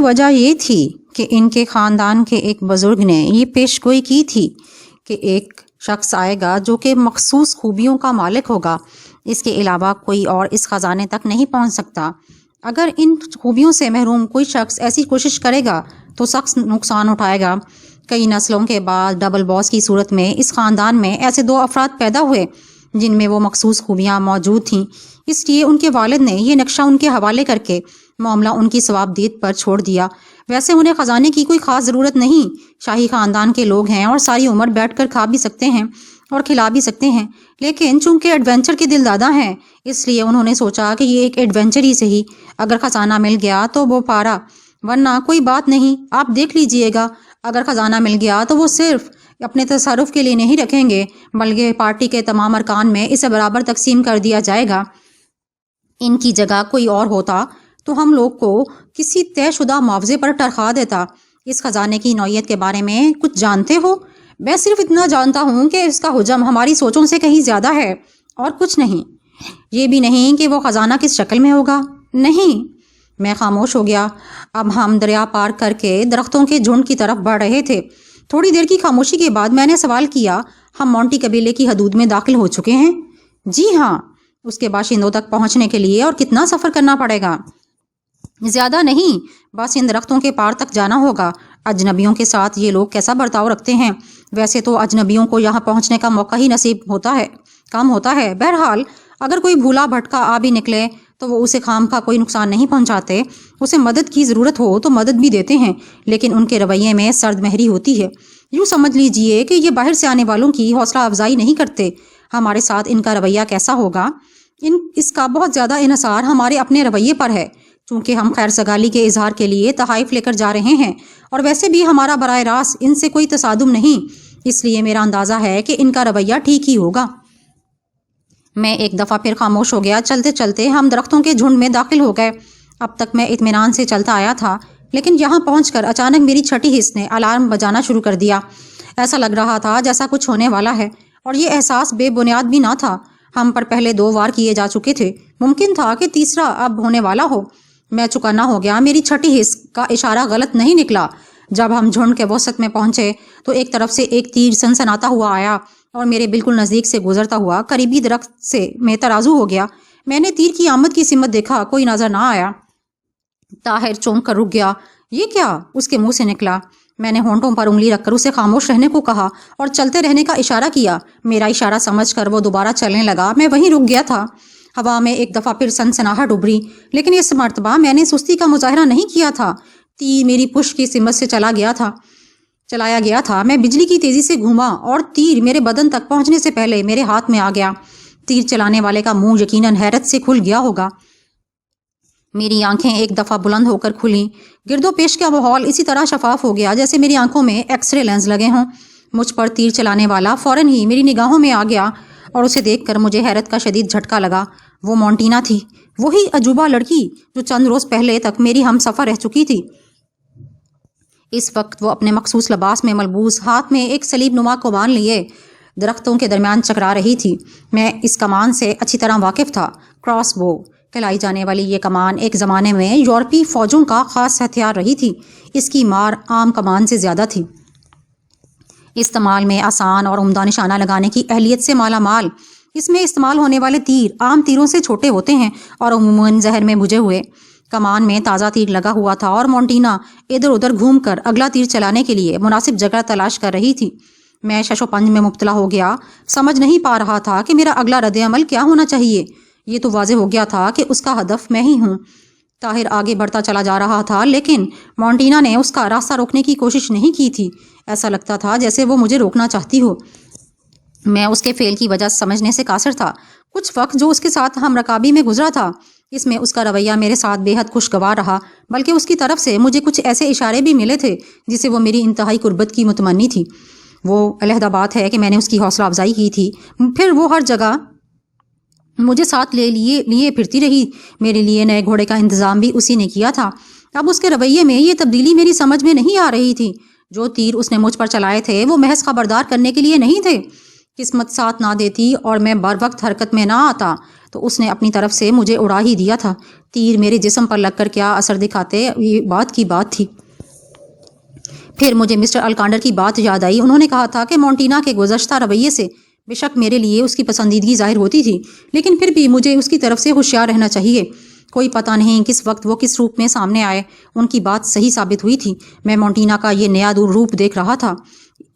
کی وجہ یہ تھی کہ ان کے خاندان کے ایک بزرگ نے یہ پیش گوئی کی تھی کہ ایک شخص آئے گا جو کہ مخصوص خوبیوں کا مالک ہوگا، اس کے علاوہ کوئی اور اس خزانے تک نہیں پہنچ سکتا۔ اگر ان خوبیوں سے محروم کوئی شخص ایسی کوشش کرے گا تو سخت نقصان اٹھائے گا۔ کئی نسلوں کے بعد ڈبل باس کی صورت میں اس خاندان میں ایسے 2 افراد پیدا ہوئے جن میں وہ مخصوص خوبیاں موجود تھیں، اس لیے ان کے والد نے یہ نقشہ ان کے حوالے کر کے معاملہ ان کی ثوابدید پر چھوڑ دیا۔ ویسے انہیں خزانے کی کوئی خاص ضرورت نہیں، شاہی خاندان کے لوگ ہیں اور ساری عمر بیٹھ کر کھا بھی سکتے ہیں اور کھلا بھی سکتے ہیں، لیکن چونکہ ایڈونچر کے دل دادا ہیں اس لیے انہوں نے سوچا کہ یہ ایک ایڈونچر ہی صحیح، اگر خزانہ مل گیا تو وہ پارا، ورنہ کوئی بات نہیں۔ آپ دیکھ لیجئے گا، اگر خزانہ مل گیا تو وہ صرف اپنے تصرف کے لیے نہیں رکھیں گے بلکہ پارٹی کے تمام ارکان میں اسے برابر تقسیم کر دیا جائے گا۔ ان کی جگہ کوئی اور ہوتا تو ہم لوگ کو کسی طے شدہ معاوضے پر ٹرخا دیتا۔ اس خزانے کی نوعیت کے بارے میں کچھ جانتے ہو؟ میں صرف اتنا جانتا ہوں کہ اس کا حجم ہماری سوچوں سے کہیں زیادہ ہے اور کچھ نہیں۔ یہ بھی نہیں کہ وہ خزانہ کس شکل میں ہوگا۔ نہیں۔ میں خاموش ہو گیا۔ اب ہم دریا پار کر کے درختوں کے جھنڈ کی طرف بڑھ رہے تھے۔ تھوڑی دیر کی خاموشی کے بعد میں نے سوال کیا، ہم مونٹی قبیلے کی حدود میں داخل ہو چکے ہیں؟ جی ہاں۔ اس کے باشندوں تک پہنچنے کے لیے اور کتنا سفر کرنا پڑے گا؟ زیادہ نہیں، بس ان درختوں کے پار تک جانا ہوگا۔ اجنبیوں کے ساتھ یہ لوگ کیسا برتاؤ رکھتے ہیں؟ ویسے تو اجنبیوں کو یہاں پہنچنے کا موقع ہی نصیب ہوتا ہے، کم ہوتا ہے۔ بہرحال اگر کوئی بھولا بھٹکا آ بھی نکلے تو وہ اسے خام کا کوئی نقصان نہیں پہنچاتے، اسے مدد کی ضرورت ہو تو مدد بھی دیتے ہیں، لیکن ان کے رویے میں سرد مہری ہوتی ہے۔ یوں سمجھ لیجئے کہ یہ باہر سے آنے والوں کی حوصلہ افزائی نہیں کرتے۔ ہمارے ساتھ ان کا رویہ کیسا ہوگا؟ اس کا بہت زیادہ انحصار ہمارے اپنے رویے پر ہے، چونکہ ہم خیر سگالی کے اظہار کے لیے تحائف لے کر جا رہے ہیں، اور ویسے بھی ہمارا براہ راست ان سے کوئی تصادم نہیں، اس لیے میرا اندازہ ہے کہ ان کا رویہ ٹھیک ہی ہوگا۔ میں ایک دفعہ پھر خاموش ہو گیا۔ چلتے چلتے ہم درختوں کے جھنڈ میں داخل ہو گئے۔ اب تک میں اطمینان سے چلتا آیا تھا، لیکن یہاں پہنچ کر اچانک میری چھٹی حس نے الارم بجانا شروع کر دیا۔ ایسا لگ رہا تھا جیسا کچھ ہونے والا ہے، اور یہ احساس بے بنیاد بھی نہ تھا۔ ہم پر پہلے 2 وار کیے جا چکے تھے، ممکن تھا کہ تیسرا اب ہونے والا ہو۔ میں چوکنا ہو گیا۔ میری چھٹی حس کا اشارہ غلط نہیں نکلا۔ جب ہم جھنڈ کے وسط میں پہنچے تو ایک طرف سے ایک تیر سنسناتا ہوا آیا اور میرے بالکل نزدیک سے گزرتا ہوا قریبی درخت سے میں ترازو ہو گیا۔ میں نے تیر کی آمد کی سمت دیکھا، کوئی نظر نہ آیا۔ طاہر چونک کر رک گیا۔ یہ کیا؟ اس کے منہ سے نکلا۔ میں نے ہونٹوں پر انگلی رکھ کر اسے خاموش رہنے کو کہا اور چلتے رہنے کا اشارہ کیا۔ میرا اشارہ سمجھ کر وہ دوبارہ چلنے لگا۔ میں وہیں رک گیا تھا۔ ہوا میں ایک دفعہ پھر سنسناہٹ ابھری، لیکن اس مرتبہ میں نے سستی کا مظاہرہ نہیں کیا تھا۔ تیر میری پشت کی سمت سے چلایا گیا تھا۔ میں بجلی کی تیزی سے گھوما اور تیر میرے بدن تک پہنچنے سے پہلے میرے ہاتھ میں آ گیا۔ تیر چلانے والے کا منہ یقیناً حیرت سے کھل گیا ہوگا۔ میری آنکھیں ایک دفعہ بلند ہو کر کھلیں۔ گرد و پیش کا ماحول اسی طرح شفاف ہو گیا جیسے میری آنکھوں میں ایکس رے لینز لگے ہوں۔ مجھ پر تیر چلانے والا فوراً ہی میری نگاہوں میں آ گیا اور اسے دیکھ کر مجھے حیرت کا شدید جھٹکا لگا۔ وہ مونٹینا تھی، وہی عجوبہ لڑکی جو چند روز پہلے تک میری ہم سفر رہ چکی تھی۔ اس وقت وہ اپنے مخصوص لباس میں ملبوس، ہاتھ میں ایک صلیب نما کمان لیے درختوں کے درمیان چکرا رہی تھی۔ میں اس کمان سے اچھی طرح واقف تھا۔ کراس بو کہلائی جانے والی یہ کمان ایک زمانے میں یورپی فوجوں کا خاص ہتھیار رہی تھی۔ اس کی مار عام کمان سے زیادہ تھی، استعمال میں آسان اور عمدہ نشانہ لگانے کی اہلیت سے مالا مال۔ اس میں استعمال ہونے والے تیر عام تیروں سے چھوٹے ہوتے ہیں اور عموماً زہر میں بھجے ہوئے۔ کمان میں تازہ تیر لگا ہوا تھا اور مونٹینا ادھر ادھر گھوم کر اگلا تیر چلانے کے لیے مناسب جگہ تلاش کر رہی تھی۔ میں شش و پنج میں مبتلا ہو گیا، سمجھ نہیں پا رہا تھا کہ میرا اگلا رد عمل کیا ہونا چاہیے۔ یہ تو واضح ہو گیا تھا کہ اس کا ہدف میں ہی ہوں۔ طاہر آگے بڑھتا چلا جا رہا تھا، لیکن مونٹینا نے اس کا راستہ روکنے کی کوشش نہیں کی تھی۔ ایسا لگتا تھا جیسے وہ مجھے روکنا چاہتی ہو۔ میں اس کے فعل کی وجہ سمجھنے سے قاصر تھا۔ کچھ وقت جو اس کے ساتھ ہم رکابی میں گزرا تھا، اس میں اس کا رویہ میرے ساتھ بے حد خوشگوار رہا، بلکہ اس کی طرف سے مجھے کچھ ایسے اشارے بھی ملے تھے جسے وہ میری انتہائی قربت کی متمنی تھی۔ وہ علیحدہ بات ہے کہ میں نے اس کی حوصلہ افزائی کی تھی، پھر وہ ہر جگہ مجھے ساتھ لیے پھرتی رہی۔ میرے لیے نئے گھوڑے کا انتظام بھی اسی نے کیا تھا۔ اب اس کے رویے میں یہ تبدیلی میری سمجھ میں نہیں آ رہی تھی۔ جو تیر اس نے مجھ پر چلائے تھے وہ محض خبردار کرنے کے لیے نہیں تھے۔ قسمت ساتھ نہ دیتی اور میں بر وقت حرکت میں نہ آتا تو اس نے اپنی طرف سے مجھے اڑا ہی دیا تھا۔ تیر میرے جسم پر لگ کر کیا اثر دکھاتے، یہ بات کی بات تھی۔ پھر مجھے مسٹر الکانڈر کی بات یاد آئی۔ انہوں نے کہا تھا کہ مونٹینا کے گزشتہ رویے سے بے شک میرے لیے اس کی پسندیدگی ظاہر ہوتی تھی، لیکن پھر بھی مجھے اس کی طرف سے ہوشیار رہنا چاہیے۔ کوئی پتہ نہیں کس وقت وہ کس روپ میں سامنے آئے۔ ان کی بات صحیح ثابت ہوئی تھی۔ میں مونٹینا کا یہ نیا روپ دیکھ رہا تھا۔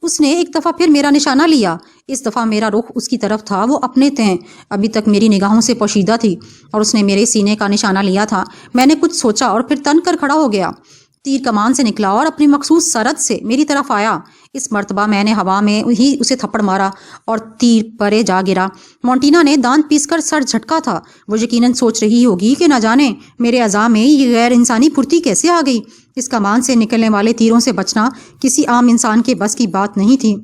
اس نے ایک دفعہ پھر میرا نشانہ لیا۔ اس دفعہ میرا رخ اس کی طرف تھا۔ وہ اپنے تئیں ابھی تک میری نگاہوں سے پوشیدہ تھی اور اس نے میرے سینے کا نشانہ لیا تھا۔ میں نے کچھ سوچا اور پھر تن کر کھڑا ہو گیا۔ تیر کمان سے نکلا اور اپنی مخصوص سرحد سے میری طرف آیا۔ اس مرتبہ میں نے ہوا میں ہی اسے تھپڑ مارا اور تیر پرے جا گرا۔ مونٹینا نے دانت پیس کر سر جھٹکا تھا۔ وہ یقیناً سوچ رہی ہوگی کہ نہ جانے میرے اعضاء میں یہ غیر انسانی پھرتی کیسے آ گئی۔ اس کمان سے نکلنے والے تیروں سے بچنا کسی عام انسان کے بس کی بات نہیں تھی،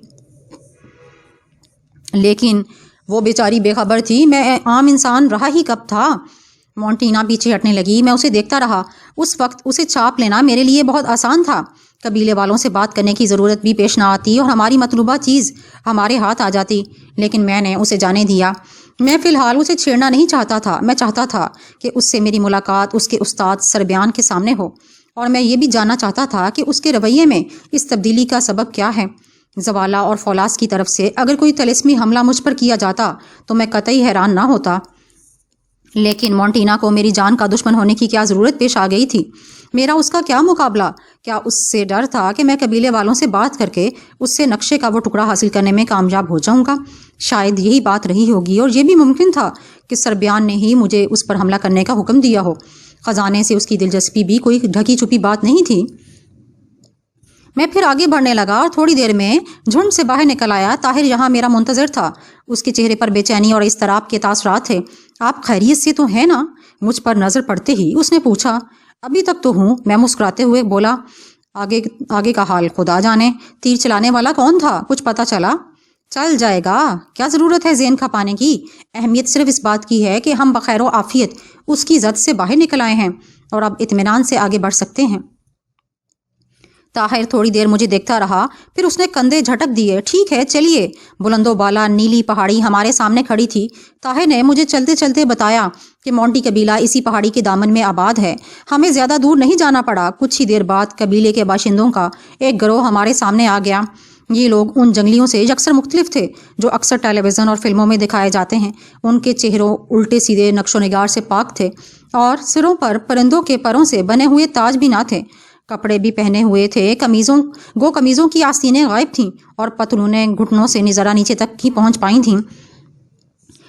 لیکن وہ بیچاری بے خبر تھی۔ میں عام انسان رہا ہی کب تھا۔ مونٹینا پیچھے ہٹنے لگی۔ میں اسے دیکھتا رہا۔ اس وقت اسے چاپ لینا میرے لیے بہت آسان تھا۔ قبیلے والوں سے بات کرنے کی ضرورت بھی پیش نہ آتی اور ہماری مطلوبہ چیز ہمارے ہاتھ آ جاتی، لیکن میں نے اسے جانے دیا۔ میں فی الحال اسے چھیڑنا نہیں چاہتا تھا۔ میں چاہتا تھا کہ اس سے میری ملاقات اس کے استاد سربیان کے سامنے ہو، اور میں یہ بھی جاننا چاہتا تھا کہ اس کے رویے میں اس تبدیلی کا سبب کیا ہے۔ زوالہ اور فولاس کی طرف سے اگر کوئی طلسمی حملہ مجھ پر کیا جاتا تو میں قطعی حیران نہ ہوتا، لیکن مونٹینا کو میری جان کا دشمن ہونے کی کیا ضرورت پیش آ گئی تھی؟ میرا اس کا کیا مقابلہ؟ کیا اس سے ڈر تھا کہ میں قبیلے والوں سے بات کر کے اس سے نقشے کا وہ ٹکڑا حاصل کرنے میں کامیاب ہو جاؤں گا؟ شاید یہی بات رہی ہوگی، اور یہ بھی ممکن تھا کہ سربیان نے ہی مجھے اس پر حملہ کرنے کا حکم دیا ہو۔ خزانے سے اس کی دلچسپی بھی کوئی ڈھکی چھپی بات نہیں تھی۔ میں پھر آگے بڑھنے لگا اور تھوڑی دیر میں جھنڈ سے باہر نکل آیا۔ طاہر یہاں میرا منتظر تھا۔ اس کے چہرے پر بے چینی اور اضطراب کے تاثرات تھے۔ آپ خیریت سے تو ہیں نا؟ مجھ پر نظر پڑتے ہی اس نے پوچھا۔ ابھی تک تو ہوں، میں مسکراتے ہوئے بولا۔ آگے کا حال خدا جانے۔ تیر چلانے والا کون تھا؟ کچھ پتہ چلا؟ چل جائے گا، کیا ضرورت ہے ذہن کھپانے کی؟ اہمیت صرف اس بات کی ہے کہ ہم بخیر و عافیت اس کی زد سے باہر نکل آئے ہیں اور اب اطمینان سے آگے بڑھ سکتے ہیں۔ طاہر تھوڑی دیر مجھے دیکھتا رہا، پھر اس نے کندھے جھٹک دیے۔ ٹھیک ہے، چلیے۔ بلند و بالا نیلی پہاڑی ہمارے سامنے کھڑی تھی۔ طاہر نے مجھے چلتے چلتے بتایا کہ مونٹی قبیلہ اسی پہاڑی کے دامن میں آباد ہے۔ ہمیں زیادہ دور نہیں جانا پڑا۔ کچھ ہی دیر بعد قبیلے کے باشندوں کا ایک گروہ ہمارے سامنے آ گیا۔ یہ لوگ ان جنگلیوں سے یکسر مختلف تھے جو اکثر ٹیلی ویژن اور فلموں میں دکھائے جاتے ہیں۔ ان کے چہروں الٹے سیدھے نقش و نگار سے پاک تھے اور سروں پر پرندوں کے پروں سے بنے ہوئے تاج بھی نہ تھے۔ کپڑے بھی پہنے ہوئے تھے، قمیضوں کی آستینیں غائب تھیں اور پتلونیں گھٹنوں سے ذرا نیچے تک ہی پہنچ پائی تھیں۔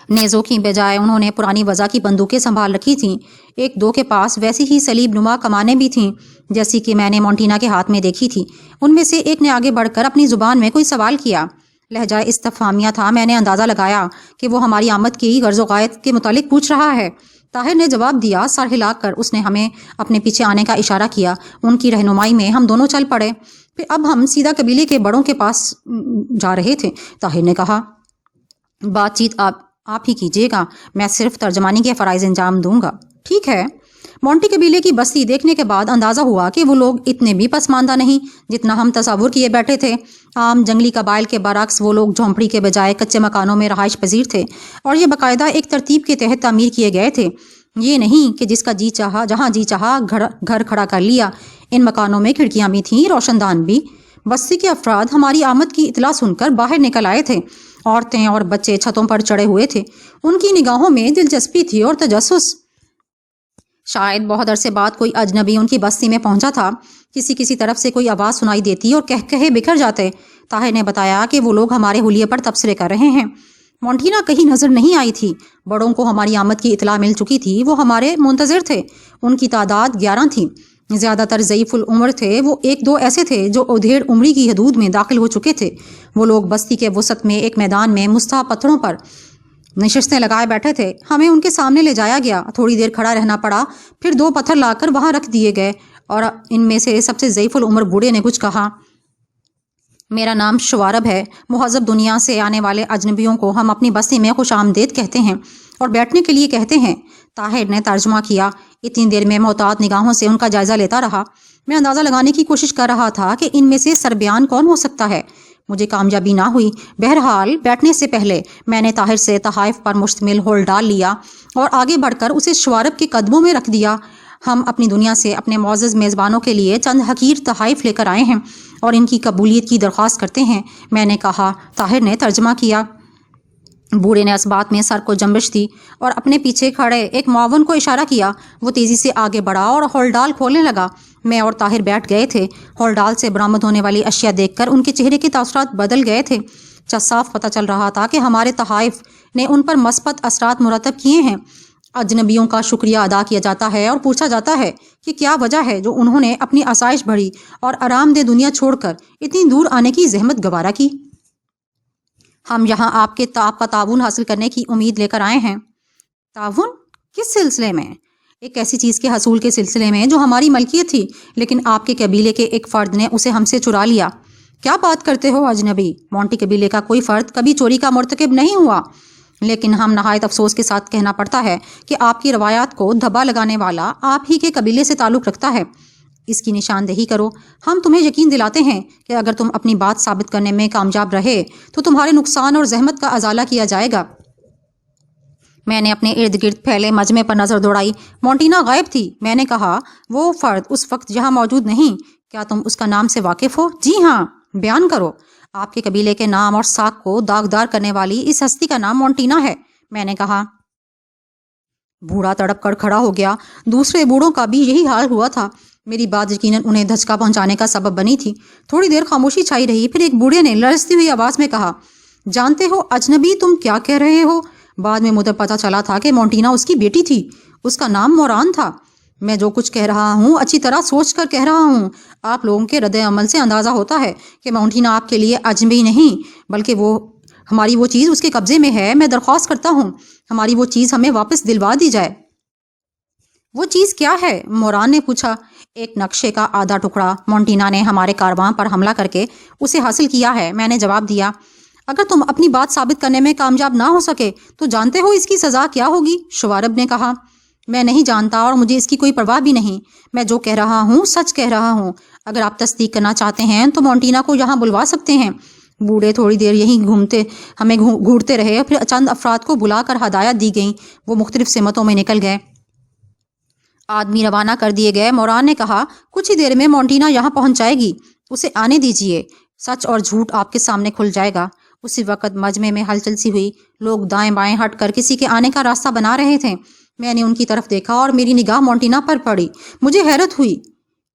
نیزوں کی بجائے انہوں نے پرانی وضع کی بندوقیں سنبھال رکھی تھیں۔ ایک دو کے پاس ویسی ہی سلیب نما کمانیں بھی تھیں جیسی کہ میں نے مونٹینا کے ہاتھ میں دیکھی تھی۔ ان میں سے ایک نے آگے بڑھ کر اپنی زبان میں کوئی سوال کیا۔ لہجہ استفہامیہ تھا۔ میں نے اندازہ لگایا کہ وہ ہماری آمد کی غرض و غایت کے متعلق پوچھ رہا ہے۔ طاہر نے جواب دیا۔ سر ہلا کر اس نے ہمیں اپنے پیچھے آنے کا اشارہ کیا۔ ان کی رہنمائی میں ہم دونوں چل پڑے۔ پھر اب ہم سیدھا قبیلے کے بڑوں کے پاس جا رہے تھے۔ طاہر نے کہا، بات چیت آپ ہی کیجیے گا، میں صرف ترجمانی کے فرائض انجام دوں گا۔ ٹھیک ہے۔ مونٹی قبیلے کی بستی دیکھنے کے بعد اندازہ ہوا کہ وہ لوگ اتنے بھی پسماندہ نہیں جتنا ہم تصور کیے بیٹھے تھے۔ عام جنگلی قبائل کے برعکس وہ لوگ جھونپڑی کے بجائے کچے مکانوں میں رہائش پذیر تھے، اور یہ باقاعدہ ایک ترتیب کے تحت تعمیر کیے گئے تھے۔ یہ نہیں کہ جس کا جی چاہا جہاں جی چاہا گھر کھڑا کر لیا۔ ان مکانوں میں کھڑکیاں بھی تھیں، روشن دان بھی۔ بستی کے افراد ہماری آمد کی اطلاع سن کر باہر نکل آئے تھے۔ عورتیں اور بچے چھتوں پر چڑھے ہوئے تھے۔ ان کی نگاہوں میں دلچسپی تھی اور تجسس۔ شاید بہت عرصے بعد کوئی اجنبی ان کی بستی میں پہنچا تھا۔ کسی طرف سے کوئی آواز سنائی دیتی اور کہے بکھر جاتے۔ طاہر نے بتایا کہ وہ لوگ ہمارے حلیے پر تبصرے کر رہے ہیں۔ مونٹینا کہیں نظر نہیں آئی تھی۔ بڑوں کو ہماری آمد کی اطلاع مل چکی تھی۔ وہ ہمارے منتظر تھے۔ ان کی تعداد 11 تھی۔ زیادہ تر ضعیف العمر تھے۔ وہ ایک دو ایسے تھے جو ادھیڑ عمری کی حدود میں داخل ہو چکے تھے۔ وہ لوگ بستی کے وسط میں ایک میدان میں مستح پتھروں پر نشستیں لگائے بیٹھے تھے۔ ہمیں ان کے سامنے لے جایا گیا۔ تھوڑی دیر کھڑا رہنا پڑا، پھر 2 پتھر لا کر وہاں رکھ دیے گئے، اور ان میں سے سب سے ضعیف العمر بوڑھے نے کچھ کہا۔ میرا نام شوارب ہے۔ مہذب دنیا سے آنے والے اجنبیوں کو ہم اپنی بستی میں خوش آمدید کہتے ہیں اور بیٹھنے کے لیے کہتے ہیں۔ طاہر نے ترجمہ کیا۔ اتنی دیر میں محتاط نگاہوں سے ان کا جائزہ لیتا رہا۔ میں اندازہ لگانے کی کوشش کر رہا تھا کہ ان میں سے سربیان کون ہو سکتا ہے۔ مجھے کامیابی نہ ہوئی۔ بہرحال بیٹھنے سے پہلے میں نے طاہر سے تحائف پر مشتمل ہول ڈال لیا اور آگے بڑھ کر اسے شوارب کے قدموں میں رکھ دیا۔ ہم اپنی دنیا سے اپنے معزز میزبانوں کے لیے چند حقیر تحائف لے کر آئے ہیں اور ان کی قبولیت کی درخواست کرتے ہیں، میں نے کہا۔ طاہر نے ترجمہ کیا۔ بوڑھے نے اس بات میں سر کو جنبش دی اور اپنے پیچھے کھڑے ایک معاون کو اشارہ کیا۔ وہ تیزی سے آگے بڑھا اور ہول ڈال کھولنے لگا۔ میں اور طاہر بیٹھ گئے تھے۔ ہول ڈال سے برآمد ہونے والی اشیاء دیکھ کر ان کے چہرے کے تاثرات بدل گئے تھے۔ صاف پتہ چل رہا تھا کہ ہمارے تحائف نے ان پر مثبت اثرات مرتب کیے ہیں۔ اجنبیوں کا شکریہ ادا کیا جاتا ہے اور پوچھا جاتا ہے کہ کیا وجہ ہے جو انہوں نے اپنی آسائش بھری اور آرام دہ دنیا چھوڑ کر اتنی دور آنے کی زحمت گوارا کی۔ ہم یہاں آپ کا تعاون حاصل کرنے کی امید لے کر آئے ہیں۔ تعاون؟ کس سلسلے میں؟ ایک ایسی چیز کے حصول کے سلسلے میں جو ہماری ملکیت تھی، لیکن آپ کے قبیلے کے ایک فرد نے اسے ہم سے چرا لیا۔ کیا بات کرتے ہو اجنبی؟ مونٹی قبیلے کا کوئی فرد کبھی چوری کا مرتکب نہیں ہوا، لیکن ہم نہایت افسوس کے ساتھ کہنا پڑتا ہے کہ آپ کی روایات کو دھبا لگانے والا آپ ہی کے قبیلے سے تعلق رکھتا ہے۔ اس کی نشاندہی کرو۔ ہم تمہیں یقین دلاتے ہیں کہ اگر تم اپنی بات ثابت کرنے میں کامیاب رہے تو تمہارے نقصان اور زحمت کا ازالہ کیا جائے گا۔ میں نے اپنے ارد گرد پھیلے مجمع پر نظر دوڑائی۔ مونٹینا غائب تھی۔ میں نے کہا، وہ فرد اس وقت یہاں موجود نہیں۔ کیا تم اس کا نام سے واقف ہو؟ جی ہاں۔ بیان کرو۔ آپ کے قبیلے کے نام اور ساکھ کو داغدار کرنے والی اس ہستی کا نام مونٹینا ہے، میں نے کہا۔ بوڑھا تڑپ کر کھڑا ہو گیا۔ دوسرے بوڑھوں کا بھی یہی حال ہوا تھا۔ میری بات یقیناً انہیں دھچکا پہنچانے کا سبب بنی تھی۔ تھوڑی دیر خاموشی چھائی رہی، پھر ایک بوڑھے نے لرزتی ہوئی آواز میں کہا، جانتے ہو اجنبی تم کیا کہہ رہے ہو؟ بعد میں مجھے پتہ چلا تھا کہ مونٹینا اس کی بیٹی تھی۔ اس کا نام موران تھا۔ میں جو کچھ کہہ رہا ہوں اچھی طرح سوچ کر کہہ رہا ہوں۔ آپ لوگوں کے رد عمل سے اندازہ ہوتا ہے کہ مونٹینا آپ کے لیے اجنبی نہیں، بلکہ ہماری وہ چیز اس کے قبضے میں ہے۔ میں درخواست کرتا ہوں ہماری وہ چیز ہمیں واپس دلوا دی جائے۔ وہ چیز کیا ہے؟ موران نے پوچھا۔ ایک نقشے کا آدھا ٹکڑا۔ مونٹینا نے ہمارے کارواں پر حملہ کر کے اسے حاصل کیا ہے، میں نے جواب دیا۔ اگر تم اپنی بات ثابت کرنے میں کامیاب نہ ہو سکے تو جانتے ہو اس کی سزا کیا ہوگی؟ شوارب نے کہا۔ میں نہیں جانتا اور مجھے اس کی کوئی پرواہ بھی نہیں۔ میں جو کہہ رہا ہوں سچ کہہ رہا ہوں۔ اگر آپ تصدیق کرنا چاہتے ہیں تو مونٹینا کو یہاں بلوا سکتے ہیں۔ بوڑھے تھوڑی دیر یہیں ہمیں گھورتے رہے، پھر چند افراد کو بلا کر ہدایت دی گئیں۔ وہ مختلف سمتوں میں نکل گئے۔ آدمی روانہ کر دیے گئے۔ موران نے کہا، کچھ ہی دیر میں مونٹینا یہاں پہنچ جائے گی، اسے آنے دیجیے۔ سچ اور جھوٹ آپ کے سامنے کھل جائے گا۔ اسی وقت مجمع میں ہلچل سی ہوئی۔ لوگ دائیں بائیں ہٹ کر کسی کے آنے کا راستہ بنا رہے تھے۔ میں نے ان کی طرف دیکھا اور میری نگاہ مونٹینا پر پڑی۔ مجھے حیرت ہوئی،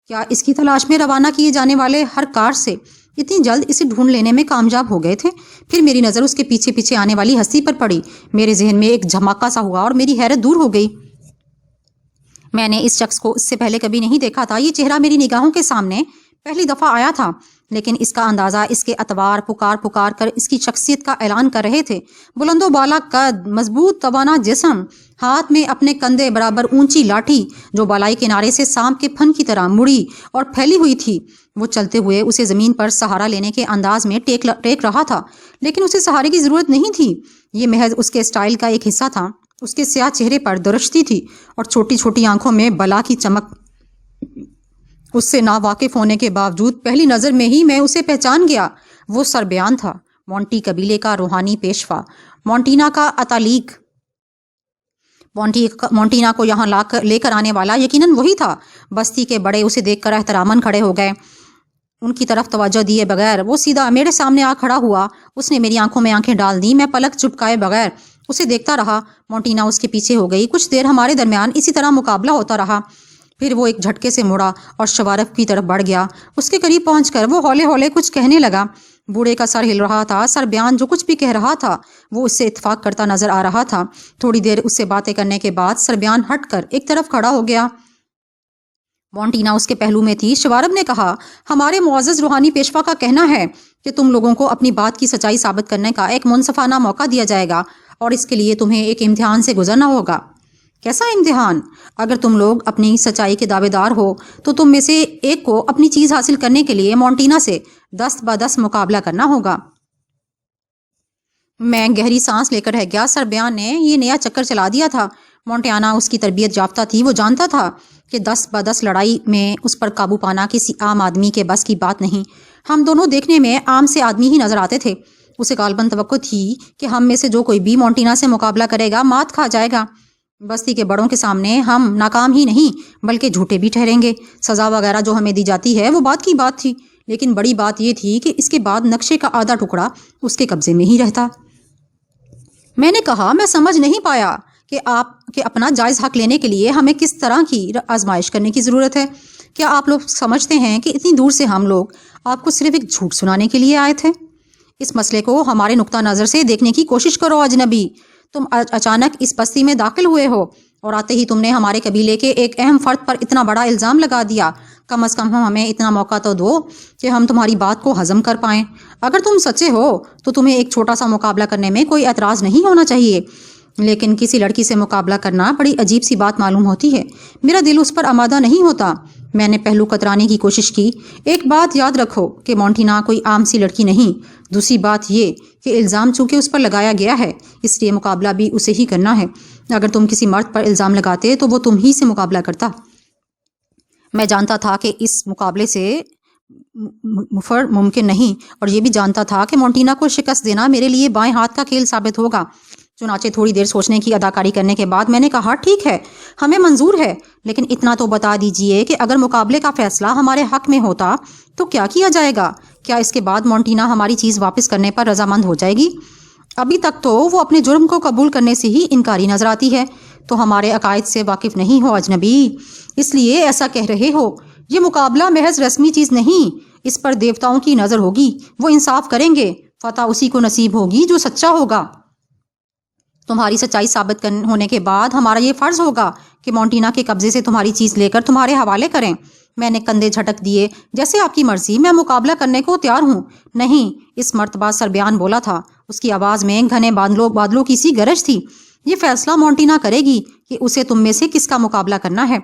کیا اس کی تلاش میں روانہ کیے جانے والے ہر کار سے اتنی جلد اسے ڈھونڈ لینے میں کامیاب ہو گئے تھے؟ پھر میری نظر اس کے پیچھے پیچھے آنے والی ہستی پر پڑی۔ میرے ذہن میں ایک جھماکہ سا ہوا اور میری حیرت دور ہو گئی۔ میں نے اس شخص کو اس سے پہلے کبھی نہیں دیکھا تھا۔ یہ چہرہ میری نگاہوں کے سامنے پہلی دفعہ آیا تھا، لیکن اس کا اندازہ اس کے اطوار پکار کر اس کی شخصیت کا اعلان کر رہے تھے۔ بلند و بالا قد، مضبوط توانا جسم، ہاتھ میں اپنے کندھے برابر اونچی لاٹھی جو بالائی کنارے سے سانپ کے پھن کی طرح مڑی اور پھیلی ہوئی تھی۔ وہ چلتے ہوئے اسے زمین پر سہارا لینے کے انداز میں ٹیک رہا تھا، لیکن اسے سہارے کی ضرورت نہیں تھی۔ یہ محض اس کے اسٹائل کا ایک حصہ تھا۔ اس کے سیاہ چہرے پر درشتی تھی اور چھوٹی چھوٹی آنکھوں میں بلا کی چمک۔ اس سے ناواقف ہونے کے باوجود پہلی نظر میں ہی میں اسے پہچان گیا۔ وہ سربیان تھا، مونٹی قبیلے کا روحانی پیشوا، مونٹینا کا اتالیق۔ مونٹینا کو یہاں لے کر آنے والا یقیناً وہی تھا۔ بستی کے بڑے اسے دیکھ کر احتراماً کھڑے ہو گئے۔ ان کی طرف توجہ دیے بغیر وہ سیدھا میرے سامنے آ کھڑا ہوا۔ اس نے میری آنکھوں میں آنکھیں ڈال دیں۔ میں پلک چپکائے بغیر اسے دیکھتا رہا۔ مونٹینا اس کے پیچھے ہو گئی۔ کچھ دیر ہمارے درمیان اسی طرح مقابلہ ہوتا رہا، پھر وہ ایک جھٹکے سے مڑا اور شوارب کی طرف بڑھ گیا۔ اس کے قریب پہنچ کر وہ ہولے ہولے کچھ کہنے لگا۔ بوڑھے کا سر ہل رہا تھا۔ سربیان جو کچھ بھی کہہ رہا تھا وہ اس سے اتفاق کرتا نظر آ رہا تھا۔ تھوڑی دیر اس سے باتیں کرنے کے بعد سربیان ہٹ کر ایک طرف کھڑا ہو گیا۔ مونٹینا اس کے پہلو میں تھی۔ شوارب نے کہا، ہمارے معزز روحانی پیشوا کا کہنا ہے کہ تم لوگوں کو اپنی بات کی سچائی ثابت کرنے کا ایک منصفانہ موقع دیا جائے گا اور اس کے لیے تمہیں ایک امتحان سے گزرنا ہوگا۔ کیسا امتحان؟ اگر تم لوگ اپنی سچائی کے دعوے دار ہو تو تم میں سے ایک کو اپنی چیز حاصل کرنے کے لیے مونٹینا سے دست بدست مقابلہ کرنا ہوگا۔ میں گہری سانس لے کر رہ گیا۔ سربیان نے یہ نیا چکر چلا دیا تھا۔ مونٹیانا اس کی تربیت یافتہ تھی۔ وہ جانتا تھا کہ دست بدست لڑائی میں اس پر قابو پانا کسی عام آدمی کے بس کی بات نہیں۔ ہم دونوں دیکھنے میں عام سے آدمی ہی نظر آتے تھے۔ اسے غالباً توقع تھی کہ ہم میں سے جو کوئی بھی مونٹینا سے مقابلہ کرے گا مات کھا جائے گا۔ بستی کے بڑوں کے سامنے ہم ناکام ہی نہیں بلکہ جھوٹے بھی ٹھہریں گے۔ سزا وغیرہ جو ہمیں دی جاتی ہے وہ بات کی بات تھی، لیکن بڑی بات یہ تھی کہ اس کے بعد نقشے کا آدھا ٹکڑا اس کے قبضے میں ہی رہتا۔ میں نے کہا، میں سمجھ نہیں پایا کہ اپنا جائز حق لینے کے لیے ہمیں کس طرح کی آزمائش کرنے کی ضرورت ہے۔ کیا آپ لوگ سمجھتے ہیں کہ اتنی دور سے ہم لوگ آپ کو صرف ایک جھوٹ سنانے کے لیے آئے تھے؟ اس مسئلے کو ہمارے نقطہ نظر سے دیکھنے کی کوشش کرو اجنبی۔ تم اچانک اس بستی میں داخل ہوئے ہو اور آتے ہی تم نے ہمارے قبیلے کے ایک اہم فرد پر اتنا بڑا الزام لگا دیا۔ کم از کم ہمیں اتنا موقع تو دو کہ ہم تمہاری بات کو ہضم کر پائیں۔ اگر تم سچے ہو تو تمہیں ایک چھوٹا سا مقابلہ کرنے میں کوئی اعتراض نہیں ہونا چاہیے، لیکن کسی لڑکی سے مقابلہ کرنا بڑی عجیب سی بات معلوم ہوتی ہے۔ میرا دل اس پر آمادہ نہیں ہوتا۔ میں نے پہلو کترانے کی کوشش کی۔ ایک بات یاد رکھو کہ مونٹینا کوئی عام سی لڑکی نہیں۔ دوسری بات یہ کہ الزام چونکہ اس پر لگایا گیا ہے اس لیے مقابلہ بھی اسے ہی کرنا ہے۔ اگر تم کسی مرد پر الزام لگاتے تو وہ تم ہی سے مقابلہ کرتا۔ میں جانتا تھا کہ اس مقابلے سے مفر ممکن نہیں، اور یہ بھی جانتا تھا کہ مونٹینا کو شکست دینا میرے لیے بائیں ہاتھ کا کھیل ثابت ہوگا۔ چنانچہ تھوڑی دیر سوچنے کی اداکاری کرنے کے بعد میں نے کہا، ٹھیک ہے، ہمیں منظور ہے، لیکن اتنا تو بتا دیجئے کہ اگر مقابلے کا فیصلہ ہمارے حق میں ہوتا تو کیا کیا جائے گا؟ کیا اس کے بعد مونٹینا ہماری چیز واپس کرنے پر رضامند ہو جائے گی؟ ابھی تک تو وہ اپنے جرم کو قبول کرنے سے ہی انکاری نظر آتی ہے۔ تو ہمارے عقائد سے واقف نہیں ہو اجنبی، اس لیے ایسا کہہ رہے ہو۔ یہ مقابلہ محض رسمی چیز نہیں، اس پر دیوتاؤں کی نظر ہوگی، وہ انصاف کریں گے، فتح اسی کو نصیب ہوگی جو سچا ہوگا۔ تمہاری سچائی ثابت ہونے کے بعد ہمارا یہ فرض ہوگا کہ مونٹینا کے قبضے سے تمہاری چیز لے کر تمہارے حوالے کریں۔ میں نے کندھے جھٹک دیے۔ جیسے آپ کی مرضی، میں مقابلہ کرنے کو تیار ہوں۔ نہیں، اس مرتبہ سربیان بولا تھا۔ اس کی آواز میں گھنے بادلوں کی سی گرج تھی۔ یہ فیصلہ مونٹینا کرے گی کہ اسے تم میں سے کس کا مقابلہ کرنا ہے۔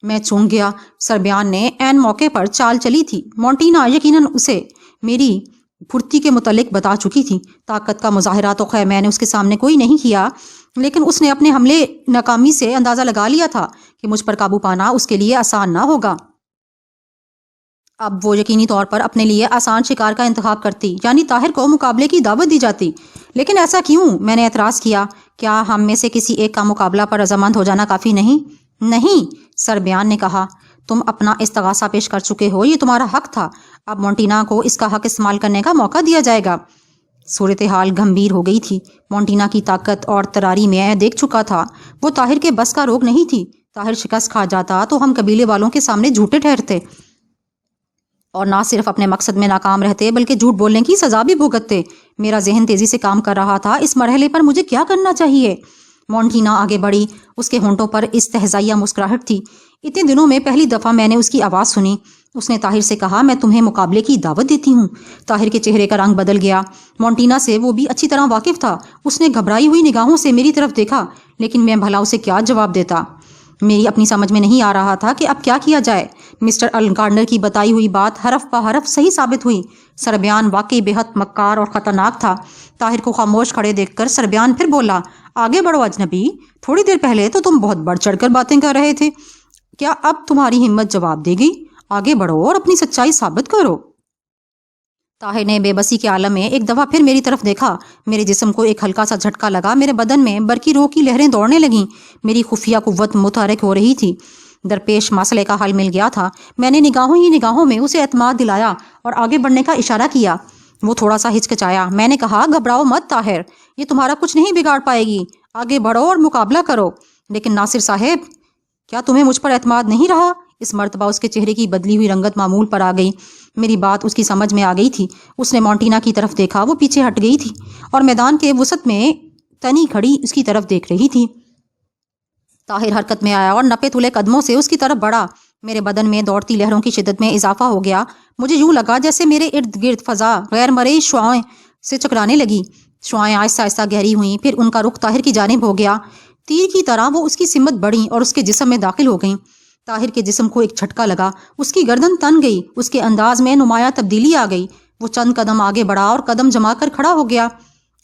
میں چونک گیا۔ سربیان نے عین موقع پر چال چلی تھی۔ مونٹینا یقیناً اسے میری پھرتی کے متعلق بتا چکی تھی۔ طاقت کا مظاہرہ تو خیر میں نے اس کے سامنے کوئی نہیں کیا، لیکن اس نے اپنے حملے ناکامی سے اندازہ لگا لیا تھا کہ مجھ پر قابو پانا اس کے لیے آسان نہ ہوگا۔ اب وہ یقینی طور پر اپنے لیے آسان شکار کا انتخاب کرتی، یعنی طاہر کو مقابلے کی دعوت دی جاتی۔ لیکن ایسا کیوں؟ میں نے اعتراض کیا۔ کیا ہم میں سے کسی ایک کا مقابلہ پر رضامند ہو جانا کافی نہیں؟ نہیں، سربیان نے کہا، تم اپنا استغاثہ پیش کر چکے ہو، یہ تمہارا حق تھا۔ اب مونٹینا کو اس کا حق استعمال کرنے کا موقع دیا جائے گا۔ صورتحال گمبھیر ہو گئی تھی۔ مونٹینا کی طاقت اور تراری میں دیکھ چکا تھا۔ وہ طاہر کے بس کا روگ نہیں تھی۔ طاہر شکست کھا جاتا تو ہم قبیلے والوں کے سامنے جھوٹے ٹھہرتے اور نہ صرف اپنے مقصد میں ناکام رہتے بلکہ جھوٹ بولنے کی سزا بھی بھگتتے۔ میرا ذہن تیزی سے کام کر رہا تھا۔ اس مرحلے پر مجھے کیا کرنا چاہیے؟ مونٹینا آگے بڑھی۔ اس کے ہونٹوں پر استہزائیہ مسکراہٹ تھی۔ اتنے دنوں میں پہلی دفعہ میں نے اس کی آواز سنی۔ اس نے طاہر سے کہا، میں تمہیں مقابلے کی دعوت دیتی ہوں۔ طاہر کے چہرے کا رنگ بدل گیا۔ مونٹینا سے وہ بھی اچھی طرح واقف تھا۔ اس نے گھبرائی ہوئی نگاہوں سے میری طرف دیکھا، لیکن میں بھلا اسے کیا جواب دیتا؟ میری اپنی سمجھ میں نہیں آ رہا تھا کہ اب کیا کیا جائے۔ مسٹر گارڈنر کی بتائی ہوئی بات حرف بہ حرف صحیح ثابت ہوئی۔ سربیان واقعی بے حد مکار اور خطرناک تھا۔ طاہر کو خاموش کھڑے دیکھ کر سربیان پھر بولا، آگے بڑھو اجنبی، تھوڑی دیر پہلے تو تم بہت بڑھ چڑھ کر باتیں کر رہے تھے، کیا اب تمہاری ہمت جواب دے گئی؟ آگے بڑھو اور اپنی سچائی ثابت کرو۔ طاہر نے بے بسی کے عالم میں ایک دفعہ پھر میری طرف دیکھا۔ میرے جسم کو ایک ہلکا سا جھٹکا لگا۔ میرے بدن میں برقی روح کی لہریں دوڑنے لگیں۔ میری خفیہ قوت متحرک ہو رہی تھی۔ درپیش مسئلے کا حل مل گیا تھا۔ میں نے نگاہوں میں اسے اعتماد دلایا اور آگے بڑھنے کا اشارہ کیا۔ وہ تھوڑا سا ہچکچایا۔ میں نے کہا، گھبراؤ مت طاہر، یہ تمہارا کچھ نہیں بگاڑ پائے گی۔ آگے بڑھو اور مقابلہ کرو۔ لیکن ناصر صاحب، کیا تمہیں مجھ پر اعتماد نہیں رہا؟ اس مرتبہ اس کے چہرے کی بدلی ہوئی رنگت معمول پر آ گئی۔ میری بات اس کی سمجھ میں آ گئی تھی۔ اس نے مونٹینا کی طرف دیکھا۔ وہ پیچھے ہٹ گئی تھی اور میدان کے وسط میں تنی کھڑی اس کی طرف دیکھ رہی تھی۔ طاہر حرکت میں آیا اور نپے تلے قدموں سے اس کی طرف بڑھا۔ میرے بدن میں دوڑتی لہروں کی شدت میں اضافہ ہو گیا۔ مجھے یوں لگا جیسے میرے ارد گرد فضا غیر مرئی شعاعیں سے چکرانے لگی۔ شعاعیں آہستہ آہستہ گہری ہوئیں، پھر ان کا رخ طاہر کی جانب ہو گیا۔ تیر کی طرح وہ اس کی سمت بڑھیں اور اس کے جسم میں داخل ہو گئیں۔ طاہر کے جسم کو ایک جھٹکا لگا۔ اس کی گردن تن گئی۔ اس کے انداز میں نمایاں تبدیلی آ گئی۔ وہ چند قدم آگے بڑھا اور قدم جما کر کھڑا ہو گیا۔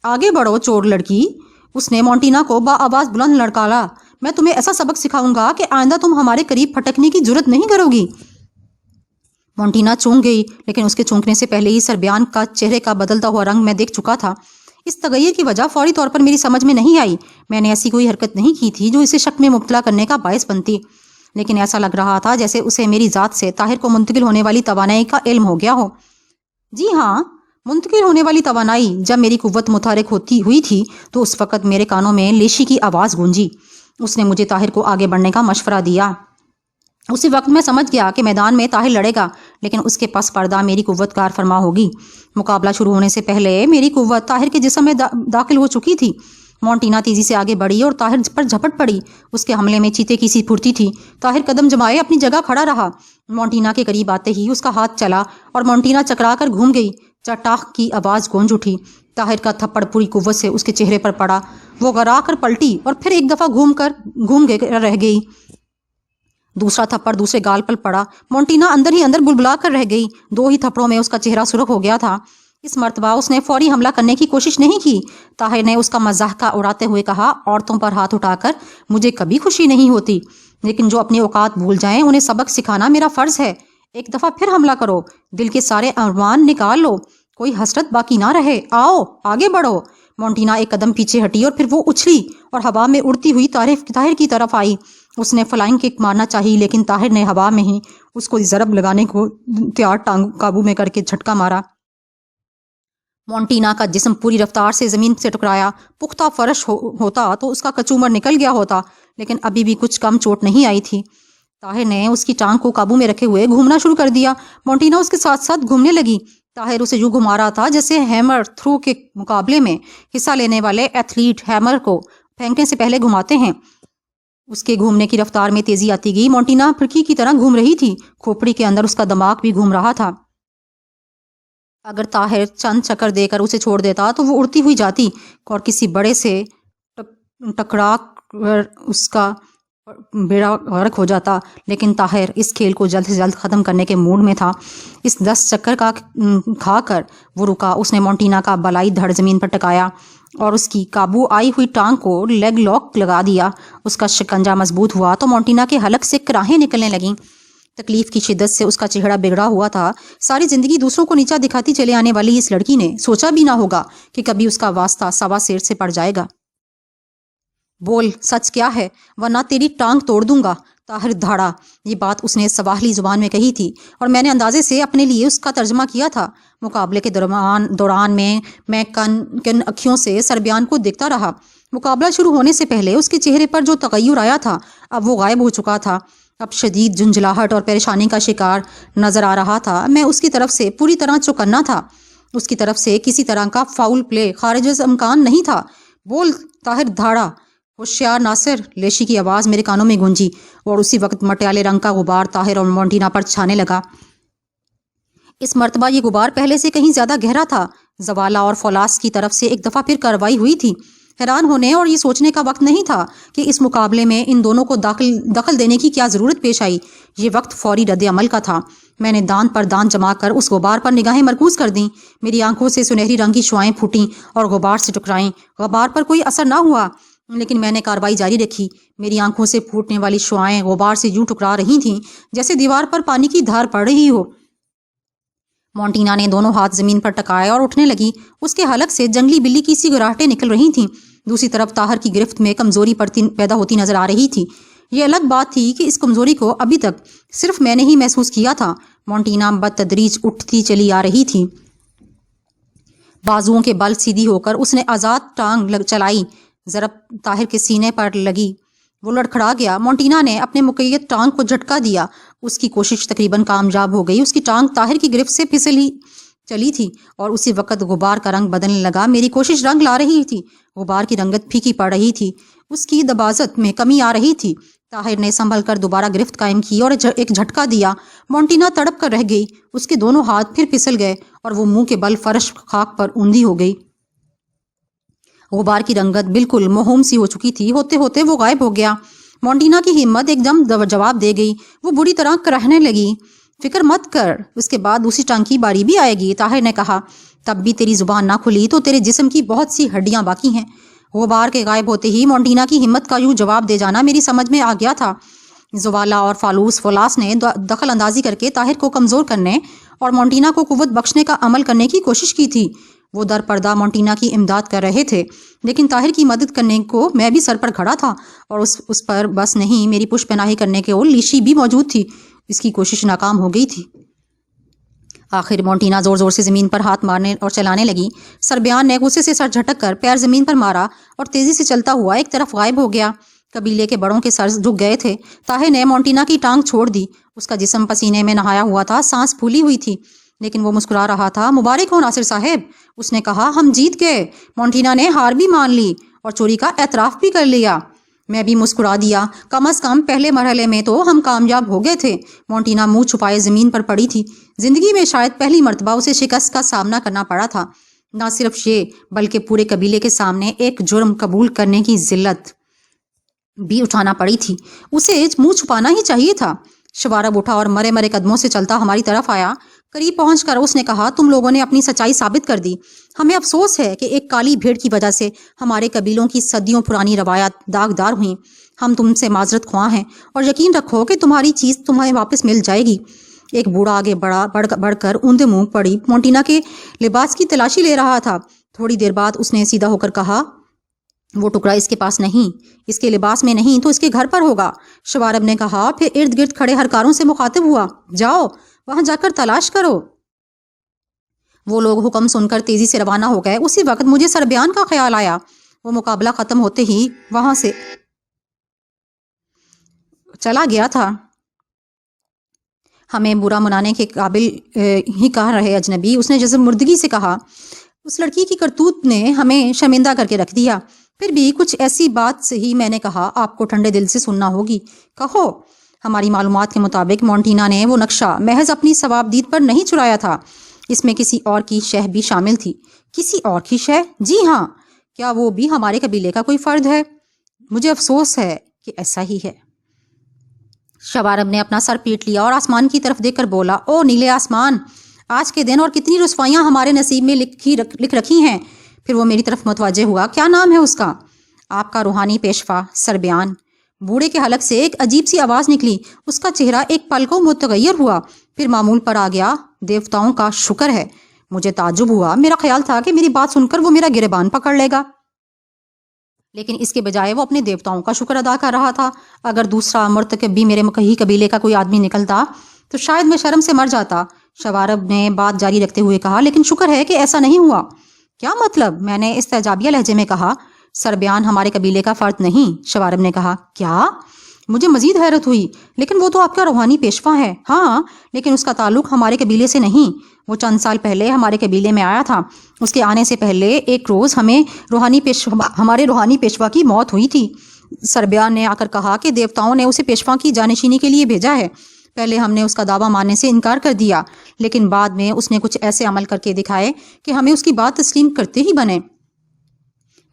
آگے بڑھو چور لڑکی، اس نے مونٹینا کو بآواز بلند لڑکالا۔ میں تمہیں ایسا سبق سکھاؤں گا کہ آئندہ تم ہمارے قریب پھٹکنے کی جرت نہیں کرو گی۔ مونٹینا چونک گئی، لیکن اس کے چونکنے سے پہلے ہی سربیان کا چہرے کا بدلتا ہوا رنگ میں دیکھ چکا تھا۔ اس تغیر کی وجہ فوری طور پر میری سمجھ میں نہیں آئی۔ میں نے ایسی کوئی حرکت نہیں کی تھی جو اسے شک میں مبتلا کرنے کا باعث بنتی، لیکن ایسا لگ رہا تھا جیسے اسے میری ذات سے طاہر کو منتقل ہونے والی توانائی کا علم ہو گیا ہو۔ جی ہاں، منتقل ہونے والی توانائی۔ جب میری قوت متحرک ہوئی تھی تو اس وقت میرے کانوں میں لیشی کی آواز گونجی۔ اس نے مجھے طاہر کو آگے بڑھنے کا مشورہ دیا۔ اسی وقت میں سمجھ گیا کہ میدان میں طاہر لڑے گا، لیکن اس کے پس پردہ میری قوت کار فرما ہوگی۔ مقابلہ شروع ہونے سے پہلے میری قوت طاہر کے جسم میں داخل ہو چکی تھی۔ مونٹینا تیزی سے آگے بڑھی اور طاہر پر جھپٹ پڑی۔ اس کے حملے میں چیتے کی سی پھرتی تھی۔ طاہر قدم جمائے اپنی جگہ کھڑا رہا۔ مونٹینا کے قریب آتے ہی اس کا ہاتھ چلا اور مونٹینا چکرا کر گھوم گئی۔ چٹاخ کی آواز گونج اٹھی۔ طاہر کا تھپڑ پوری قوت سے اس کے چہرے پر پڑا۔ وہ گرا کر پلٹی اور پھر ایک دفعہ گھوم رہ گئی۔ دوسرا تھپڑ دوسرے گال پر پڑا۔ مونٹینا اندر ہی اندر بلبلا کر رہ گئی۔ 2 ہی تھپڑوں میں اس کا چہرہ سرخ ہو گیا تھا۔ اس مرتبہ اس نے فوری حملہ کرنے کی کوشش نہیں کی۔ طاہر نے اس کا مضحکہ اڑاتے ہوئے کہا، عورتوں پر ہاتھ اٹھا کر مجھے کبھی خوشی نہیں ہوتی، لیکن جو اپنے اوقات بھول جائیں انہیں سبق سکھانا میرا فرض ہے۔ ایک دفعہ پھر حملہ کرو، دل کے سارے ارمان نکال لو، کوئی حسرت باقی نہ رہے۔ آؤ آگے بڑھو۔ مونٹینا ایک قدم پیچھے ہٹی اور پھر وہ اچھلی اور ہوا میں اڑتی ہوئی طاہر کی طرف آئی۔ اس نے فلائنگ کک مارنا چاہی، لیکن طاہر نے ہوا میں ہی اس کو ضرب لگانے کو تیار ٹانگ قابو میں کر کے جھٹکا مارا۔ مونٹینا کا جسم پوری رفتار سے زمین سے ٹکرایا۔ پختہ فرش ہوتا تو اس کا کچومر نکل گیا ہوتا، لیکن ابھی بھی کچھ کم چوٹ نہیں آئی تھی۔ طاہر نے اس کی ٹانگ کو قابو میں رکھے ہوئے گھومنا شروع کر دیا۔ مونٹینا اس کے ساتھ ساتھ گھومنے لگی۔ طاہر اسے یوں گھما رہا تھا جیسے ہیمر تھرو کے مقابلے میں حصہ لینے والے ایتھلیٹ ہیمر کو پھینکنے سے پہلے گھماتے ہیں۔ اس کے گھومنے کی رفتار میں تیزی آتی گئی۔ مونٹینا پھرکی کی طرح گھوم رہی تھی۔ کھوپڑی کے اندر اس کا دماغ بھی گھوم رہا تھا۔ اگر طاہر چند چکر دے کر اسے چھوڑ دیتا تو وہ اڑتی ہوئی جاتی اور کسی بڑے سے ٹکرا کر اس کا بیڑا غرق ہو جاتا، لیکن طاہر اس کھیل کو جلد سے جلد ختم کرنے کے موڈ میں تھا۔ اس 10 چکر کا کھا کر وہ رکا۔ اس نے مونٹینا کا بالائی دھڑ زمین پر ٹکایا اور اس کی قابو آئی ہوئی ٹانگ کو لیگ لاک لگا دیا۔ اس کا شکنجہ مضبوط ہوا تو مونٹینا کے حلق سے کراہیں نکلنے لگیں۔ تکلیف کی شدت سے اس کا چہرہ بگڑا ہوا تھا۔ ساری زندگی دوسروں کو نیچا دکھاتی چلے آنے والی اس لڑکی نے سوچا بھی نہ ہوگا کہ کبھی اس کا واسطہ سوا سیر سے پڑ جائے گا۔ بول سچ کیا ہے، ورنہ تیری ٹانگ توڑ دوں گا، طاہر دھاڑا۔ یہ بات اس نے سواحلی زبان میں کہی تھی اور میں نے اندازے سے اپنے لیے اس کا ترجمہ کیا تھا۔ مقابلے کے دوران میں کن اکھیوں سے سربیان کو دیکھتا رہا۔ مقابلہ شروع ہونے سے پہلے اس کے چہرے پر جو تغیر آیا تھا اب وہ غائب ہو چکا تھا۔ اب شدید جھنجھلاہٹ اور پریشانی کا شکار نظر آ رہا تھا۔ میں اس کی طرف سے پوری طرح چوکنا تھا۔ اس کی طرف سے کسی طرح کا فاؤل پلے خارج از امکان نہیں تھا۔ بول طاہر دھاڑا، ہوشیار ناصر، لیشی کی آواز میرے کانوں میں گونجی اور اسی وقت مٹیالے رنگ کا غبار طاہر اور مونٹینا پر چھانے لگا۔ اس مرتبہ یہ غبار پہلے سے کہیں زیادہ گہرا تھا۔ زوالا اور فولاس کی طرف سے ایک دفعہ پھر کارروائی ہوئی تھی۔ حیران ہونے اور یہ سوچنے کا وقت نہیں تھا کہ اس مقابلے میں ان دونوں کو دخل دینے کی کیا ضرورت پیش آئی۔ یہ وقت فوری رد عمل کا تھا۔ میں نے دانت پر دانت جما کر اس غبار پر نگاہیں مرکوز کر دیں۔ میری آنکھوں سے سنہری رنگ کی شعائیں پھوٹیں اور غبار سے ٹکرائیں۔ غبار پر کوئی اثر نہ ہوا، لیکن میں نے کارروائی جاری رکھی۔ میری آنکھوں سے پھوٹنے والی شعائیں غبار سے یوں ٹکرا رہی تھیں جیسے دیوار پر پانی کی دھار پڑ رہی ہو۔ مونٹینا نے دونوں ہاتھ زمین پر ٹکائے اور اٹھنے لگی۔ اس کے حلق سے جنگلی بلی کی سی گراہٹیں نکل رہی تھیں۔ دوسری طرف طاہر کی گرفت میں کمزوری پیدا ہوتی نظر آ رہی تھی۔ یہ الگ بات تھی کہ اس کمزوری کو ابھی تک صرف میں نے ہی محسوس کیا تھا۔ مونٹینا بتدریج اٹھتی چلی آ رہی تھی۔ بازوؤں کے بل سیدھی ہو کر اس نے آزاد ٹانگ چلائی۔ ضرب طاہر کے سینے پر لگی۔ وہ لڑکھڑا گیا۔ مونٹینا نے اپنے مقید ٹانگ کو جھٹکا دیا۔ اس کی کوشش تقریباً کامیاب ہو گئی۔ اس کی ٹانگ طاہر کی گرفت سے پھسل ہی چلی تھی اور اسی وقت غبار کا رنگ بدلنے لگا۔ میری کوشش رنگ لا رہی تھی۔ غبار کی رنگت پھیکی پڑ رہی تھی۔ اس کی دباغت میں کمی آ رہی تھی۔ طاہر نے سنبھل کر دوبارہ گرفت قائم کی اور ایک جھٹکا دیا۔ مونٹینا تڑپ کر رہ گئی۔ اس کے دونوں ہاتھ پھر پھسل گئے اور وہ منہ کے بل فرش خاک پر اوندھی ہو گئی۔ غبار کی رنگت بالکل موہوم سی ہو چکی تھی۔ ہوتے ہوتے وہ غائب ہو گیا۔ مونٹینا کی ہمت ایک دم جواب دے گئی۔ وہ بری طرح کرہنے لگی۔ فکر مت کر، اس کے بعد دوسری ٹانگ کی باری بھی آئے گی، طاہر نے کہا۔ تب بھی تیری زبان نہ کھلی تو تیرے جسم کی بہت سی ہڈیاں باقی ہیں۔ غبار کے غائب ہوتے ہی مونٹینا کی ہمت کا یوں جواب دے جانا میری سمجھ میں آ گیا تھا۔ زوالا اور فلاس نے دخل اندازی کر کے طاہر کو کمزور کرنے اور مونٹینا کو قوت بخشنے کا عمل کرنے کی کوشش کی تھی۔ وہ در پردہ مونٹینا کی امداد کر رہے تھے، لیکن طاہر کی مدد کرنے کو میں بھی سر پر کھڑا تھا، اور اس پر بس نہیں، میری پشت پناہی کرنے کے لیشی بھی موجود تھی۔ اس کی کوشش ناکام ہو گئی تھی۔ آخر مونٹینا زور زور سے زمین پر ہاتھ مارنے اور چلانے لگی۔ سربیان نے غصے سے سر جھٹک کر پیر زمین پر مارا اور تیزی سے چلتا ہوا ایک طرف غائب ہو گیا۔ قبیلے کے بڑوں کے سر جھک گئے تھے۔ طاہر نے مونٹینا کی ٹانگ چھوڑ دی۔ اس کا جسم پسینے میں نہایا ہوا تھا، سانس پھولی ہوئی تھی، لیکن وہ مسکرا رہا تھا۔ مبارک ہو ناصر صاحب، اس نے کہا، ہم جیت گئے۔ مونٹینا نے ہار بھی مان لی اور چوری کا اعتراف بھی کر لیا۔ میں بھی مسکرا دیا۔ کم از کم پہلے مرحلے میں تو ہم کامیاب ہو گئے تھے۔ مونٹینا منہ چھپائے زمین پر پڑی تھی۔ زندگی میں شاید پہلی مرتبہ اسے شکست کا سامنا کرنا پڑا تھا، نہ صرف یہ بلکہ پورے قبیلے کے سامنے ایک جرم قبول کرنے کی ذلت بھی اٹھانا پڑی تھی۔ اسے منہ چھپانا ہی چاہیے تھا۔ شوارب اٹھا اور مرے مرے قدموں سے چلتا ہماری طرف آیا۔ قریب پہنچ کر اس نے کہا، تم لوگوں نے اپنی سچائی ثابت کر دی۔ ہمیں افسوس ہے کہ ایک کالی بھیڑ کی وجہ سے ہمارے قبیلوں کی صدیوں پرانی روایات داغدار ہوئیں۔ ہم تم سے معذرت خواہ ہیں اور یقین رکھو کہ تمہاری چیز تمہیں واپس مل جائے گی۔ ایک بوڑھا آگے بڑھ کر اوندے منہ پڑی مونٹینا کے لباس کی تلاشی لے رہا تھا۔ تھوڑی دیر بعد اس نے سیدھا ہو کر کہا، وہ ٹکڑا اس کے پاس نہیں، اس کے لباس میں نہیں تو اس کے گھر پر ہوگا۔ شوارب نے کہا، پھر ارد گرد کھڑے ہرکاروں سے مخاطب ہوا، جاؤ وہاں جا کر تلاش کرو۔ وہ لوگ حکم سن کر تیزی سے روانہ ہو گئے۔ اسی وقت مجھے سربیان کا خیال آیا۔ وہ مقابلہ ختم ہوتے ہی وہاں سے چلا گیا تھا۔ ہمیں برا منانے کے قابل ہی کہہ رہے اجنبی، اس نے جذب مردگی سے کہا۔ اس لڑکی کی کرتوت نے ہمیں شرمندہ کر کے رکھ دیا۔ پھر بھی کچھ ایسی بات سے ہی میں نے کہا، آپ کو ٹھنڈے دل سے سننا ہوگی، کہو۔ ہماری معلومات کے مطابق مونٹینا نے وہ نقشہ محض اپنی ثوابدید پر نہیں چرایا تھا، اس میں کسی اور کی شہ بھی شامل تھی۔ کسی اور کی شہ؟ جی ہاں۔ کیا وہ بھی ہمارے قبیلے کا کوئی فرد ہے؟ مجھے افسوس ہے کہ ایسا ہی ہے۔ شوارب نے اپنا سر پیٹ لیا اور آسمان کی طرف دیکھ کر بولا، او نیلے آسمان، آج کے دن اور کتنی رسوائیاں ہمارے نصیب میں لکھ رکھی ہیں۔ پھر وہ میری طرف متوجہ ہوا، کیا نام ہے اس کا؟ آپ کا روحانی پیشوا سربیان۔ بوڑھے کے حلق سے ایک عجیب سی آواز نکلی۔ اس کا چہرہ ایک پل کو متغیر ہوا، پھر معمول پر آ گیا۔ دیوتاؤں کا شکر ہے۔ مجھے تعجب ہوا۔ میرا خیال تھا کہ میری بات سن کر وہ میرا گریبان پکڑ لے گا، لیکن اس کے بجائے وہ اپنے دیوتاؤں کا شکر ادا کر رہا تھا۔ اگر دوسرا مرتکب بھی میرے ہی قبیلے کا کوئی آدمی نکلتا تو شاید میں شرم سے مر جاتا۔ شوارب نے بات جاری رکھتے ہوئے کہا، لیکن شکر ہے کہ ایسا نہیں ہوا۔ کیا مطلب؟ میں نے استعجابیہ لہجے میں کہا۔ سربیان ہمارے قبیلے کا فرد نہیں، شوارب نے کہا۔ کیا؟ مجھے مزید حیرت ہوئی۔ لیکن وہ تو آپ کا روحانی پیشوا ہے۔ ہاں، لیکن اس کا تعلق ہمارے قبیلے سے نہیں۔ وہ چند سال پہلے ہمارے قبیلے میں آیا تھا۔ اس کے آنے سے پہلے ایک روز ہمارے روحانی پیشوا کی موت ہوئی تھی۔ سربیان نے آ کر کہا کہ دیوتاؤں نے اسے پیشوا کی جانشینی کے لیے بھیجا ہے۔ پہلے ہم نے اس کا دعویٰ ماننے سے انکار کر دیا، لیکن بعد میں اس نے کچھ ایسے عمل کر کے دکھائے کہ ہمیں اس کی بات تسلیم کرتے ہی بنے۔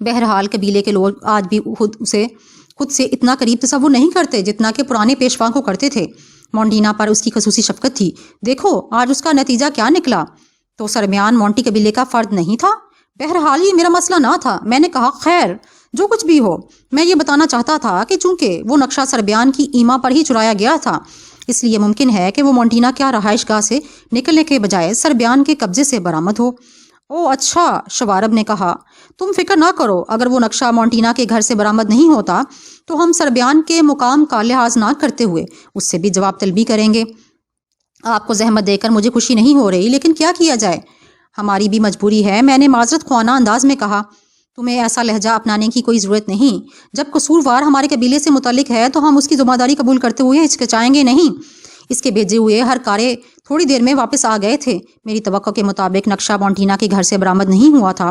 بہرحال قبیلے کے لوگ آج بھی خود سے اتنا قریب تصور نہیں کرتے جتنا کہ پرانے پیشوا کو کرتے تھے۔ مونٹینا پر اس کی خصوصی شفقت تھی۔ دیکھو آج اس کا نتیجہ کیا نکلا۔ تو سربیان مونٹی قبیلے کا فرد نہیں تھا؟ بہرحال یہ میرا مسئلہ نہ تھا۔ میں نے کہا، خیر جو کچھ بھی ہو، میں یہ بتانا چاہتا تھا کہ چونکہ وہ نقشہ سربیان کی ایما پر ہی چرایا گیا تھا، اس لیے ممکن ہے کہ وہ مونٹینا کیا رہائش گاہ سے نکلنے کے بجائے سربیان کے قبضے سے برآمد ہو۔ او اچھا، شوارب نے کہا، تم فکر نہ کرو، اگر وہ نقشہ مونٹینا کے گھر سے برآمد نہیں ہوتا تو ہم سربیان کے مقام کا لحاظ نہ کرتے ہوئے اس سے بھی جواب طلبی کریں گے۔ آپ کو زحمت دے کر مجھے خوشی نہیں ہو رہی، لیکن کیا کیا جائے، ہماری بھی مجبوری ہے، میں نے معذرت خوانا انداز میں کہا۔ تمہیں ایسا لہجہ اپنانے کی کوئی ضرورت نہیں۔ جب قصوروار ہمارے قبیلے سے متعلق ہے تو ہم اس کی ذمہ داری قبول کرتے ہوئے ہچکچائیں گے نہیں۔ اس کے بھیجے ہوئے ہر کارے تھوڑی دیر میں واپس آ گئے تھے۔ میری توقع کے مطابق نقشہ مونٹینا کے گھر سے برآمد نہیں ہوا تھا۔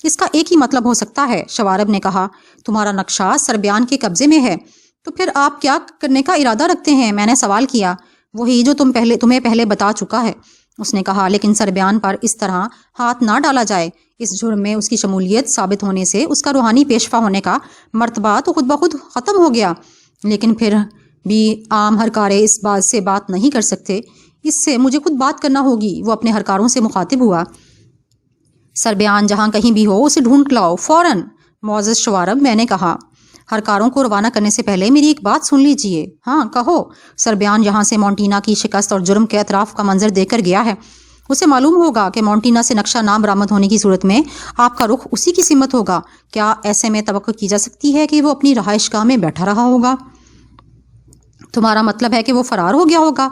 اس کا ایک ہی مطلب ہو سکتا ہے، شوارب نے کہا، تمہارا نقشہ سربیان کے قبضے میں ہے۔ تو پھر آپ کیا کرنے کا ارادہ رکھتے ہیں؟ میں نے سوال کیا۔ وہی جو تمہیں پہلے بتا چکا ہے، اس نے کہا، لیکن سربیان پر اس طرح ہاتھ نہ ڈالا جائے۔ اس جرم میں اس کی شمولیت ثابت ہونے سے اس کا روحانی پیشوا ہونے کا مرتبہ تو خود بخود ختم ہو گیا، لیکن پھر بھی عام ہرکارے اس بات سے بات نہیں کر سکتے، اس سے مجھے خود بات کرنا ہوگی۔ وہ اپنے ہرکاروں سے مخاطب ہوا، سربیان جہاں کہیں بھی ہو اسے ڈھونڈ لاؤ فوراً۔ معزز شوارب، میں نے کہا، ہر کاروں کو روانہ کرنے سے پہلے میری ایک بات سن لیجئے۔ ہاں کہو۔ سربیان یہاں سے مونٹینا کی شکست اور جرم کے اطراف کا منظر دیکھ کر گیا ہے۔ اسے معلوم ہوگا کہ مونٹینا سے نقشہ نام برآمد ہونے کی صورت میں آپ کا رخ اسی کی سمت ہوگا۔ کیا ایسے میں توقع کی جا سکتی ہے کہ وہ اپنی رہائش گاہ میں بیٹھا رہا ہوگا؟ تمہارا مطلب ہے کہ وہ فرار ہو گیا ہوگا؟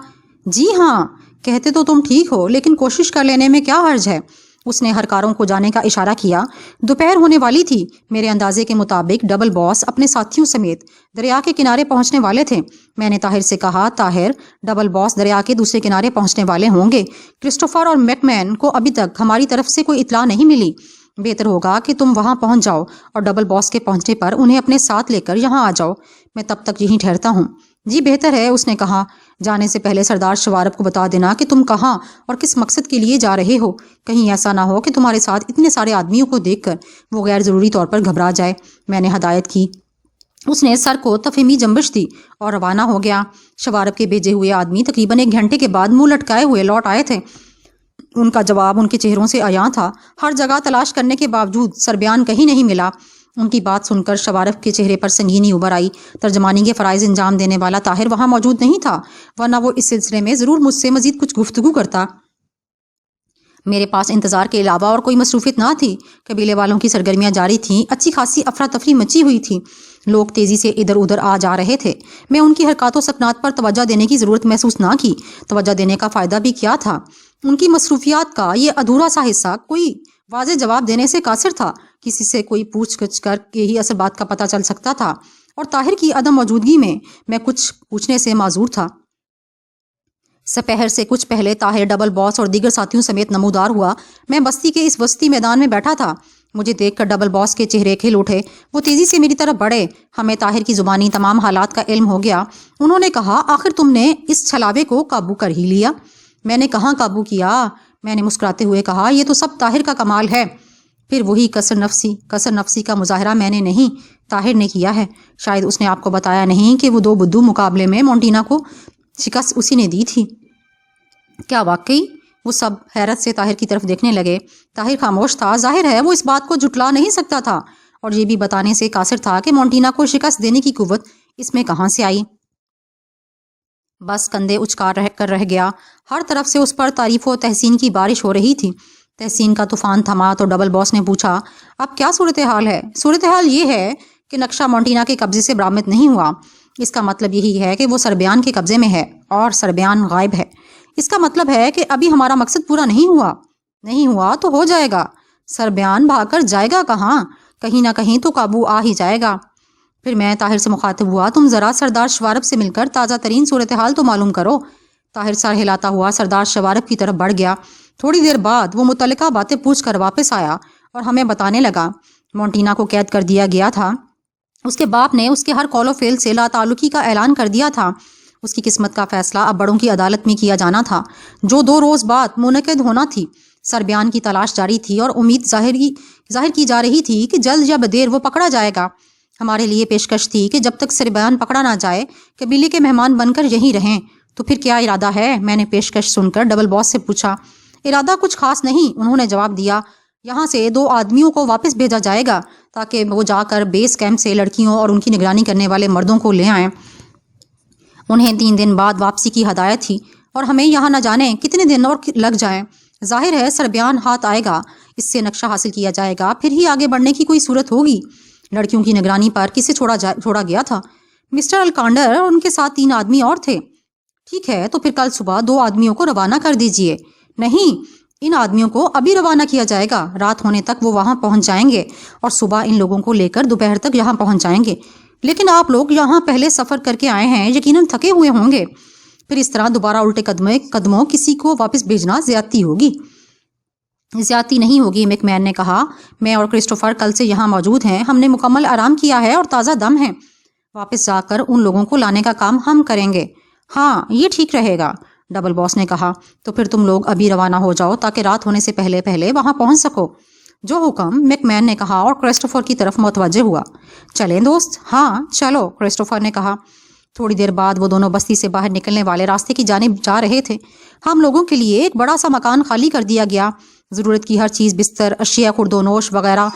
جی ہاں، کہتے تو تم ٹھیک ہو، لیکن کوشش کر لینے میں کیا حرج ہے؟ اس نے ہر کاروں کو جانے کا اشارہ کیا۔ دوپہر ہونے والی تھی۔ میرے اندازے کے مطابق ڈبل باس اپنے ساتھیوں سمیت دریا کے کنارے پہنچنے والے تھے۔ میں نے طاہر سے کہا، طاہر، ڈبل باس دریا کے دوسرے کنارے پہنچنے والے ہوں گے۔ کرسٹوفر اور میک مین کو ابھی تک ہماری طرف سے کوئی اطلاع نہیں ملی۔ بہتر ہوگا کہ تم وہاں پہنچ جاؤ اور ڈبل باس کے پہنچنے پر انہیں اپنے ساتھ لے کر یہاں آ جاؤ۔ میں تب تک یہیں ٹھہرتا ہوں۔ جی بہتر ہے، اس نے کہا۔ جانے سے پہلے سردار شوارب کو بتا دینا کہ تم کہاں اور کس مقصد کے لیے جا رہے ہو۔ کہیں ایسا نہ ہو کہ تمہارے ساتھ اتنے سارے آدمیوں کو دیکھ کر وہ غیر ضروری طور پر گھبرا جائے۔ میں نے ہدایت کی۔ اس نے سر کو تفہیمی جنبش دی اور روانہ ہو گیا۔ شوارب کے بھیجے ہوئے آدمی تقریباً 1 گھنٹے کے بعد منہ لٹکائے ہوئے لوٹ آئے تھے۔ ان کا جواب ان کے چہروں سے عیاں تھا۔ ہر جگہ تلاش کرنے کے باوجود سربیان کہیں نہیں ملا۔ ان کی بات سن کر شوارب کے چہرے پر سنگینی ابھر آئی۔ ترجمانی کے فرائض انجام دینے والا طاہر وہاں موجود نہیں تھا، ورنہ وہ اس سلسلے میں ضرور مجھ سے مزید کچھ گفتگو کرتا۔ میرے پاس انتظار کے علاوہ اور کوئی مصروفیت نہ تھی۔ قبیلے والوں کی سرگرمیاں جاری تھیں۔ اچھی خاصی افراتفری مچی ہوئی تھی۔ لوگ تیزی سے ادھر ادھر آ جا رہے تھے۔ میں ان کی حرکات و سکنات پر توجہ دینے کی ضرورت محسوس نہ کی۔ توجہ دینے کا فائدہ بھی کیا تھا؟ ان کی مصروفیات کا یہ ادھورا سا حصہ کوئی واضح جواب دینے سے قاصر تھا۔ کسی سے کوئی پوچھ گچھ کر کے ہی اصل بات کا پتہ چل سکتا تھا، اور طاہر کی عدم موجودگی میں کچھ پوچھنے سے معذور تھا۔ سپہر سے کچھ پہلے طاہر ڈبل باس اور دیگر ساتھیوں سمیت نمودار ہوا۔ میں بستی کے اس وسطی میدان میں بیٹھا تھا۔ مجھے دیکھ کر ڈبل باس کے چہرے کھل اٹھے۔ وہ تیزی سے میری طرف بڑھے۔ ہمیں طاہر کی زبانی تمام حالات کا علم ہو گیا۔ انہوں نے کہا، آخر تم نے اس چھلاوے کو قابو کر ہی لیا؟ میں نے کہاں قابو کیا؟ میں نے مسکراتے ہوئے کہا، یہ تو سب طاہر کا کمال ہے۔ پھر وہی کسر نفسی کا مظاہرہ میں نے نہیں، طاہر نے کیا ہے۔ شاید اس نے آپ کو بتایا نہیں کہ وہ 2 بدھو مقابلے میں مونٹینا کو شکست اسی نے دی تھی۔ کیا واقعی؟ وہ سب حیرت سے طاہر کی طرف دیکھنے لگے۔ طاہر خاموش تھا۔ ظاہر ہے وہ اس بات کو جھٹلا نہیں سکتا تھا، اور یہ بھی بتانے سے قاصر تھا کہ مونٹینا کو شکست دینے کی قوت اس میں کہاں سے آئی۔ بس کندھے اچکار رہ گیا۔ ہر طرف سے اس پر تعریف و تحسین کی بارش ہو رہی تھی۔ تحسین کا طوفان تھما تو ڈبل باس نے پوچھا، اب کیا صورتحال ہے؟ صورتحال یہ ہے کہ نقشہ مونٹینا کے قبضے سے برآمد نہیں ہوا۔ اس کا مطلب یہی ہے کہ وہ سربیان کے قبضے میں ہے، اور سربیان غائب ہے۔ اس کا مطلب ہے کہ ابھی ہمارا مقصد پورا نہیں ہوا تو ہو جائے گا۔ سربیان بھاگ کر جائے گا کہاں؟ کہیں نہ کہیں تو قابو آ ہی جائے گا۔ پھر میں طاہر سے مخاطب ہوا، تم ذرا سردار شوارب سے مل کر تازہ ترین صورتحال تو معلوم کرو۔ طاہر سر ہلاتا ہوا سردار شوارب کی طرف بڑھ گیا۔ تھوڑی دیر بعد وہ متعلقہ باتیں پوچھ کر واپس آیا اور ہمیں بتانے لگا۔ مونٹینا کو قید کر دیا گیا تھا۔ اس کے باپ نے اس کے ہر قول و فعل سے لا تعلقی کا اعلان کر دیا تھا۔ اس کی قسمت کا فیصلہ اب بڑوں کی عدالت میں کیا جانا تھا، جو 2 روز بعد منعقد ہونا تھی۔ سربیان کی تلاش جاری تھی، اور امید ظاہر کی جا رہی تھی کہ جلد یا بدیر وہ پکڑا جائے گا۔ ہمارے لیے پیشکش تھی کہ جب تک سربیان پکڑا نہ جائے، قبیلے کے مہمان بن کر یہیں رہیں۔ تو پھر کیا ارادہ ہے؟ میں نے پیشکش سن کر ڈبل باس سے پوچھا۔ ارادہ کچھ خاص نہیں، انہوں نے جواب دیا۔ یہاں سے 2 آدمیوں کو واپس بھیجا جائے گا تاکہ وہ جا کر بیس کیمپ سے لڑکیوں اور ان کی نگرانی کرنے والے مردوں کو لے آئیں۔ انہیں 3 دن بعد واپسی کی ہدایت تھی، اور ہمیں یہاں نہ جانے کتنے دن اور لگ جائیں۔ ظاہر ہے سربیان ہاتھ آئے گا، اس سے نقشہ حاصل کیا جائے گا، پھر ہی آگے بڑھنے کی کوئی صورت ہوگی۔ لڑکیوں کی نگرانی پر کسے چھوڑا گیا تھا؟ مسٹر الکانڈر اور ان کے ساتھ 3 آدمی اور تھے۔ ٹھیک ہے، تو پھر کل صبح 2 آدمیوں کو روانہ کر دیجئے۔ نہیں، ان آدمیوں کو ابھی روانہ کیا جائے گا۔ رات ہونے تک وہ وہاں پہنچ جائیں گے، اور صبح ان لوگوں کو لے کر دوپہر تک یہاں پہنچ جائیں گے۔ لیکن آپ لوگ یہاں پہلے سفر کر کے آئے ہیں، یقیناً تھکے ہوئے ہوں گے۔ پھر اس طرح دوبارہ الٹے قدموں کسی کو واپس بھیجنا زیادتی ہوگی۔ زیادتی نہیں ہوگی، میک مین نے کہا۔ میں اور کرسٹوفر کل سے یہاں موجود ہیں۔ ہم نے مکمل آرام کیا ہے اور تازہ دم ہیں۔ واپس جا کر ان لوگوں کو لانے کا کام ہم کریں گے۔ ہاں، یہ ٹھیک رہے گا، ڈبل باس نے کہا۔ تو پھر تم لوگ ابھی روانہ ہو جاؤ تاکہ رات ہونے سے پہلے وہاں پہنچ سکو۔ جو حکم، میک مین نے کہا اور کرسٹوفر کی طرف متوجہ ہوا۔ چلیں دوست؟ ہاں چلو، کرسٹوفر نے کہا۔ تھوڑی دیر بعد وہ دونوں بستی سے باہر نکلنے والے راستے کی جانب جا رہے تھے۔ ہم لوگوں کے لیے ایک بڑا سا مکان خالی کر دیا گیا۔ ضرورت کی ہر چیز، بستر، اشیاء خورد و نوش وغیرہ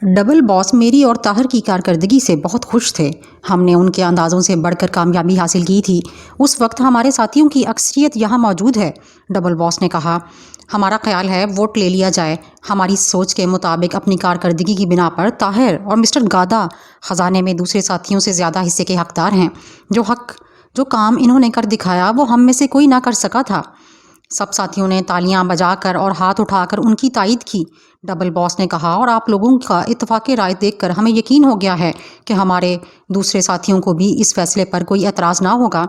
ڈبل باس میری اور طاہر کی کارکردگی سے بہت خوش تھے۔ ہم نے ان کے اندازوں سے بڑھ کر کامیابی حاصل کی تھی۔ اس وقت ہمارے ساتھیوں کی اکثریت یہاں موجود ہے۔ ڈبل باس نے کہا، ہمارا خیال ہے ووٹ لے لیا جائے۔ ہماری سوچ کے مطابق اپنی کارکردگی کی بنا پر طاہر اور مسٹر گادا خزانے میں دوسرے ساتھیوں سے زیادہ حصے کے حقدار ہیں۔ جو کام انہوں نے کر دکھایا وہ ہم میں سے کوئی نہ کر سکا تھا۔ سب ساتھیوں نے تالیاں بجا کر اور ہاتھ اٹھا کر ان کی تائید کی۔ ڈبل باس نے کہا، اور آپ لوگوں کا اتفاق رائے دیکھ کر ہمیں یقین ہو گیا ہے کہ ہمارے دوسرے ساتھیوں کو بھی اس فیصلے پر کوئی اعتراض نہ ہوگا۔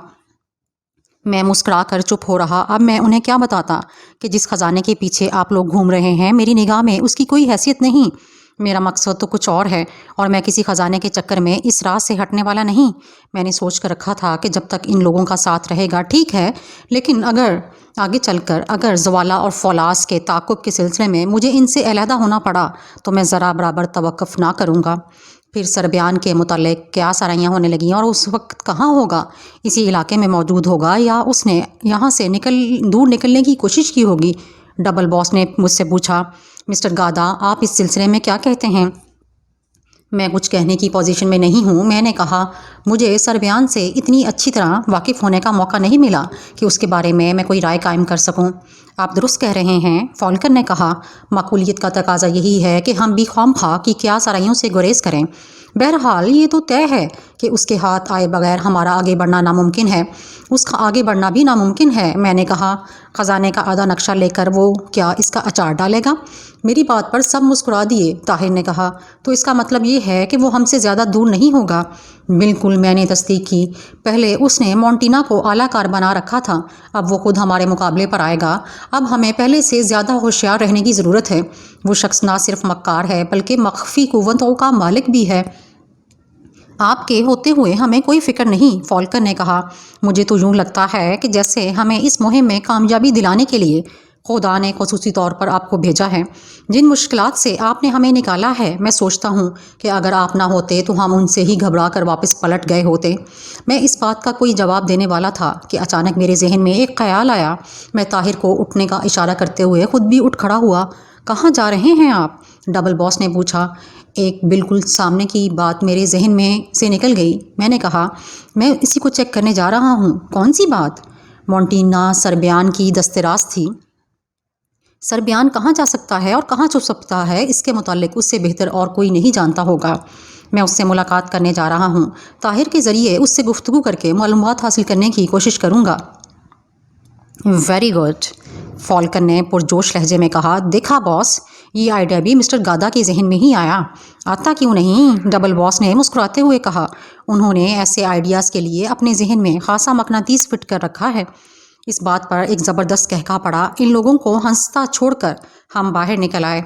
میں مسکرا کر چپ ہو رہا۔ اب میں انہیں کیا بتاتا کہ جس خزانے کے پیچھے آپ لوگ گھوم رہے ہیں میری نگاہ میں اس کی کوئی حیثیت نہیں۔ میرا مقصد تو کچھ اور ہے اور میں کسی خزانے کے چکر میں اس راز سے ہٹنے والا نہیں۔ میں نے سوچ کر رکھا تھا کہ جب تک ان لوگوں کا ساتھ رہے گا ٹھیک ہے، لیکن اگر آگے چل کر زوالہ اور فولاذ کے تعاقب کے سلسلے میں مجھے ان سے علیحدہ ہونا پڑا تو میں ذرا برابر توقف نہ کروں گا۔ پھر سربیان کے متعلق کیا سرائیاں ہونے لگیں اور اس وقت کہاں ہوگا؟ اسی علاقے میں موجود ہوگا یا اس نے یہاں سے دور نکلنے کی کوشش کی ہوگی؟ ڈبل باس نے مجھ سے پوچھا، مسٹر گادا آپ اس سلسلے میں کیا کہتے ہیں؟ میں کچھ کہنے کی پوزیشن میں نہیں ہوں۔ میں نے کہا، مجھے سربیان سے اتنی اچھی طرح واقف ہونے کا موقع نہیں ملا کہ اس کے بارے میں کوئی رائے قائم کر سکوں۔ آپ درست کہہ رہے ہیں، فالکن نے کہا، معقولیت کا تقاضا یہی ہے کہ ہم بھی خواہ مخواہ کی کیا سرائیوں سے گریز کریں۔ بہرحال یہ تو طے ہے کہ اس کے ہاتھ آئے بغیر ہمارا آگے بڑھنا ناممکن ہے۔ اس کا آگے بڑھنا بھی ناممکن ہے۔ میں نے کہا، خزانے کا آدھا نقشہ لے کر وہ کیا اس کا اچار ڈالے گا؟ میری بات پر سب مسکرا دیے۔ طاہر نے کہا، تو اس کا مطلب یہ ہے کہ وہ ہم سے زیادہ دور نہیں ہوگا؟ بالکل، میں نے تصدیق کی۔ پہلے اس نے مونٹینا کو اعلیٰ کار بنا رکھا تھا، اب وہ خود ہمارے مقابلے پر آئے گا۔ اب ہمیں پہلے سے زیادہ ہوشیار رہنے کی ضرورت ہے۔ وہ شخص نہ صرف مکار ہے بلکہ مخفی قوتوں کا مالک بھی ہے۔ آپ کے ہوتے ہوئے ہمیں کوئی فکر نہیں، فالکن نے کہا۔ مجھے تو یوں لگتا ہے کہ جیسے ہمیں اس مہم میں کامیابی دلانے کے لیے خدا نے خصوصی طور پر آپ کو بھیجا ہے۔ جن مشکلات سے آپ نے ہمیں نکالا ہے، میں سوچتا ہوں کہ اگر آپ نہ ہوتے تو ہم ان سے ہی گھبرا کر واپس پلٹ گئے ہوتے۔ میں اس بات کا کوئی جواب دینے والا تھا کہ اچانک میرے ذہن میں ایک خیال آیا۔ میں طاہر کو اٹھنے کا اشارہ کرتے ہوئے خود بھی اٹھ کھڑا ہوا۔ کہاں جا رہے ہیں آپ؟ ڈبل باس نے پوچھا۔ ایک بالکل سامنے کی بات میرے ذہن میں سے نکل گئی۔ میں نے کہا، میں اسی کو چیک کرنے جا رہا ہوں۔ کون سی بات؟ مونٹینا سربیان کی دستراز تھی۔ سربیان کہاں جا سکتا ہے اور کہاں چھپ سکتا ہے، اس کے متعلق اس سے بہتر اور کوئی نہیں جانتا ہوگا۔ میں اس سے ملاقات کرنے جا رہا ہوں۔ طاہر کے ذریعے اس سے گفتگو کر کے معلومات حاصل کرنے کی کوشش کروں گا۔ ویری گڈ، فالکن نے پرجوش لہجے میں کہا۔ دیکھا باس، یہ آئیڈیا بھی مسٹر گادا کے ذہن میں ہی آتا کیوں نہیں؟ ڈبل باس نے مسکراتے ہوئے کہا۔ انہوں نے ایسے آئیڈیاز کے لیے اپنے ذہن میں خاصا مقناطیس فٹ کر رکھا ہے۔ اس بات پر ایک زبردست کہکا پڑا۔ ان لوگوں کو ہنستا چھوڑ کر ہم باہر نکل آئے۔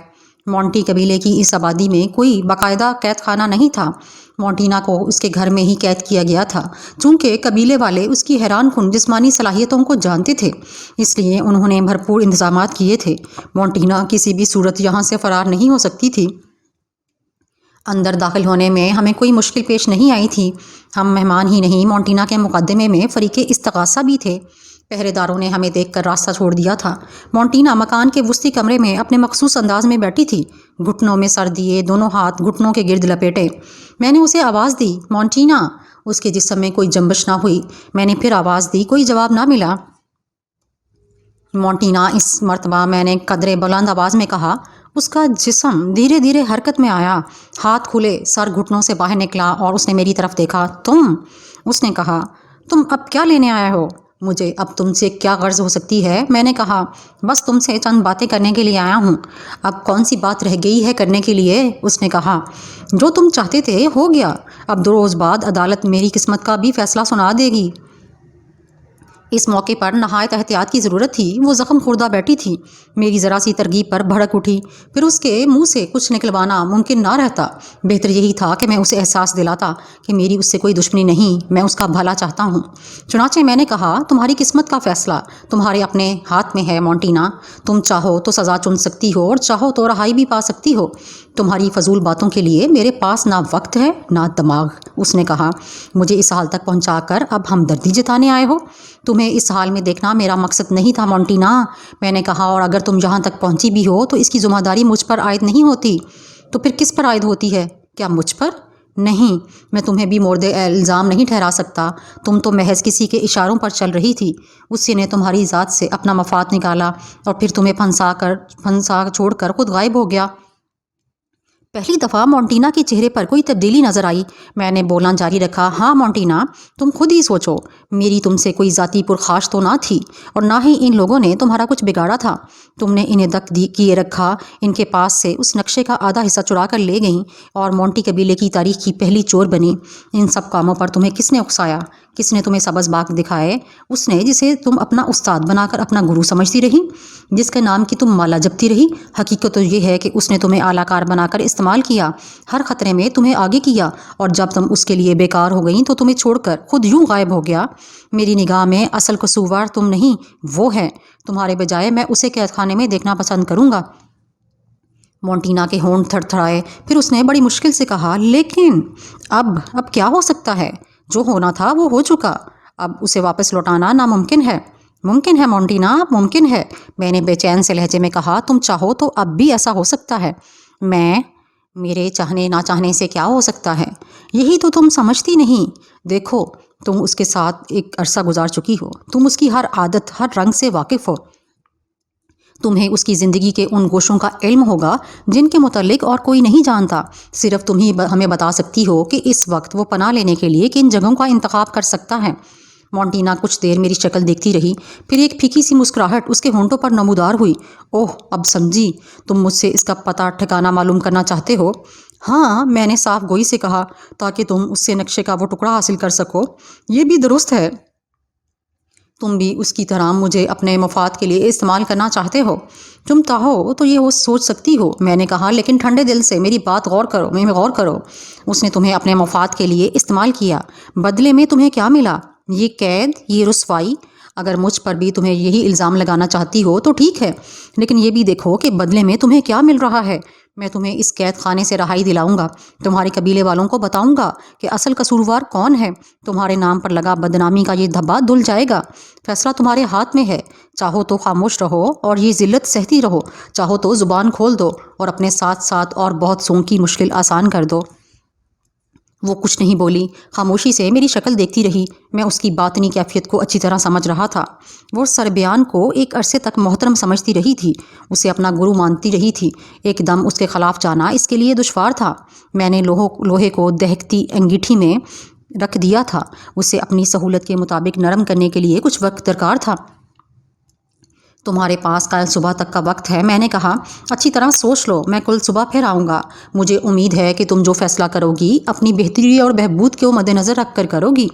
مونٹی قبیلے کی اس آبادی میں کوئی باقاعدہ قید خانہ نہیں تھا۔ مونٹینا کو اس کے گھر میں ہی قید کیا گیا تھا۔ چونکہ قبیلے والے اس کی حیران کن جسمانی صلاحیتوں کو جانتے تھے، اس لیے انہوں نے بھرپور انتظامات کیے تھے۔ مونٹینا کسی بھی صورت یہاں سے فرار نہیں ہو سکتی تھی۔ اندر داخل ہونے میں ہمیں کوئی مشکل پیش نہیں آئی تھی۔ ہم مہمان ہی نہیں، مونٹینا کے مقدمے میں فریق استغاثہ بھی تھے۔ پہرے داروں نے ہمیں دیکھ کر راستہ چھوڑ دیا تھا۔ مونٹینا مکان کے وسطی کمرے میں اپنے مخصوص انداز میں بیٹھی تھی، گھٹنوں میں سر دیے، دونوں ہاتھ گھٹنوں کے گرد لپیٹے۔ میں نے اسے آواز دی، مونٹینا۔ اس کے جسم میں کوئی جنبش نہ ہوئی۔ میں نے پھر آواز دی، کوئی جواب نہ ملا۔ مونٹینا، اس مرتبہ میں نے قدرے بلند آواز میں کہا۔ اس کا جسم دھیرے دھیرے حرکت میں آیا، ہاتھ کھلے، سر گھٹنوں سے باہر نکلا اور اس نے میری طرف دیکھا۔ تم؟ اس نے کہا۔ تم اب کیا لینے آئے ہو؟ مجھے اب تم سے کیا غرض ہو سکتی ہے؟ میں نے کہا، بس تم سے چند باتیں کرنے کے لیے آیا ہوں۔ اب کون سی بات رہ گئی ہے کرنے کے لیے؟ اس نے کہا، جو تم چاہتے تھے ہو گیا۔ اب 2 روز بعد عدالت میری قسمت کا بھی فیصلہ سنا دے گی۔ اس موقع پر نہایت احتیاط کی ضرورت تھی۔ وہ زخم خوردہ بیٹھی تھی، میری ذرا سی ترغیب پر بھڑک اٹھی۔ پھر اس کے منہ سے کچھ نکلوانا ممکن نہ رہتا۔ بہتر یہی تھا کہ میں اسے احساس دلاتا کہ میری اس سے کوئی دشمنی نہیں، میں اس کا بھلا چاہتا ہوں۔ چنانچہ میں نے کہا، تمہاری قسمت کا فیصلہ تمہارے اپنے ہاتھ میں ہے مونٹینا۔ تم چاہو تو سزا چن سکتی ہو اور چاہو تو رہائی بھی پا سکتی ہو۔ تمہاری فضول باتوں کے لیے میرے پاس نہ وقت ہے نہ دماغ۔ اس نے کہا، مجھے اس حال تک پہنچا کر اب ہمدردی جتانے آئے ہو؟ تمہیں اس حال میں دیکھنا میرا مقصد نہیں تھا مونٹینا۔ میں نے کہا، اور اگر تم یہاں تک پہنچی بھی ہو تو اس کی ذمہ داری مجھ پر عائد نہیں ہوتی۔ تو پھر کس پر عائد ہوتی ہے؟ کیا مجھ پر؟ نہیں، میں تمہیں بھی مورد الزام نہیں ٹھہرا سکتا۔ تم تو محض کسی کے اشاروں پر چل رہی تھی۔ اسی نے تمہاری ذات سے اپنا مفاد نکالا اور پھر تمہیں پھنسا چھوڑ کر خود غائب ہو گیا۔ پہلی دفعہ مونٹینا کے چہرے پر کوئی تبدیلی نظر آئی۔ میں نے بولنا جاری رکھا، ہاں مونٹینا، تم خود ہی سوچو، میری تم سے کوئی ذاتی پرخاش تو نہ تھی، اور نہ ہی ان لوگوں نے تمہارا کچھ بگاڑا تھا۔ تم نے انہیں دک کیے رکھا، ان کے پاس سے اس نقشے کا آدھا حصہ چرا کر لے گئیں اور مونٹی قبیلے کی تاریخ کی پہلی چور بنی۔ ان سب کاموں پر تمہیں کس نے اکسایا؟ کس نے تمہیں سبز باغ دکھائے؟ اس نے جسے تم اپنا استاد بنا کر اپنا گرو سمجھتی رہی، جس کے نام کی تم مالا جپتی رہی۔ حقیقت تو یہ ہے کہ اس نے تمہیں اعلیٰ کار بنا کر استعمال کیا، ہر خطرے میں تمہیں آگے کیا، اور جب تم اس کے لیے بیکار ہو گئیں تو تمہیں چھوڑ کر خود یوں غائب ہو گیا۔ میری نگاہ میں اصل قصوروار تم نہیں، وہ ہے۔ تمہارے بجائے میں اسے قید خانے میں دیکھنا پسند کروں گا۔ مونٹینا کے ہونٹ تھڑ تھڑائے، پھر اس نے بڑی مشکل سے کہا، لیکن اب کیا ہو سکتا ہے؟ جو ہونا تھا وہ ہو چکا، اب اسے واپس لوٹانا ناممکن ہے۔ ممکن ہے مونٹینا، ممکن ہے، میں نے بے چین سے لہجے میں کہا۔ تم چاہو تو اب بھی ایسا ہو سکتا ہے۔ میرے چاہنے نہ چاہنے سے کیا ہو سکتا ہے؟ یہی تو تم سمجھتی نہیں۔ دیکھو، تم اس کے ساتھ ایک عرصہ گزار چکی ہو، تم اس کی ہر عادت، ہر رنگ سے واقف ہو۔ تمہیں اس کی زندگی کے ان گوشوں کا علم ہوگا جن کے متعلق اور کوئی نہیں جانتا۔ صرف تم ہی ہمیں بتا سکتی ہو کہ اس وقت وہ پناہ لینے کے لیے کن جگہوں کا انتخاب کر سکتا ہے۔ مونٹینا کچھ دیر میری شکل دیکھتی رہی، پھر ایک پھیکی سی مسکراہٹ اس کے ہونٹوں پر نمودار ہوئی۔ اوہ، اب سمجھی، تم مجھ سے اس کا پتہ ٹھکانہ معلوم کرنا چاہتے ہو؟ ہاں، میں نے صاف گوئی سے کہا، تاکہ تم اس سے نقشے کا وہ ٹکڑا حاصل کر سکو۔ یہ بھی درست ہے، تم بھی اس کی طرح مجھے اپنے مفاد کے لیے استعمال کرنا چاہتے ہو۔ تم چاہو تو یہ سوچ سکتی ہو، میں نے کہا، لیکن ٹھنڈے دل سے میری بات غور کرو۔ اس نے تمہیں اپنے مفاد کے لیے استعمال کیا، بدلے میں تمہیں کیا ملا؟ یہ قید، یہ رسوائی۔ اگر مجھ پر بھی تمہیں یہی الزام لگانا چاہتی ہو تو ٹھیک ہے، لیکن یہ بھی دیکھو کہ بدلے میں تمہیں کیا مل رہا ہے۔ میں تمہیں اس قید خانے سے رہائی دلاؤں گا، تمہارے قبیلے والوں کو بتاؤں گا کہ اصل قصوروار کون ہے۔ تمہارے نام پر لگا بدنامی کا یہ دھبا دھل جائے گا۔ فیصلہ تمہارے ہاتھ میں ہے، چاہو تو خاموش رہو اور یہ ذلت سہتی رہو، چاہو تو زبان کھول دو اور اپنے ساتھ ساتھ اور بہت سوں کی مشکل آسان کر دو۔ وہ کچھ نہیں بولی، خاموشی سے میری شکل دیکھتی رہی۔ میں اس کی باطنی کیفیت کو اچھی طرح سمجھ رہا تھا۔ وہ سربیان کو ایک عرصے تک محترم سمجھتی رہی تھی، اسے اپنا گرو مانتی رہی تھی۔ ایک دم اس کے خلاف جانا اس کے لیے دشوار تھا۔ میں نے لوہے کو دہکتی انگیٹھی میں رکھ دیا تھا، اسے اپنی سہولت کے مطابق نرم کرنے کے لیے کچھ وقت درکار تھا۔ تمہارے پاس کل صبح تک کا وقت ہے، میں نے کہا۔ اچھی طرح سوچ لو، میں کل صبح پھر آؤں گا۔ مجھے امید ہے کہ تم جو فیصلہ کرو گی اپنی بہتری اور بہبود کو مد نظر رکھ کر کرو گی۔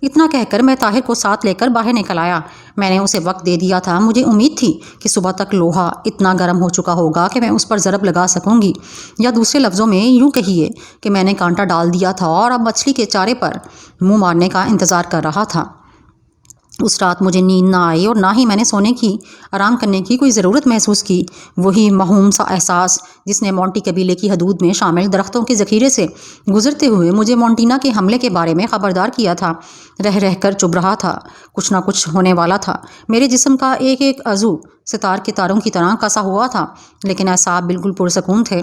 اتنا کہہ کر میں طاہر کو ساتھ لے کر باہر نکل آیا۔ میں نے اسے وقت دے دیا تھا، مجھے امید تھی کہ صبح تک لوہا اتنا گرم ہو چکا ہوگا کہ میں اس پر ضرب لگا سکوں گی، یا دوسرے لفظوں میں یوں کہیے کہ میں نے کانٹا ڈال دیا تھا اور اب مچھلی کے چارے پر منہ مارنے کا انتظار کر رہا تھا۔ اس رات مجھے نیند نہ آئی اور نہ ہی میں نے سونے کی، آرام کرنے کی کوئی ضرورت محسوس کی۔ وہی موہوم سا احساس جس نے مونٹی قبیلے کی حدود میں شامل درختوں کے ذخیرے سے گزرتے ہوئے مجھے مونٹینا کے حملے کے بارے میں خبردار کیا تھا، رہ کر چبھ رہا تھا۔ کچھ نہ کچھ ہونے والا تھا۔ میرے جسم کا ایک ایک عضو ستار کے تاروں کی طرح کسا ہوا تھا، لیکن اعصاب بالکل پرسکون تھے۔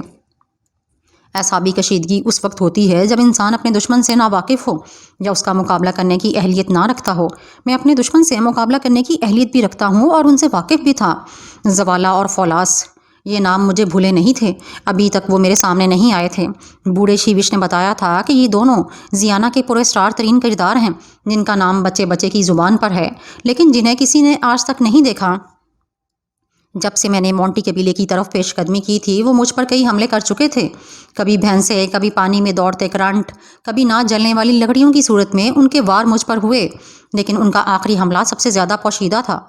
اعصابی کشیدگی اس وقت ہوتی ہے جب انسان اپنے دشمن سے ناواقف ہو یا اس کا مقابلہ کرنے کی اہلیت نہ رکھتا ہو۔ میں اپنے دشمن سے مقابلہ کرنے کی اہلیت بھی رکھتا ہوں اور ان سے واقف بھی تھا۔ زوالا اور فولاس، یہ نام مجھے بھولے نہیں تھے، ابھی تک وہ میرے سامنے نہیں آئے تھے۔ بوڑھے شیوش نے بتایا تھا کہ یہ دونوں زیانہ کے پراسرار ترین کردار ہیں، جن کا نام بچے بچے کی زبان پر ہے، لیکن جنہیں کسی نے آج تک نہیں دیکھا۔ جب سے میں نے مونٹی قبیلے کی طرف پیش قدمی کی تھی، وہ مجھ پر کئی حملے کر چکے تھے، کبھی بھینسے، کبھی پانی میں دوڑتے کرنٹ، کبھی نہ جلنے والی لکڑیوں کی صورت میں ان کے وار مجھ پر ہوئے، لیکن ان کا آخری حملہ سب سے زیادہ پوشیدہ تھا۔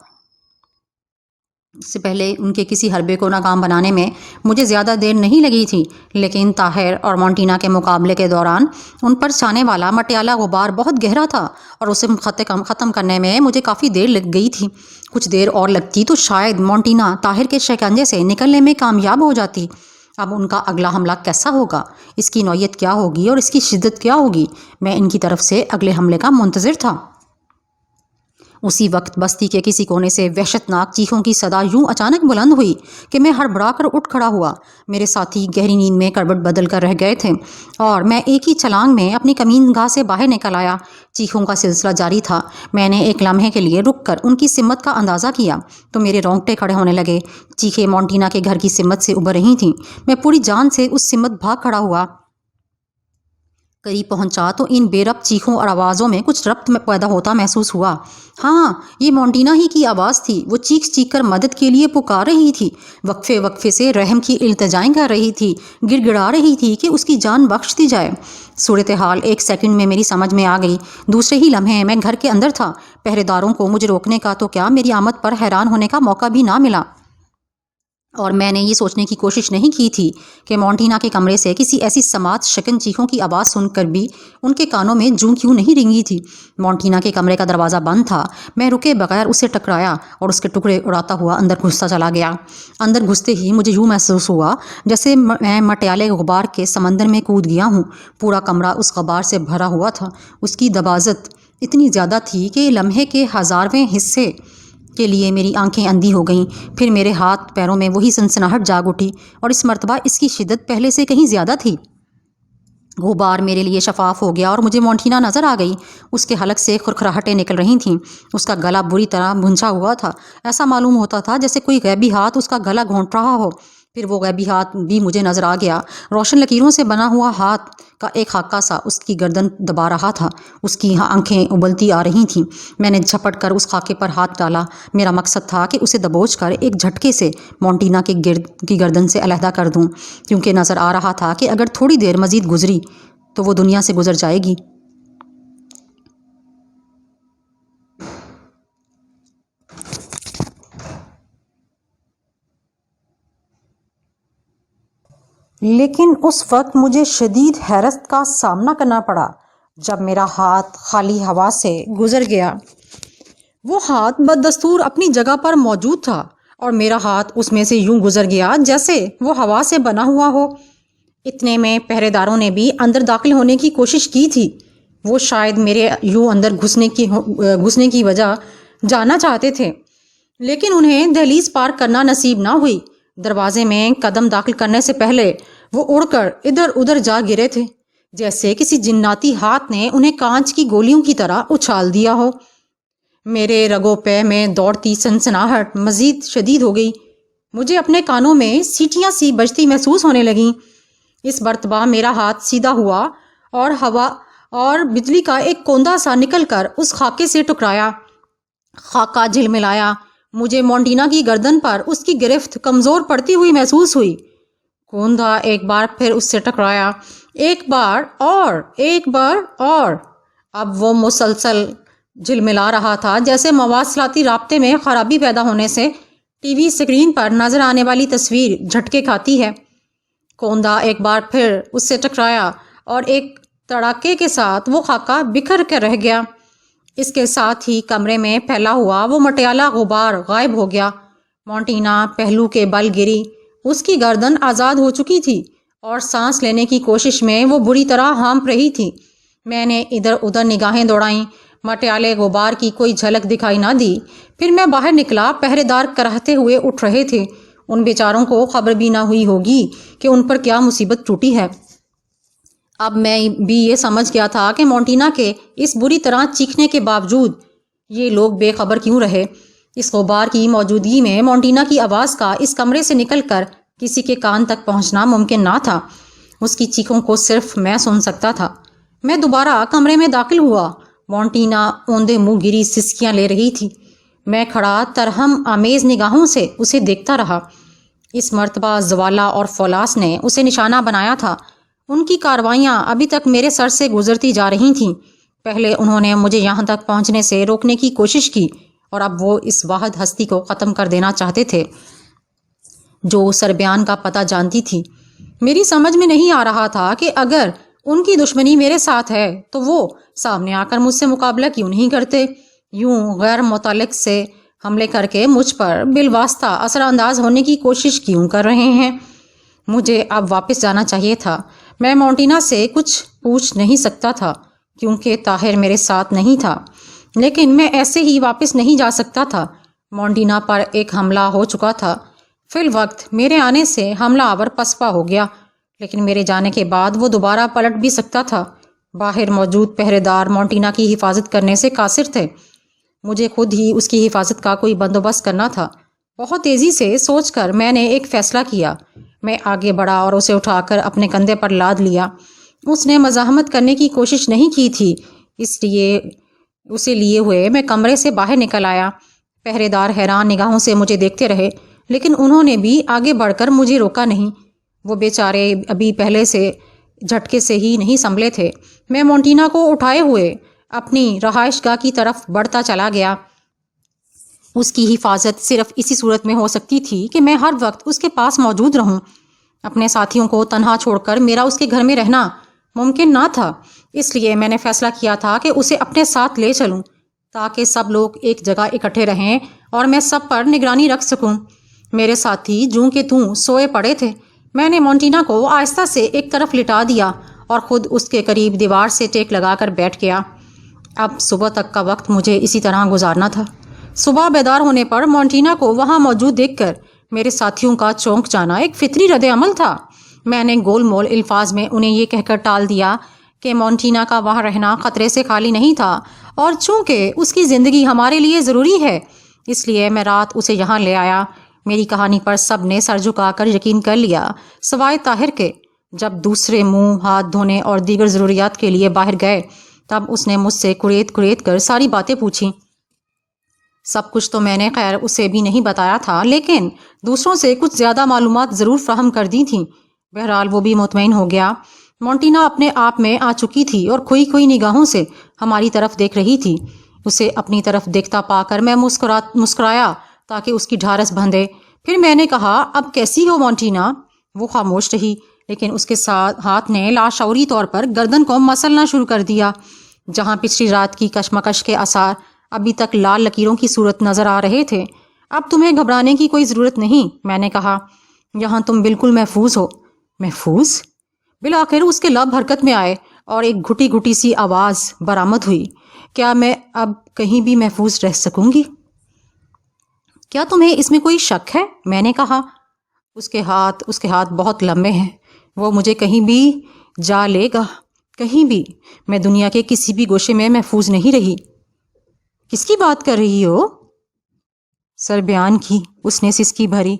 اس سے پہلے ان کے کسی حربے کو ناکام بنانے میں مجھے زیادہ دیر نہیں لگی تھی، لیکن طاہر اور مونٹینا کے مقابلے کے دوران ان پر چھانے والا مٹیالہ غبار بہت گہرا تھا اور اسے ختم کرنے میں مجھے کافی دیر لگ گئی تھی۔ کچھ دیر اور لگتی تو شاید مونٹینا طاہر کے شکنجے سے نکلنے میں کامیاب ہو جاتی۔ اب ان کا اگلا حملہ کیسا ہوگا، اس کی نوعیت کیا ہوگی اور اس کی شدت کیا ہوگی، میں ان کی طرف سے اگلے حملے کا منتظر تھا۔ اسی وقت بستی کے کسی کونے سے وحشتناک چیخوں کی صدا یوں اچانک بلند ہوئی کہ میں ہڑبڑا کر اٹھ کھڑا ہوا۔ میرے ساتھی گہری نیند میں کربٹ بدل کر رہ گئے تھے اور میں ایک ہی چھلانگ میں اپنی کمین گاہ سے باہر نکل آیا۔ چیخوں کا سلسلہ جاری تھا۔ میں نے ایک لمحے کے لیے رک کر ان کی سمت کا اندازہ کیا تو میرے رونگٹے کھڑے ہونے لگے۔ چیخیں مونٹینا کے گھر کی سمت سے ابھر رہی تھیں۔ میں پوری جان سے اس سمت بھاگ کھڑا ہوا۔ قریب پہنچا تو ان بے ربط چیخوں اور آوازوں میں کچھ ربط پیدا ہوتا محسوس ہوا۔ ہاں، یہ مونٹینا ہی کی آواز تھی۔ وہ چیخ چیخ کر مدد کے لیے پکار رہی تھی، وقفے وقفے سے رحم کی التجائیں کر رہی تھی، گڑ گڑا رہی تھی کہ اس کی جان بخش دی جائے۔ صورتحال ایک سیکنڈ میں میری سمجھ میں آ گئی۔ دوسرے ہی لمحے میں گھر کے اندر تھا۔ پہرے داروں کو مجھے روکنے کا تو کیا، میری آمد پر حیران ہونے کا موقع بھی نہ ملا، اور میں نے یہ سوچنے کی کوشش نہیں کی تھی کہ مونٹینا کے کمرے سے کسی ایسی سماعت شکن چیخوں کی آواز سن کر بھی ان کے کانوں میں جوں کیوں نہیں رنگی تھی۔ مونٹینا کے کمرے کا دروازہ بند تھا۔ میں رکے بغیر اسے ٹکرایا اور اس کے ٹکڑے اڑاتا ہوا اندر گھستا چلا گیا۔ اندر گھستے ہی مجھے یوں محسوس ہوا جیسے میں مٹیالے غبار کے سمندر میں کود گیا ہوں۔ پورا کمرہ اس غبار سے بھرا ہوا تھا۔ اس کی دباغت اتنی زیادہ تھی کہ لمحے کے 1000ویں حصے کے لیے میری آنکھیں اندھی ہو گئیں۔ پھر میرے ہاتھ پیروں میں وہی سنسناہٹ جاگ اٹھی، اور اس مرتبہ اس کی شدت پہلے سے کہیں زیادہ تھی۔ غبار میرے لیے شفاف ہو گیا اور مجھے مونٹینا نظر آ گئی۔ اس کے حلق سے کھرکھراہٹیں نکل رہی تھیں۔ اس کا گلا بری طرح بھنچا ہوا تھا۔ ایسا معلوم ہوتا تھا جیسے کوئی غیبی ہاتھ اس کا گلا گھونٹ رہا ہو۔ پھر وہ غیبی ہاتھ بھی مجھے نظر آ گیا۔ روشن لکیروں سے بنا ہوا ہاتھ کا ایک خاکہ سا اس کی گردن دبا رہا تھا۔ اس کی آنکھیں ابلتی آ رہی تھیں۔ میں نے جھپٹ کر اس خاکے پر ہاتھ ڈالا۔ میرا مقصد تھا کہ اسے دبوچ کر ایک جھٹکے سے مونٹینا کی گردن سے علیحدہ کر دوں، کیونکہ نظر آ رہا تھا کہ اگر تھوڑی دیر مزید گزری تو وہ دنیا سے گزر جائے گی۔ لیکن اس وقت مجھے شدید حیرت کا سامنا کرنا پڑا جب میرا ہاتھ خالی ہوا سے گزر گیا۔ وہ ہاتھ بدستور اپنی جگہ پر موجود تھا، اور میرا ہاتھ اس میں سے یوں گزر گیا جیسے وہ ہوا سے بنا ہوا ہو۔ اتنے میں پہرے داروں نے بھی اندر داخل ہونے کی کوشش کی تھی۔ وہ شاید میرے یوں اندر گھسنے کی وجہ جاننا چاہتے تھے، لیکن انہیں دہلیز پار کرنا نصیب نہ ہوئی۔ دروازے میں قدم داخل کرنے سے پہلے وہ اڑ کر ادھر ادھر جا گرے تھے، جیسے کسی جناتی ہاتھ نے انہیں کانچ کی گولیوں کی طرح اچھال دیا ہو۔ میرے رگو پے میں دوڑتی سنسناہٹ مزید شدید ہو گئی۔ مجھے اپنے کانوں میں سیٹیاں سی بجتی محسوس ہونے لگیں۔ اس مرتبہ میرا ہاتھ سیدھا ہوا اور ہوا اور بجلی کا ایک کوندا سا نکل کر اس خاکے سے ٹکرایا۔ خاکہ جھلملایا۔ مجھے مونٹینا کی گردن پر اس کی گرفت کمزور پڑتی ہوئی محسوس ہوئی۔ کوندا ایک بار پھر اس سے ٹکرایا، ایک بار اور۔ اب وہ مسلسل جھلملا رہا تھا جیسے مواصلاتی رابطے میں خرابی پیدا ہونے سے ٹی وی اسکرین پر نظر آنے والی تصویر جھٹکے کھاتی ہے۔ کوندا ایک بار پھر اس سے ٹکرایا اور ایک تڑاکے کے ساتھ وہ خاکہ بکھر کر رہ گیا۔ اس کے ساتھ ہی کمرے میں پھیلا ہوا وہ مٹیالہ غبار غائب ہو گیا۔ مونٹینا پہلو کے بل گری۔ اس کی گردن آزاد ہو چکی تھی اور سانس لینے کی کوشش میں وہ بری طرح ہانپ رہی تھی۔ میں نے ادھر ادھر نگاہیں دوڑائیں، مٹیالے غبار کی کوئی جھلک دکھائی نہ دی۔ پھر میں باہر نکلا۔ پہرے دار کراہتے ہوئے اٹھ رہے تھے۔ ان بیچاروں کو خبر بھی نہ ہوئی ہوگی کہ ان پر کیا مصیبت ٹوٹی ہے۔ اب میں بھی یہ سمجھ گیا تھا کہ مونٹینا کے اس بری طرح چیخنے کے باوجود یہ لوگ بے خبر کیوں رہے۔ اس غبار کی موجودگی میں مونٹینا کی آواز کا اس کمرے سے نکل کر کسی کے کان تک پہنچنا ممکن نہ تھا۔ اس کی چیخوں کو صرف میں سن سکتا تھا۔ میں دوبارہ کمرے میں داخل ہوا۔ مونٹینا اوندے منہ گری سسکیاں لے رہی تھی۔ میں کھڑا ترہم آمیز نگاہوں سے اسے دیکھتا رہا۔ اس مرتبہ زوالا اور فولاس نے اسے نشانہ بنایا تھا۔ ان کی کاروائیاں ابھی تک میرے سر سے گزرتی جا رہی تھیں۔ پہلے انہوں نے مجھے یہاں تک پہنچنے سے روکنے کی کوشش کی، اور اب وہ اس واحد ہستی کو ختم کر دینا چاہتے تھے جو سربیان کا پتہ جانتی تھی۔ میری سمجھ میں نہیں آ رہا تھا کہ اگر ان کی دشمنی میرے ساتھ ہے تو وہ سامنے آ کر مجھ سے مقابلہ کیوں نہیں کرتے، یوں غیر متعلق سے حملے کر کے مجھ پر بالواسطہ اثر انداز ہونے کی کوشش کیوں کر رہے ہیں۔ مجھے اب واپس جانا چاہیے تھا۔ میں مونٹینا سے کچھ پوچھ نہیں سکتا تھا کیونکہ طاہر میرے ساتھ نہیں تھا۔ لیکن میں ایسے ہی واپس نہیں جا سکتا تھا۔ مونٹینا پر ایک حملہ ہو چکا تھا۔ فی الوقت میرے آنے سے حملہ آور پسپا ہو گیا، لیکن میرے جانے کے بعد وہ دوبارہ پلٹ بھی سکتا تھا۔ باہر موجود پہرے دار مونٹینا کی حفاظت کرنے سے قاصر تھے۔ مجھے خود ہی اس کی حفاظت کا کوئی بندوبست کرنا تھا۔ بہت تیزی سے سوچ کر میں نے ایک فیصلہ کیا۔ میں آگے بڑھا اور اسے اٹھا کر اپنے کندھے پر لاد لیا۔ اس نے مزاحمت کرنے کی کوشش نہیں کی تھی، اس لیے اسے لیے ہوئے میں کمرے سے باہر نکل آیا۔ پہرے دار حیران نگاہوں سے مجھے دیکھتے رہے، لیکن انہوں نے بھی آگے بڑھ کر مجھے روکا نہیں۔ وہ بیچارے ابھی پہلے سے جھٹکے سے ہی نہیں سنبھلے تھے۔ میں مونٹینا کو اٹھائے ہوئے اپنی رہائش گاہ کی طرف بڑھتا چلا گیا۔ اس کی حفاظت صرف اسی صورت میں ہو سکتی تھی کہ میں ہر وقت اس کے پاس موجود رہوں۔ اپنے ساتھیوں کو تنہا چھوڑ کر میرا اس کے گھر میں رہنا ممکن نہ تھا، اس لیے میں نے فیصلہ کیا تھا کہ اسے اپنے ساتھ لے چلوں تاکہ سب لوگ ایک جگہ اکٹھے رہیں اور میں سب پر نگرانی رکھ سکوں۔ میرے ساتھی جوں کے توں سوئے پڑے تھے۔ میں نے مونٹینا کو آہستہ سے ایک طرف لٹا دیا اور خود اس کے قریب دیوار سے ٹیک لگا کر بیٹھ گیا۔ اب صبح تک کا وقت مجھے اسی طرح گزارنا تھا۔ صبح بیدار ہونے پر مونٹینا کو وہاں موجود دیکھ کر میرے ساتھیوں کا چونک جانا ایک فطری رد عمل تھا۔ میں نے گول مول الفاظ میں انہیں یہ کہہ کر ٹال دیا کہ مونٹینا کا وہاں رہنا خطرے سے خالی نہیں تھا، اور چونکہ اس کی زندگی ہمارے لیے ضروری ہے اس لیے میں رات اسے یہاں لے آیا۔ میری کہانی پر سب نے سر جھکا کر یقین کر لیا سوائے طاہر کے۔ جب دوسرے منہ ہاتھ دھونے اور دیگر ضروریات کے لیے باہر گئے تب اس نے مجھ سے کریت کریت کر ساری باتیں پوچھیں۔ سب کچھ تو میں نے خیر اسے بھی نہیں بتایا تھا، لیکن دوسروں سے کچھ زیادہ معلومات ضرور فراہم کر دی تھیں۔ بہرحال وہ بھی مطمئن ہو گیا۔ مونٹینا اپنے آپ میں آ چکی تھی اور کھوئی کھوئی نگاہوں سے ہماری طرف دیکھ رہی تھی۔ اسے اپنی طرف دیکھتا پا کر میں مسکرایا تاکہ اس کی ڈھارس بندھے۔ پھر میں نے کہا، اب کیسی ہو مونٹینا؟ وہ خاموش رہی، لیکن اس کے ساتھ ہاتھ نے لاشعوری طور پر گردن کو مسلنا شروع کر دیا، جہاں پچھلی رات کی کشمکش کے آثار ابھی تک لال لکیروں کی صورت نظر آ رہے تھے۔ اب تمہیں گھبرانے کی کوئی ضرورت نہیں، میں نے کہا، یہاں تم بالکل محفوظ ہو۔ محفوظ؟ بالآخر اس کے لب حرکت میں آئے اور ایک گھٹی گھٹی سی آواز برآمد ہوئی، کیا میں اب کہیں بھی محفوظ رہ سکوں گی؟ کیا تمہیں اس میں کوئی شک ہے؟ میں نے کہا۔ اس کے ہاتھ بہت لمبے ہیں، وہ مجھے کہیں بھی جا لے گا، کہیں بھی۔ میں دنیا کے کسی بھی گوشے میں محفوظ نہیں رہی۔ کس کی بات کر رہی ہو؟ سربیان کی، اس نے سسکی بھری،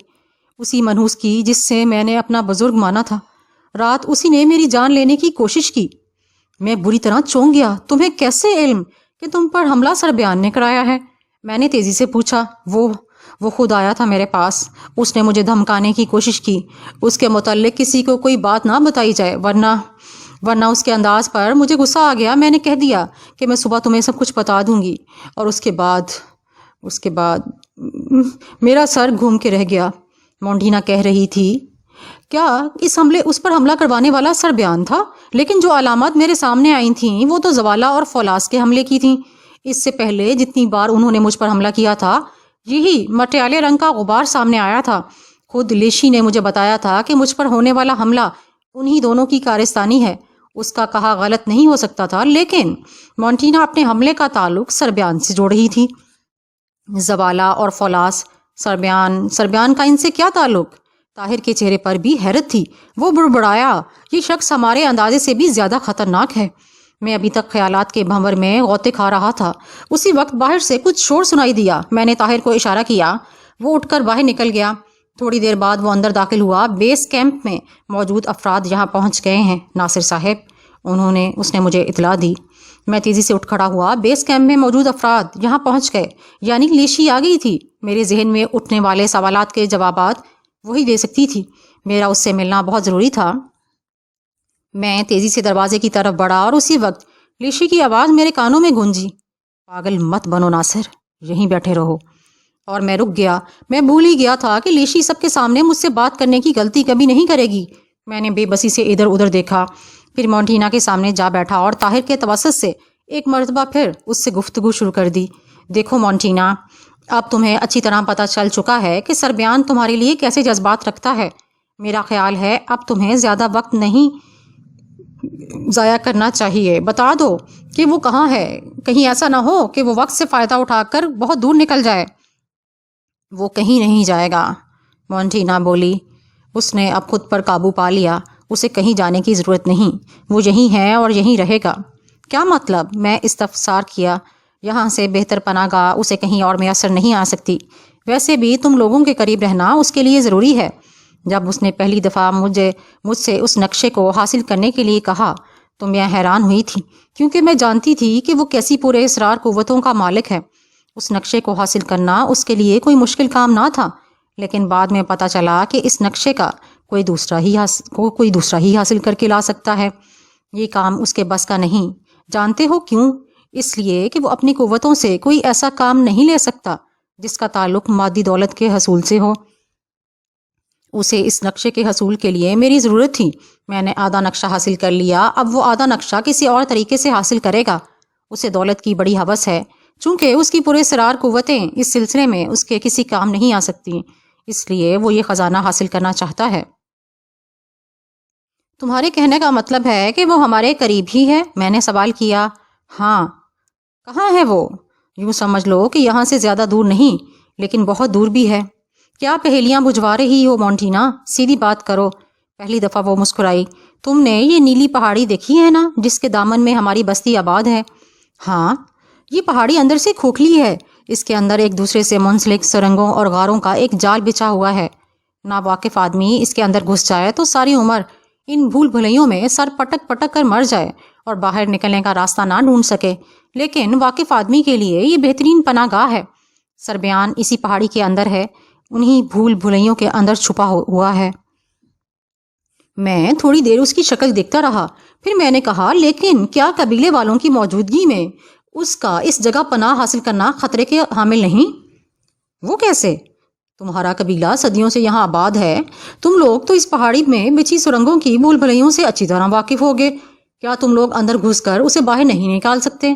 اسی منحوس کی جس سے میں نے اپنا بزرگ مانا تھا۔ رات اسی نے میری جان لینے کی کوشش کی۔ میں بری طرح چونک گیا۔ تمہیں کیسے علم کہ تم پر حملہ سربیان نے کرایا ہے؟ میں نے تیزی سے پوچھا۔ وہ خود آیا تھا میرے پاس۔ اس نے مجھے دھمکانے کی کوشش کی، اس کے متعلق کسی کو کوئی بات نہ بتائی جائے، ورنہ اس کے انداز پر مجھے غصہ آ گیا۔ میں نے کہہ دیا کہ میں صبح تمہیں سب کچھ بتا دوں گی، اور اس کے بعد میرا سر گھوم کے رہ گیا۔ مونٹینا کہہ رہی تھی، کیا اس پر حملہ کروانے والا سربیان تھا؟ لیکن جو علامات میرے سامنے آئی تھیں وہ تو زوالہ اور فولاس کے حملے کی تھیں۔ اس سے پہلے جتنی بار انہوں نے مجھ پر حملہ کیا تھا، یہی مٹیالے رنگ کا غبار سامنے آیا تھا۔ خود لیشی نے مجھے بتایا تھا کہ مجھ پر ہونے والا حملہ انہی دونوں کی کارستانی ہے۔ اس کا کہا غلط نہیں ہو سکتا تھا، لیکن مونٹینا اپنے حملے کا تعلق سربیان سے جوڑ رہی تھی۔ زوالہ اور فولاس، سربیان کا ان سے کیا تعلق؟ طاہر کے چہرے پر بھی حیرت تھی۔ وہ بڑبڑایا، یہ شخص ہمارے اندازے سے بھی زیادہ خطرناک ہے۔ میں ابھی تک خیالات کے بھنور میں غوطے کھا رہا تھا۔ اسی وقت باہر سے کچھ شور سنائی دیا۔ میں نے طاہر کو اشارہ کیا، وہ اٹھ کر باہر نکل گیا۔ تھوڑی دیر بعد وہ اندر داخل ہوا۔ بیس کیمپ میں موجود افراد یہاں پہنچ گئے ہیں ناصر صاحب، اس نے مجھے اطلاع دی۔ میں تیزی سے اٹھ کھڑا ہوا۔ بیس کیمپ میں موجود افراد یہاں پہنچ گئے، یعنی لیشی آ گئی تھی۔ میرے ذہن میں اٹھنے والے سوالات کے جوابات وہی دے سکتی تھی۔ میرا اس سے ملنا بہت ضروری تھا۔ میں تیزی سے دروازے کی طرف بڑھا اور اسی وقت لیشی کی آواز میرے کانوں میں گونجی، پاگل مت بنو ناصر، یہیں بیٹھے رہو۔ اور میں رک گیا۔ میں بھول ہی گیا تھا کہ لیشی سب کے سامنے مجھ سے بات کرنے کی غلطی کبھی نہیں کرے گی۔ میں نے بے بسی سے ادھر ادھر دیکھا، پھر مونٹینا کے سامنے جا بیٹھا اور طاہر کے توسط سے ایک مرتبہ پھر اس سے گفتگو شروع کر دی۔ دیکھو مونٹینا، اب تمہیں اچھی طرح پتہ چل چکا ہے کہ سربیان تمہارے لیے کیسے جذبات رکھتا ہے۔ میرا خیال ہے اب تمہیں زیادہ وقت نہیں ضائع کرنا چاہیے۔ بتا دو کہ وہ کہاں ہے، کہیں ایسا نہ ہو کہ وہ وقت سے فائدہ اٹھا کر بہت دور نکل جائے۔ وہ کہیں نہیں جائے گا، مونٹینا بولی۔ اس نے اب خود پر قابو پا لیا، اسے کہیں جانے کی ضرورت نہیں، وہ یہیں ہے اور یہیں رہے گا۔ کیا مطلب؟ میں استفسار کیا۔ یہاں سے بہتر پناہ گاہ اسے کہیں اور میسر نہیں آ سکتی، ویسے بھی تم لوگوں کے قریب رہنا اس کے لیے ضروری ہے۔ جب اس نے پہلی دفعہ مجھ سے اس نقشے کو حاصل کرنے کے لیے کہا تو میں حیران ہوئی تھی، کیونکہ میں جانتی تھی کہ وہ کیسی پورے اسرار قوتوں کا مالک ہے۔ اس نقشے کو حاصل کرنا اس کے لیے کوئی مشکل کام نہ تھا، لیکن بعد میں پتہ چلا کہ اس نقشے کا کوئی دوسرا ہی حاصل کر کے لا سکتا ہے۔ یہ کام اس کے بس کا نہیں۔ جانتے ہو کیوں؟ اس لیے کہ وہ اپنی قوتوں سے کوئی ایسا کام نہیں لے سکتا جس کا تعلق مادی دولت کے حصول سے ہو۔ اسے اس نقشے کے حصول کے لیے میری ضرورت تھی۔ میں نے آدھا نقشہ حاصل کر لیا، اب وہ آدھا نقشہ کسی اور طریقے سے حاصل کرے گا۔ اسے دولت کی بڑی ہوس ہے، چونکہ اس کی پورے سرار قوتیں اس سلسلے میں اس کے کسی کام نہیں آ سکتی، اس لیے وہ یہ خزانہ حاصل کرنا چاہتا ہے۔ تمہارے کہنے کا مطلب ہے کہ وہ ہمارے قریب ہی ہے؟ میں نے سوال کیا۔ ہاں۔ کہاں ہے وہ؟ یوں سمجھ لو کہ یہاں سے زیادہ دور نہیں، لیکن بہت دور بھی ہے۔ کیا پہیلیاں بجھوا رہی ہو مونٹینا؟ سیدھی بات کرو۔ پہلی دفعہ وہ مسکرائی۔ تم نے یہ نیلی پہاڑی دیکھی ہے نا، جس کے دامن میں ہماری بستی آباد ہے؟ ہاں۔ یہ پہاڑی اندر سے کھوکھلی ہے، اس کے اندر ایک دوسرے سے منسلک سرنگوں اور غاروں کا ایک جال بچھا ہوا ہے۔ ناواقف آدمی اس کے اندر گھس جائے تو ساری عمر ان بھول بھلیوں میں سر پٹک پٹک کر مر جائے اور باہر نکلنے کا راستہ نہ ڈھونڈ سکے، لیکن واقف آدمی کے لیے یہ بہترین پناہ گاہ ہے۔ سربیان اسی پہاڑی کے اندر ہے، انہی بھول بھلیوں کے اندر چھپا ہوا ہے۔ میں تھوڑی دیر اس کی شکل دیکھتا رہا، پھر میں نے کہا، لیکن کیا قبیلے والوں کی موجودگی میں اس کا اس جگہ پناہ حاصل کرنا خطرے کے حامل نہیں؟ وہ کیسے؟ تمہارا قبیلہ صدیوں سے یہاں آباد ہے، تم لوگ تو اس پہاڑی میں بچھی سرنگوں کی بھول بھلیوں سے اچھی طرح واقف ہوگے، کیا تم لوگ اندر گھس کر اسے باہر نہیں نکال سکتے؟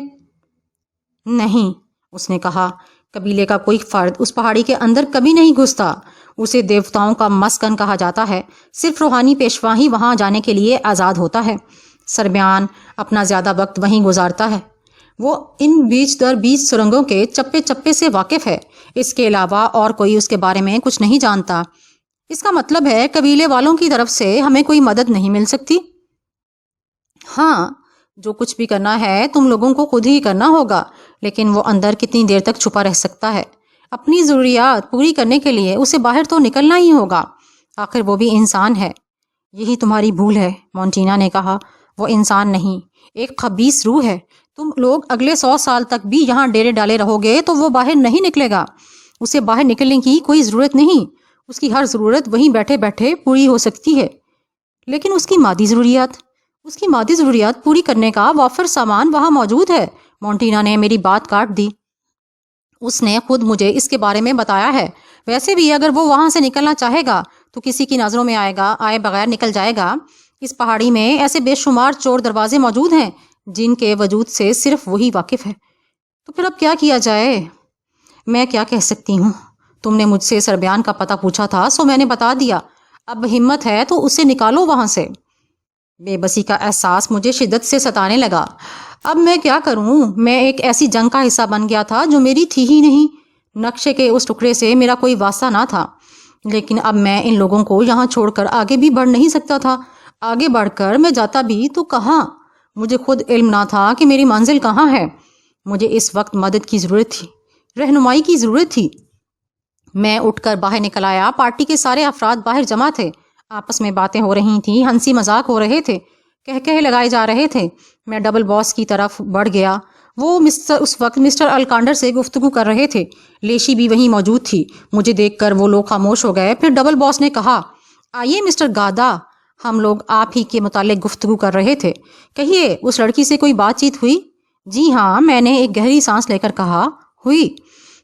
نہیں، اس نے کہا، قبیلے کا کوئی فرد اس پہاڑی کے اندر کبھی نہیں گھستا، اسے دیوتاؤں کا مسکن کہا جاتا ہے، صرف روحانی پیشوا ہی وہاں جانے کے لیے آزاد ہوتا ہے۔ سربیان اپنا زیادہ وقت وہیں گزارتا ہے، وہ ان بیچ در بیچ سرنگوں کے چپے چپے سے واقف ہے، اس کے علاوہ اور کوئی اس کے بارے میں کچھ نہیں جانتا۔ اس کا مطلب ہے قبیلے والوں کی طرف سے ہمیں کوئی مدد نہیں مل سکتی؟ ہاں، جو کچھ بھی کرنا ہے تم لوگوں کو خود ہی کرنا ہوگا، لیکن وہ اندر کتنی دیر تک چھپا رہ سکتا ہے؟ اپنی ضروریات پوری کرنے کے لیے اسے باہر تو نکلنا ہی ہوگا، آخر وہ بھی انسان ہے۔ یہی تمہاری بھول ہے، مونٹینا نے کہا، وہ انسان نہیں، ایک خبیث روح ہے۔ تم لوگ اگلے 100 سال تک بھی یہاں ڈیرے ڈالے رہو گے تو وہ باہر نہیں نکلے گا، اسے باہر نکلنے کی کوئی ضرورت نہیں، اس کی ہر ضرورت وہیں بیٹھے بیٹھے پوری ہو سکتی ہے، لیکن اس کی مادی ضروریات پوری کرنے کا وافر سامان وہاں موجود ہے۔ مونٹینا نے میری بات کاٹ دی۔ اس نے خود مجھے اس کے بارے میں بتایا ہے، ویسے بھی اگر وہ وہاں سے نکلنا چاہے گا تو کسی کی نظروں میں آئے بغیر نکل جائے گا۔ اس پہاڑی میں ایسے بے شمار چور دروازے موجود ہیں جن کے وجود سے صرف وہی واقف ہے۔ تو پھر اب کیا کیا جائے؟ میں کیا کہہ سکتی ہوں؟ تم نے مجھ سے سربیان کا پتہ پوچھا تھا، سو میں نے بتا دیا، اب ہمت ہے تو اسے نکالو وہاں سے۔ بے بسی کا احساس مجھے شدت سے ستانے لگا۔ اب میں کیا کروں؟ میں ایک ایسی جنگ کا حصہ بن گیا تھا جو میری تھی ہی نہیں، نقشے کے اس ٹکڑے سے میرا کوئی واسطہ نہ تھا، لیکن اب میں ان لوگوں کو یہاں چھوڑ کر آگے بھی بڑھ نہیں سکتا تھا۔ آگے بڑھ کر میں جاتا بھی تو کہاں؟ مجھے خود علم نہ تھا کہ میری منزل کہاں ہے۔ مجھے اس وقت مدد کی ضرورت تھی، رہنمائی کی ضرورت تھی۔ میں اٹھ کر باہر نکل آیا۔ پارٹی کے سارے افراد باہر جمع تھے، آپس میں باتیں ہو رہی تھیں، ہنسی مذاق ہو رہے تھے، کہکہے لگائے جا رہے تھے۔ میں ڈبل باس کی طرف بڑھ گیا، وہ اس وقت مسٹر الکانڈر سے گفتگو کر رہے تھے، لیشی بھی وہیں موجود تھی۔ مجھے دیکھ کر وہ لوگ خاموش ہو گئے، پھر ڈبل باس نے کہا، آئیے مسٹر گادا، ہم لوگ آپ ہی کے متعلق گفتگو کر رہے تھے، کہیے اس لڑکی سے کوئی بات چیت ہوئی؟ جی ہاں، میں نے ایک گہری سانس لے کر کہا، ہوئی۔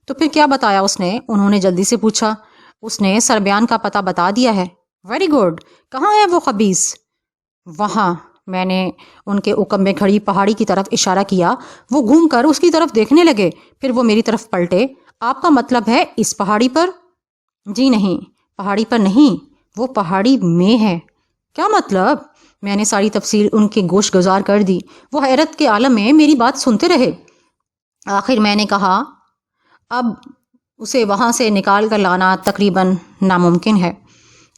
تو پھر کیا بتایا اس نے؟ انہوں نے جلدی سے پوچھا۔ اس نے سربیان کا پتہ بتا دیا ہے۔ ویری گڈ، کہاں ہے وہ خبیث؟ وہاں، میں نے ان کے عقب میں کھڑی پہاڑی کی طرف اشارہ کیا۔ وہ گھوم کر اس کی طرف دیکھنے لگے، پھر وہ میری طرف پلٹے۔ آپ کا مطلب ہے اس پہاڑی پر؟ جی نہیں، پہاڑی پر نہیں، وہ پہاڑی میں ہے۔ کیا مطلب؟ میں نے ساری تفصیل ان کے گوش گزار کر دی۔ وہ حیرت کے عالم میں میری بات سنتے رہے۔ آخر میں نے کہا، اب اسے وہاں سے نکال کر لانا تقریباً ناممکن ہے۔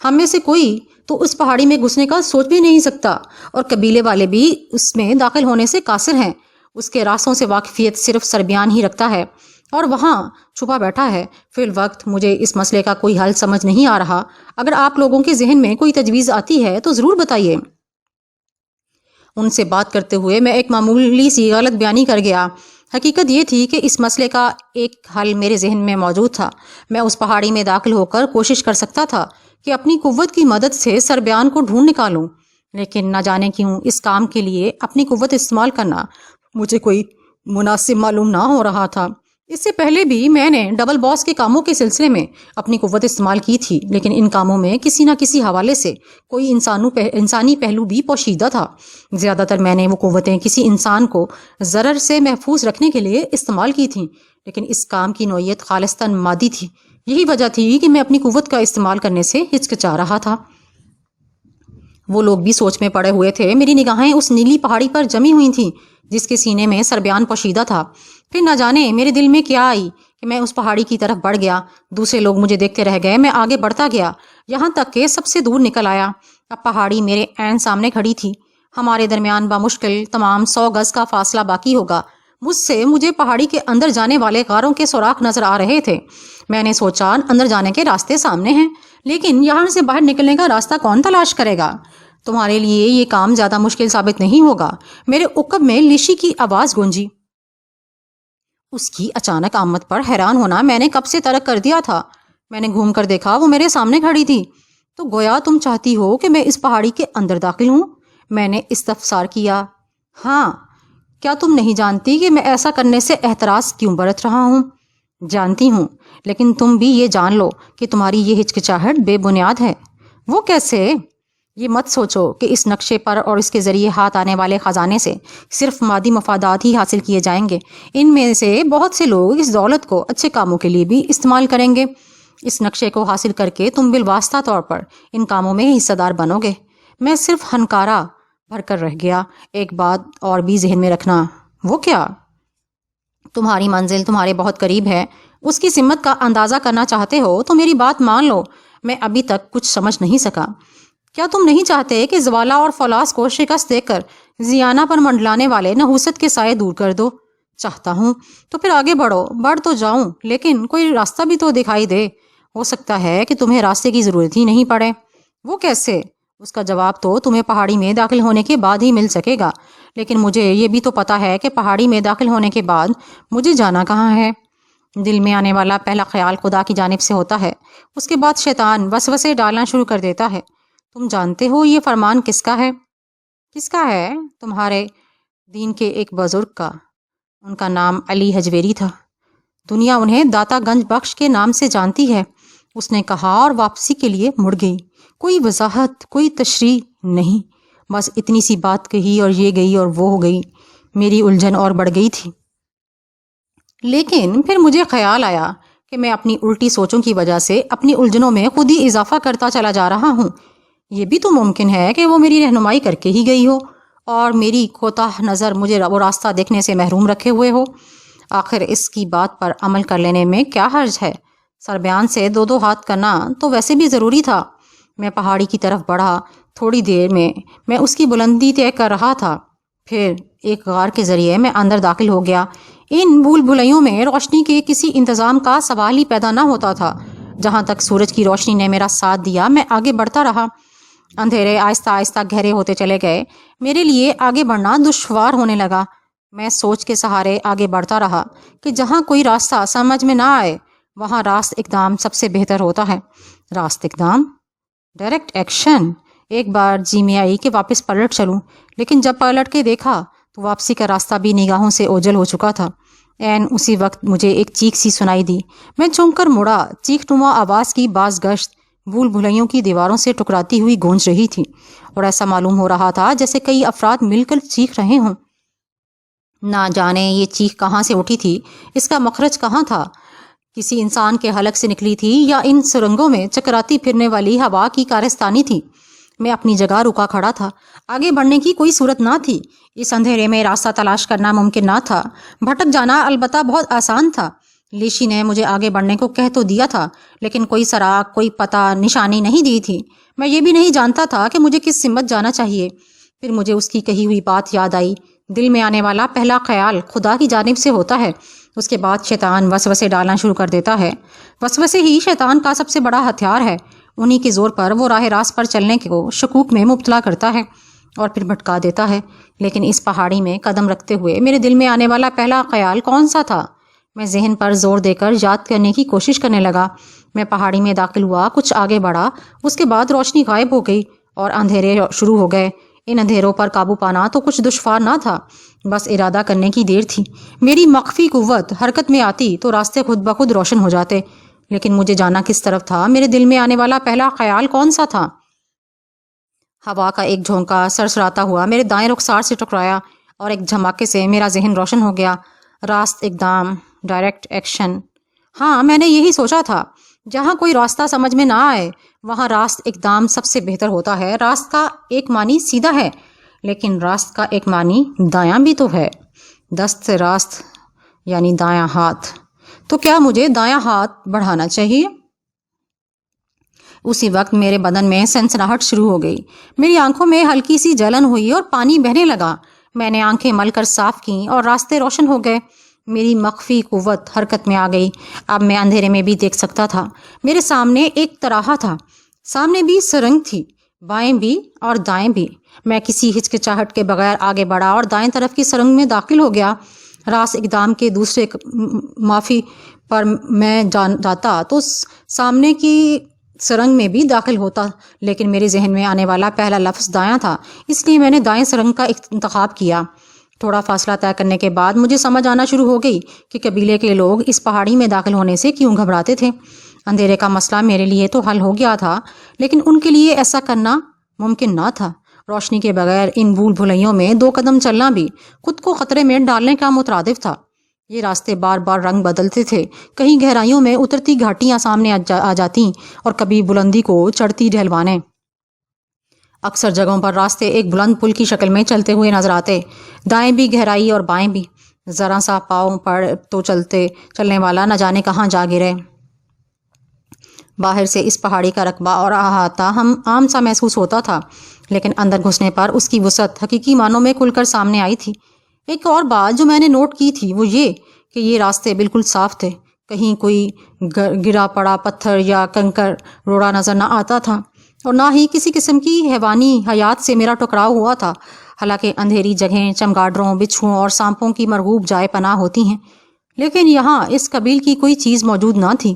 ہم میں سے کوئی تو اس پہاڑی میں گھسنے کا سوچ بھی نہیں سکتا، اور قبیلے والے بھی اس میں داخل ہونے سے قاصر ہیں۔ اس کے راستوں سے واقفیت صرف سربیان ہی رکھتا ہے اور وہاں چھپا بیٹھا ہے۔ فی الوقت مجھے اس مسئلے کا کوئی حل سمجھ نہیں آ رہا۔ اگر آپ لوگوں کے ذہن میں کوئی تجویز آتی ہے تو ضرور بتائیے۔ ان سے بات کرتے ہوئے میں ایک معمولی سی غلط بیانی کر گیا۔ حقیقت یہ تھی کہ اس مسئلے کا ایک حل میرے ذہن میں موجود تھا۔ میں اس پہاڑی میں داخل ہو کر کوشش کر سکتا تھا کہ اپنی قوت کی مدد سے سربیان کو ڈھونڈ نکالوں، لیکن نہ جانے کیوں اس کام کے لیے اپنی قوت استعمال کرنا مجھے کوئی مناسب معلوم نہ ہو رہا تھا۔ اس سے پہلے بھی میں نے ڈبل باس کے کاموں کے سلسلے میں اپنی قوت استعمال کی تھی، لیکن ان کاموں میں کسی نہ کسی حوالے سے کوئی انسانی پہلو بھی پوشیدہ تھا۔ زیادہ تر میں نے وہ قوتیں کسی انسان کو ضرر سے محفوظ رکھنے کے لیے استعمال کی تھیں، لیکن اس کام کی نوعیت خالصتاً مادی تھی۔ یہی وجہ تھی کہ میں اپنی قوت کا استعمال کرنے سے ہچکچا رہا تھا۔ وہ لوگ بھی سوچ میں پڑے ہوئے تھے۔ میری نگاہیں اس نیلی پہاڑی پر جمی ہوئی تھیں جس کے سینے میں سربیان پوشیدہ تھا۔ پھر نہ جانے میرے دل میں کیا آئی کہ میں اس پہاڑی کی طرف بڑھ گیا۔ دوسرے لوگ مجھے دیکھتے رہ گئے۔ میں آگے بڑھتا گیا، یہاں تک کہ سب سے دور نکل آیا۔ اب پہاڑی میرے عین سامنے کھڑی تھی۔ ہمارے درمیان بمشکل تمام 100 گز کا فاصلہ باقی ہوگا۔ مجھے پہاڑی کے اندر جانے والے غاروں کے سوراخ نظر آ رہے تھے۔ میں نے سوچا اندر جانے کے راستے سامنے ہیں، لیکن یہاں سے باہر نکلنے کا راستہ کون تلاش کرے گا؟ تمہارے لیے یہ کام زیادہ مشکل ثابت نہیں ہوگا۔ میرے عقب میں لیشی کی آواز گونجی۔ اس کی اچانک آمد پر حیران ہونا میں نے کب سے ترک کر دیا تھا۔ میں نے گھوم کر دیکھا، وہ میرے سامنے کھڑی تھی۔ تو گویا تم چاہتی ہو کہ میں اس پہاڑی کے اندر داخل ہوں؟ میں نے استفسار کیا۔ ہاں، کیا تم نہیں جانتی کہ میں ایسا کرنے سے احتراز کیوں برت رہا ہوں؟ جانتی ہوں، لیکن تم بھی یہ جان لو کہ تمہاری یہ ہچکچاہٹ بے بنیاد ہے۔ وہ کیسے؟ یہ مت سوچو کہ اس نقشے پر اور اس کے ذریعے ہاتھ آنے والے خزانے سے صرف مادی مفادات ہی حاصل کیے جائیں گے۔ ان میں سے بہت سے لوگ اس دولت کو اچھے کاموں کے لیے بھی استعمال کریں گے۔ اس نقشے کو حاصل کر کے تم بالواسطہ طور پر ان کاموں میں حصہ دار بنو گے۔ میں صرف ہنکارا بھر کر رہ گیا۔ ایک بات اور بھی ذہن میں رکھنا۔ وہ کیا؟ تمہاری منزل تمہارے بہت قریب ہے۔ اس کی سمت کا اندازہ کرنا چاہتے ہو تو میری بات مان لو، میں ابھی تک کچھ سمجھ نہیں سکا۔ کیا تم نہیں چاہتے کہ زوالہ اور فولاس کو شکست دے کر زیانہ پر منڈلانے والے نحوست کے سائے دور کر دو؟ چاہتا ہوں۔ تو پھر آگے بڑھو۔ بڑھ تو جاؤں، لیکن کوئی راستہ بھی تو دکھائی دے۔ ہو سکتا ہے کہ تمہیں راستے کی ضرورت ہی نہیں پڑے۔ وہ کیسے؟ اس کا جواب تو تمہیں پہاڑی میں داخل ہونے کے بعد ہی مل سکے گا، لیکن مجھے یہ بھی تو پتا ہے کہ پہاڑی میں داخل ہونے کے بعد مجھے جانا کہاں ہے۔ دل میں آنے والا پہلا خیال خدا کی جانب سے ہوتا ہے، اس کے بعد شیطان وسوسے ڈالنا شروع کر دیتا ہے۔ تم جانتے ہو یہ فرمان کس کا ہے؟ کس کا ہے؟ تمہارے دین کے ایک بزرگ کا۔ ان کا نام علی حجویری تھا۔ دنیا انہیں داتا گنج بخش کے نام سے جانتی ہے، اس نے کہا اور واپسی کے لیے مڑ گئی۔ کوئی وضاحت، کوئی تشریح نہیں، بس اتنی سی بات کہی اور یہ گئی اور وہ ہو گئی۔ میری الجھن اور بڑھ گئی تھی، لیکن پھر مجھے خیال آیا کہ میں اپنی الٹی سوچوں کی وجہ سے اپنی الجھنوں میں خود ہی اضافہ کرتا چلا جا رہا ہوں۔ یہ بھی تو ممکن ہے کہ وہ میری رہنمائی کر کے ہی گئی ہو اور میری کوتاہ نظر مجھے وہ راستہ دیکھنے سے محروم رکھے ہوئے ہو۔ آخر اس کی بات پر عمل کر لینے میں کیا حرج ہے؟ سربیان سے دو ہاتھ کرنا تو ویسے بھی ضروری تھا۔ میں پہاڑی کی طرف بڑھا۔ تھوڑی دیر میں اس کی بلندی طے کر رہا تھا، پھر ایک غار کے ذریعے میں اندر داخل ہو گیا۔ ان بھول بھلیوں میں روشنی کے کسی انتظام کا سوال ہی پیدا نہ ہوتا تھا۔ جہاں تک سورج کی روشنی نے میرا ساتھ دیا میں آگے بڑھتا رہا۔ اندھیرے آہستہ آہستہ گہرے ہوتے چلے گئے۔ میرے لیے آگے بڑھنا دشوار ہونے لگا۔ میں سوچ کے سہارے آگے بڑھتا رہا کہ جہاں کوئی راستہ سمجھ میں نہ آئے وہاں راست اقدام سب سے بہتر ہوتا ہے۔ راست اقدام، ڈائریکٹ ایکشن۔ ایک بار جی میں آئی کہ واپس پلٹ چلوں، لیکن جب پلٹ کے دیکھا تو واپسی کا راستہ بھی نگاہوں سے اوجھل ہو چکا تھا۔ عین اسی وقت مجھے ایک چیخ سی سنائی دی۔ میں چونک کر مڑا۔ چیخ نما آواز کی باز گشت بھول بھلیوں کی دیواروں سے ٹکراتی ہوئی گونج رہی تھی، اور ایسا معلوم ہو رہا تھا جیسے کئی افراد مل کر چیخ رہے ہوں۔ نہ جانے یہ چیخ کہاں سے اٹھی تھی، اس کا مخرج کہاں تھا؟ کسی انسان کے حلق سے نکلی تھی یا ان سرنگوں میں چکراتی پھرنے والی ہوا کی کارستانی تھی؟ میں اپنی جگہ رکا کھڑا تھا۔ آگے بڑھنے کی کوئی صورت نہ تھی۔ اس اندھیرے میں راستہ تلاش کرنا ممکن نہ تھا۔ بھٹک جانا البتہ بہت آسان تھا۔ لیشی نے مجھے آگے بڑھنے کو کہہ تو دیا تھا، لیکن کوئی سراغ، کوئی پتہ، نشانی نہیں دی تھی۔ میں یہ بھی نہیں جانتا تھا کہ مجھے کس سمت جانا چاہیے۔ پھر مجھے اس کی کہی ہوئی بات یاد آئی، دل میں آنے والا پہلا خیال خدا کی جانب سے ہوتا ہے، اس کے بعد شیطان وسوسے ڈالنا شروع کر دیتا ہے۔ وسوسے ہی شیطان کا سب سے بڑا ہتھیار ہے۔ انہی کے زور پر وہ راہ راست پر چلنے کو شکوک میں مبتلا کرتا ہے اور پھر بھٹکا دیتا ہے۔ لیکن اس پہاڑی میں قدم رکھتے ہوئے میرے دل میں آنے والا پہلا خیال کون سا تھا؟ میں ذہن پر زور دے کر یاد کرنے کی کوشش کرنے لگا۔ میں پہاڑی میں داخل ہوا، کچھ آگے بڑھا، اس کے بعد روشنی غائب ہو گئی اور اندھیرے شروع ہو گئے۔ ان اندھیروں پر قابو پانا تو کچھ دشوار نہ تھا، بس ارادہ کرنے کی دیر تھی۔ میری مخفی قوت حرکت میں آتی تو راستے خود بخود روشن ہو جاتے، لیکن مجھے جانا کس طرف تھا؟ میرے دل میں آنے والا پہلا خیال کون سا تھا؟ ہوا کا ایک جھونکا سرسراتا ہوا میرے دائیں رخسار سے ٹکرایا اور ایک دھماکے سے میرا ذہن روشن ہو گیا۔ راست اقدام، ڈائریکٹ ایکشن۔ ہاں، میں نے یہی سوچا تھا۔ جہاں کوئی راستہ سمجھ میں نہ آئے وہاں راست اقدام سب سے بہتر ہوتا ہے۔ راست کا ایک معنی سیدھا ہے، لیکن راست کا ایک معنی دایاں بھی تو ہے۔ دست راست یعنی دایاں ہاتھ۔ تو کیا مجھے دایاں ہاتھ بڑھانا چاہیے؟ اسی وقت میرے بدن میں سنسناہٹ شروع ہو گئی۔ میری آنکھوں میں ہلکی سی جلن ہوئی اور پانی بہنے لگا۔ میں نے آنکھیں مل کر صاف کیں اور راستے روشن ہو گئے۔ میری مخفی قوت حرکت میں آ گئی۔ اب میں اندھیرے میں بھی دیکھ سکتا تھا۔ میرے سامنے ایک تراہا تھا، سامنے بھی سرنگ تھی، بائیں بھی اور دائیں بھی۔ میں کسی ہچکچاہٹ کے بغیر آگے بڑھا اور دائیں طرف کی سرنگ میں داخل ہو گیا۔ راست اقدام کے دوسرے معافی پر میں جاتا تو سامنے کی سرنگ میں بھی داخل ہوتا، لیکن میرے ذہن میں آنے والا پہلا لفظ دایاں تھا، اس لیے میں نے دائیں سرنگ کا انتخاب کیا۔ تھوڑا فاصلہ طے کرنے کے بعد مجھے سمجھ آنا شروع ہو گئی کہ قبیلے کے لوگ اس پہاڑی میں داخل ہونے سے کیوں گھبراتے تھے۔ اندھیرے کا مسئلہ میرے لیے تو حل ہو گیا تھا، لیکن ان کے لیے ایسا کرنا ممکن نہ تھا۔ روشنی کے بغیر ان بھول بھلائیوں میں 2 قدم چلنا بھی خود کو خطرے میں ڈالنے کا مترادف تھا۔ یہ راستے بار بار رنگ بدلتے تھے، کہیں گہرائیوں میں اترتی گھاٹیاں سامنے آ جاتیں اور کبھی بلندی کو چڑھتی ڈھلوانے۔ اکثر جگہوں پر راستے ایک بلند پل کی شکل میں چلتے ہوئے نظر آتے، دائیں بھی گہرائی اور بائیں بھی۔ ذرا سا پاؤں پر تو چلنے والا نہ جانے کہاں جا گرے۔ باہر سے اس پہاڑی کا رقبہ اور احاطہ ہم عام سا محسوس ہوتا تھا، لیکن اندر گھسنے پر اس کی وسعت حقیقی معنوں میں کھل کر سامنے آئی تھی۔ ایک اور بات جو میں نے نوٹ کی تھی وہ یہ کہ یہ راستے بالکل صاف تھے، کہیں کوئی گرا پڑا پتھر یا کنکر روڑا نظر نہ آتا تھا، اور نہ ہی کسی قسم کی حیوانی حیات سے میرا ٹکراؤ ہوا تھا۔ حالانکہ اندھیری جگہیں چمگادڑوں، بچھوؤں اور سانپوں کی مرغوب جائے پناہ ہوتی ہیں، لیکن یہاں اس قبیل کی کوئی چیز موجود نہ تھی۔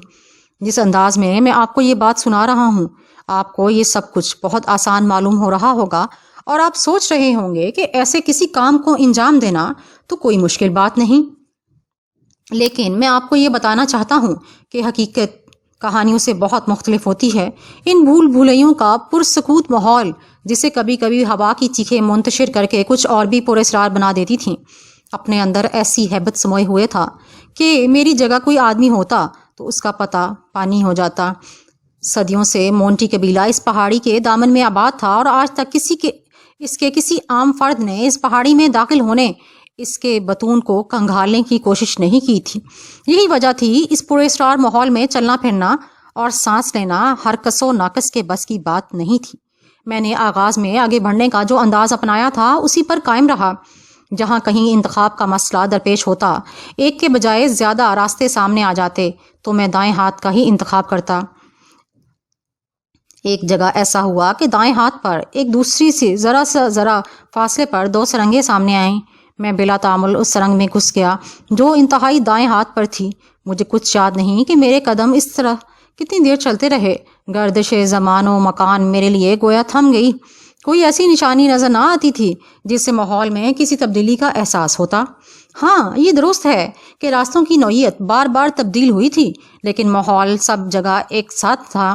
جس انداز میں آپ کو یہ بات سنا رہا ہوں، آپ کو یہ سب کچھ بہت آسان معلوم ہو رہا ہوگا اور آپ سوچ رہے ہوں گے کہ ایسے کسی کام کو انجام دینا تو کوئی مشکل بات نہیں، لیکن میں آپ کو یہ بتانا چاہتا ہوں کہ حقیقت کہانیوں سے بہت مختلف ہوتی ہے۔ ان بھول بھلائیوں کا پرسکوت ماحول، جسے کبھی کبھی ہوا کی چیخیں منتشر کر کے کچھ اور بھی پراسرار بنا دیتی تھیں، اپنے اندر ایسی ہیبت سموئے ہوئے تھا کہ میری جگہ کوئی آدمی ہوتا تو اس کا پتہ پانی ہو جاتا۔ صدیوں سے مونٹی قبیلہ اس پہاڑی کے دامن میں آباد تھا، اور آج تک کسی عام فرد نے اس پہاڑی میں داخل ہونے، اس کے بطون کو کنگھالنے کی کوشش نہیں کی تھی۔ یہی وجہ تھی اس پراسرار ماحول میں چلنا پھرنا اور سانس لینا ہر کس و ناقص کے بس کی بات نہیں تھی۔ میں نے آغاز میں آگے بڑھنے کا جو انداز اپنایا تھا اسی پر قائم رہا۔ جہاں کہیں انتخاب کا مسئلہ درپیش ہوتا، ایک کے بجائے زیادہ راستے سامنے آ جاتے، تو میں دائیں ہاتھ کا ہی انتخاب کرتا۔ ایک جگہ ایسا ہوا کہ دائیں ہاتھ پر ایک دوسری سے ذرا فاصلے پر 2 سرنگیں سامنے آئیں۔ میں بلا تعامل اس سرنگ میں گھس گیا جو انتہائی دائیں ہاتھ پر تھی۔ مجھے کچھ یاد نہیں کہ میرے قدم اس طرح کتنی دیر چلتے رہے۔ گردش زمان و مکان میرے لیے گویا تھم گئی۔ کوئی ایسی نشانی نظر نہ آتی تھی جس سے ماحول میں کسی تبدیلی کا احساس ہوتا۔ ہاں، یہ درست ہے کہ راستوں کی نوعیت بار بار تبدیل ہوئی تھی، لیکن ماحول سب جگہ ایک ساتھ تھا،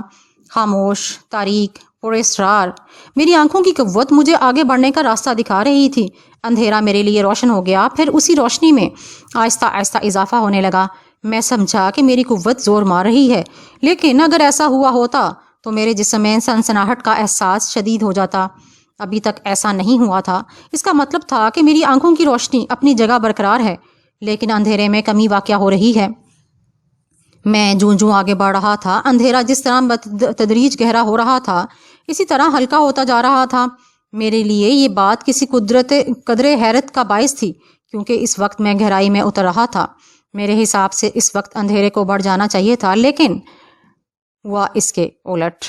خاموش، تاریک، پراسرار۔ میری آنکھوں کی قوت مجھے آگے بڑھنے کا راستہ دکھا رہی تھی۔ اندھیرا میرے لیے روشن ہو گیا، پھر اسی روشنی میں آہستہ آہستہ اضافہ ہونے لگا۔ میں سمجھا کہ میری قوت زور مار رہی ہے، لیکن اگر ایسا ہوا ہوتا تو میرے جسم میں سنسناہٹ کا احساس شدید ہو جاتا۔ ابھی تک ایسا نہیں ہوا تھا۔ اس کا مطلب تھا کہ میری آنکھوں کی روشنی اپنی جگہ برقرار ہے، لیکن اندھیرے میں کمی واقع ہو رہی ہے۔ میں جوں آگے بڑھ رہا تھا، اندھیرا جس طرح بتدریج گہرا ہو رہا تھا اسی طرح ہلکا ہوتا جا رہا تھا۔ میرے لیے یہ بات کسی قدر حیرت کا باعث تھی، کیونکہ اس وقت میں گہرائی میں اتر رہا تھا۔ میرے حساب سے اس وقت اندھیرے کو بڑھ جانا چاہیے تھا، لیکن ہوا اس کے الٹ۔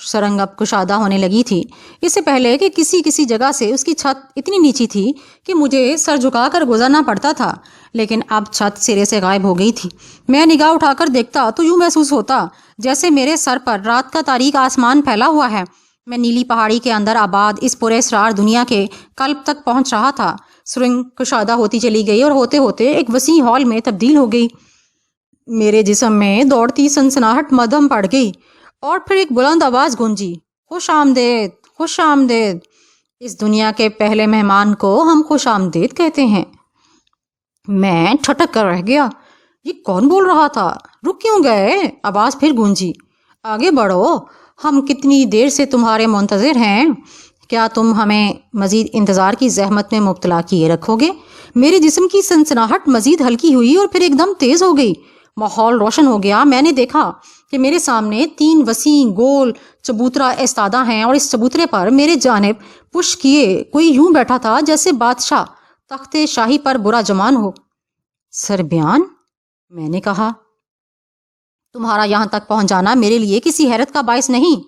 سرنگ اب کشادہ ہونے لگی تھی۔ اس سے پہلے کہ کسی جگہ سے اس کی چھت اتنی نیچی تھی کہ مجھے سر جھکا کر گزرنا پڑتا تھا، لیکن اب چھت سرے سے غائب ہو گئی تھی۔ میں نگاہ اٹھا کر دیکھتا تو یوں محسوس ہوتا جیسے میرے سر پر رات کا تاریک آسمان پھیلا ہوا ہے۔ میں نیلی پہاڑی کے اندر آباد اس پر اسرار دنیا کے قلب تک پہنچ رہا تھا۔ سرنگ کشادہ ہوتی چلی گئی اور ہوتے ہوتے ایک وسیع ہال میں تبدیل ہو گئی۔ میرے جسم میں دوڑتی سنسناہٹ مدھم پڑ گئی اور پھر ایک بلند آواز گونجی، خوش آمدید، خوش آمدید۔ اس دنیا کے پہلے مہمان کو ہم خوش آمدید کہتے ہیں۔ میں ٹھٹک کر رہ گیا۔ یہ کون بول رہا تھا؟ رک کیوں گئے؟ آواز پھر گونجی، آگے بڑھو، ہم کتنی دیر سے تمہارے منتظر ہیں۔ کیا تم ہمیں مزید انتظار کی زحمت میں مبتلا کیے رکھو گے؟ میرے جسم کی سنسناہٹ مزید ہلکی ہوئی اور پھر ایک دم تیز ہو گئی۔ ماحول روشن ہو گیا۔ میں نے دیکھا کہ میرے سامنے 3 وسیع گول چبوترا ایستادہ ہیں اور اس چبوترے پر میرے جانب پش کیے کوئی یوں بیٹھا تھا جیسے بادشاہ تخت شاہی پر برا جمان ہو۔ سربیان، میں نے کہا، تمہارا یہاں تک پہنچ جانا میرے لیے کسی حیرت کا باعث نہیں۔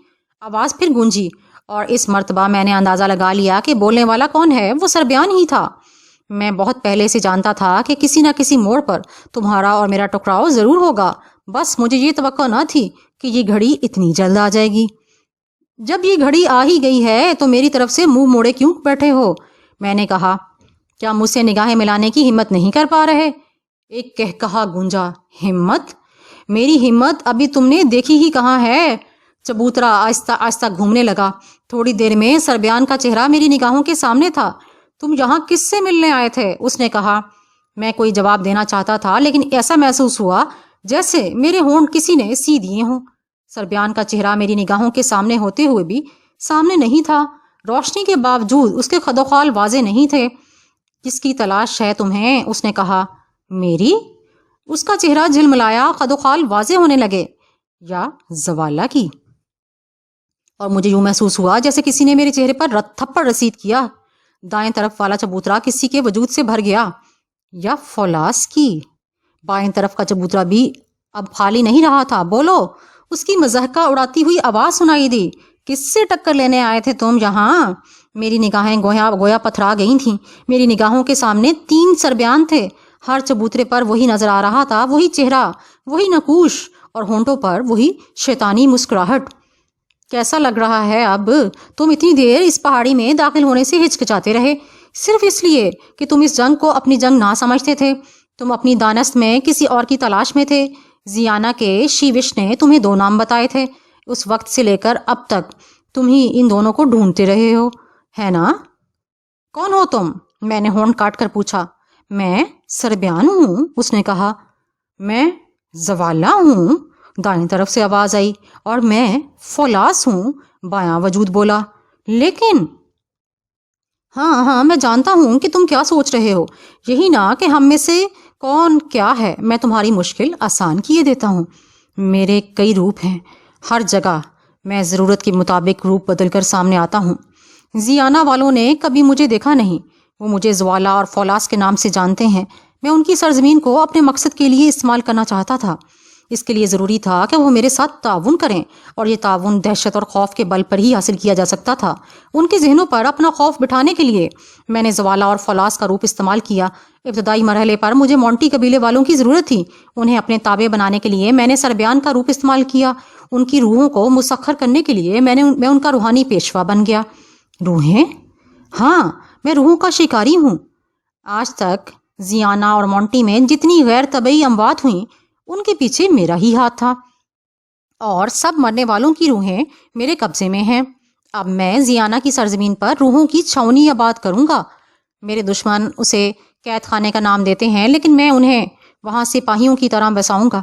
آواز پھر گونجی اور اس مرتبہ میں نے اندازہ لگا لیا کہ بولنے والا کون ہے۔ وہ سربیان ہی تھا۔ میں بہت پہلے سے جانتا تھا کہ کسی نہ کسی موڑ پر تمہارا اور میرا ٹکراؤ ضرور ہوگا، بس مجھے یہ توقع نہ تھی کہ یہ گھڑی اتنی جلد آ جائے گی۔ جب یہ گھڑی آ ہی گئی ہے تو میری طرف سے منہ موڑے کیوں بیٹھے ہو؟ میں نے کہا، کیا مجھ سے نگاہیں ملانے کی ہمت نہیں کر پا رہے؟ ایک کہا گونجا، ہمت؟ میری ہمت ابھی تم نے دیکھی ہی کہاں ہے۔ چبوترا آہستہ آہستہ گھومنے لگا۔ تھوڑی دیر میں سربیان کا چہرہ میری نگاہوں کے سامنے تھا۔ تم یہاں کس سے ملنے آئے تھے؟ اس نے کہا۔ میں کوئی جواب دینا چاہتا تھا، لیکن ایسا محسوس ہوا جیسے میرے ہونٹ کسی نے سی دیے ہوں۔ سربیان کا چہرہ میری نگاہوں کے سامنے ہوتے ہوئے بھی سامنے نہیں تھا۔ روشنی کے باوجود اس کے خد و خال واضح نہیں تھے۔ کس کی تلاش ہے تمہیں؟ اس نے کہا۔ میری؟ اس کا چہرہ جھلملایا، خد و خال واضح ہونے لگے۔ یا زوالہ کی؟ اور مجھے یوں محسوس ہوا جیسے کسی نے میرے چہرے پر تھپڑ رسید کیا۔ دائیں طرف والا چبوترا کسی کے وجود سے بھر گیا۔ یا فولاس کی؟ بائیں طرف کا چبوترا بھی اب خالی نہیں رہا تھا۔ بولو، اس کی مضحکہ اڑاتی ہوئی آواز سنائی دی۔ کس سے ٹکر لینے آئے تھے تم یہاں؟ میری نگاہیں گویا پتھرا گئی تھیں۔ میری نگاہوں کے سامنے 3 سربیان تھے۔ ہر چبوترے پر وہی نظر آ رہا تھا، وہی چہرہ، وہی نقوش، اور ہونٹوں پر وہی شیطانی مسکراہٹ۔ کیسا لگ رہا ہے اب؟ تم اتنی دیر اس پہاڑی میں داخل ہونے سے ہچکچاتے رہے، صرف اس لیے کہ تم اس جنگ کو اپنی جنگ نہ سمجھتے تھے۔ تم اپنی دانست میں کسی اور کی تلاش میں تھے۔ زیانہ کے شیوش نے تمہیں 2 نام بتائے تھے۔ اس وقت سے لے کر اب تک تم ہی ان دونوں کو ڈھونڈتے رہے ہو، ہے نا؟ کون ہو تم؟ میں نے ہونٹ کاٹ کر پوچھا۔ میں سربیان ہوں، اس نے کہا۔ میں زوالہ ہوں، دائیں طرف سے آواز آئی۔ اور میں فولاس ہوں، بایاں وجود بولا۔ لیکن ہاں میں جانتا ہوں کہ تم کیا سوچ رہے ہو۔ یہی نا کہ ہم میں سے کون کیا ہے؟ میں تمہاری مشکل آسان کیے دیتا ہوں۔ میرے کئی روپ ہیں، ہر جگہ میں ضرورت کے مطابق روپ بدل کر سامنے آتا ہوں۔ زیانہ والوں نے کبھی مجھے دیکھا نہیں، وہ مجھے زوالہ اور فولاس کے نام سے جانتے ہیں۔ میں ان کی سرزمین کو اپنے مقصد کے لیے استعمال کرنا چاہتا تھا۔ اس کے لیے ضروری تھا کہ وہ میرے ساتھ تعاون کریں، اور یہ تعاون دہشت اور خوف کے بل پر ہی حاصل کیا جا سکتا تھا۔ ان کے ذہنوں پر اپنا خوف بٹھانے کے لیے میں نے زوالہ اور فولاس کا روپ استعمال کیا۔ ابتدائی مرحلے پر مجھے مونٹی قبیلے والوں کی ضرورت تھی۔ انہیں اپنے تابع بنانے کے لیے میں نے سربیان کا روپ استعمال کیا۔ ان کی روحوں کو مسخر کرنے کے لیے میں ان کا روحانی پیشوا بن گیا۔ روحیں؟ ہاں، میں روحوں کا شکاری ہوں۔ آج تک زیانہ اور مونٹی میں جتنی غیر طبعی اموات ہوئیں، ان کے پیچھے میرا ہی ہاتھ تھا، اور سب مرنے والوں کی روحیں میرے قبضے میں ہیں۔ اب میں زیانہ کی سرزمین پر روحوں کی چھاونی آباد کروں گا۔ میرے دشمن اسے قید خانے کا نام دیتے ہیں، لیکن میں انہیں وہاں سپاہیوں کی طرح بساؤں گا۔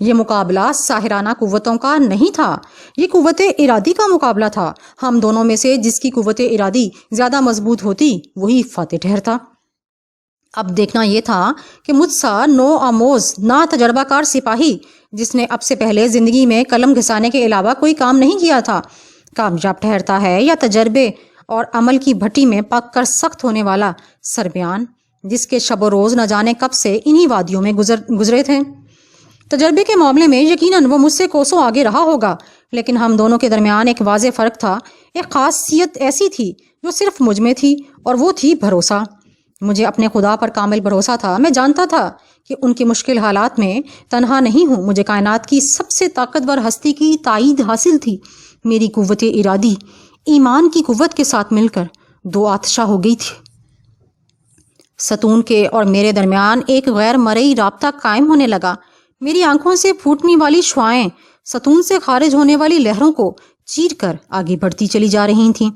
یہ مقابلہ ساحرانہ قوتوں کا نہیں تھا، یہ قوت ارادی کا مقابلہ تھا۔ ہم دونوں میں سے جس کی قوت ارادی زیادہ مضبوط ہوتی وہی فاتح ٹھہرتا۔ اب دیکھنا یہ تھا کہ مجھ سا نو آموز نا تجربہ کار سپاہی جس نے اب سے پہلے زندگی میں قلم گھسانے کے علاوہ کوئی کام نہیں کیا تھا، کامیاب ٹھہرتا ہے، یا تجربے اور عمل کی بھٹی میں پک کر سخت ہونے والا سربیان جس کے شب و روز نہ جانے کب سے انہی وادیوں میں گزرے تھے۔ تجربے کے معاملے میں یقیناً وہ مجھ سے کوسوں آگے رہا ہوگا، لیکن ہم دونوں کے درمیان ایک واضح فرق تھا۔ ایک خاصیت ایسی تھی جو صرف مجھ میں تھی، اور وہ تھی بھروسہ۔ مجھے اپنے خدا پر کامل بھروسہ تھا۔ میں جانتا تھا کہ ان کے مشکل حالات میں تنہا نہیں ہوں۔ مجھے کائنات کی سب سے طاقتور ہستی کی تائید حاصل تھی۔ میری قوت ارادی ایمان کی قوت کے ساتھ مل کر دو آتشہ ہو گئی تھی۔ ستون کے اور میرے درمیان ایک غیر مرئی رابطہ قائم ہونے لگا۔ میری آنکھوں سے پھوٹنے والی شعاعیں ستون سے خارج ہونے والی لہروں کو چیر کر آگے بڑھتی چلی جا رہی تھیں۔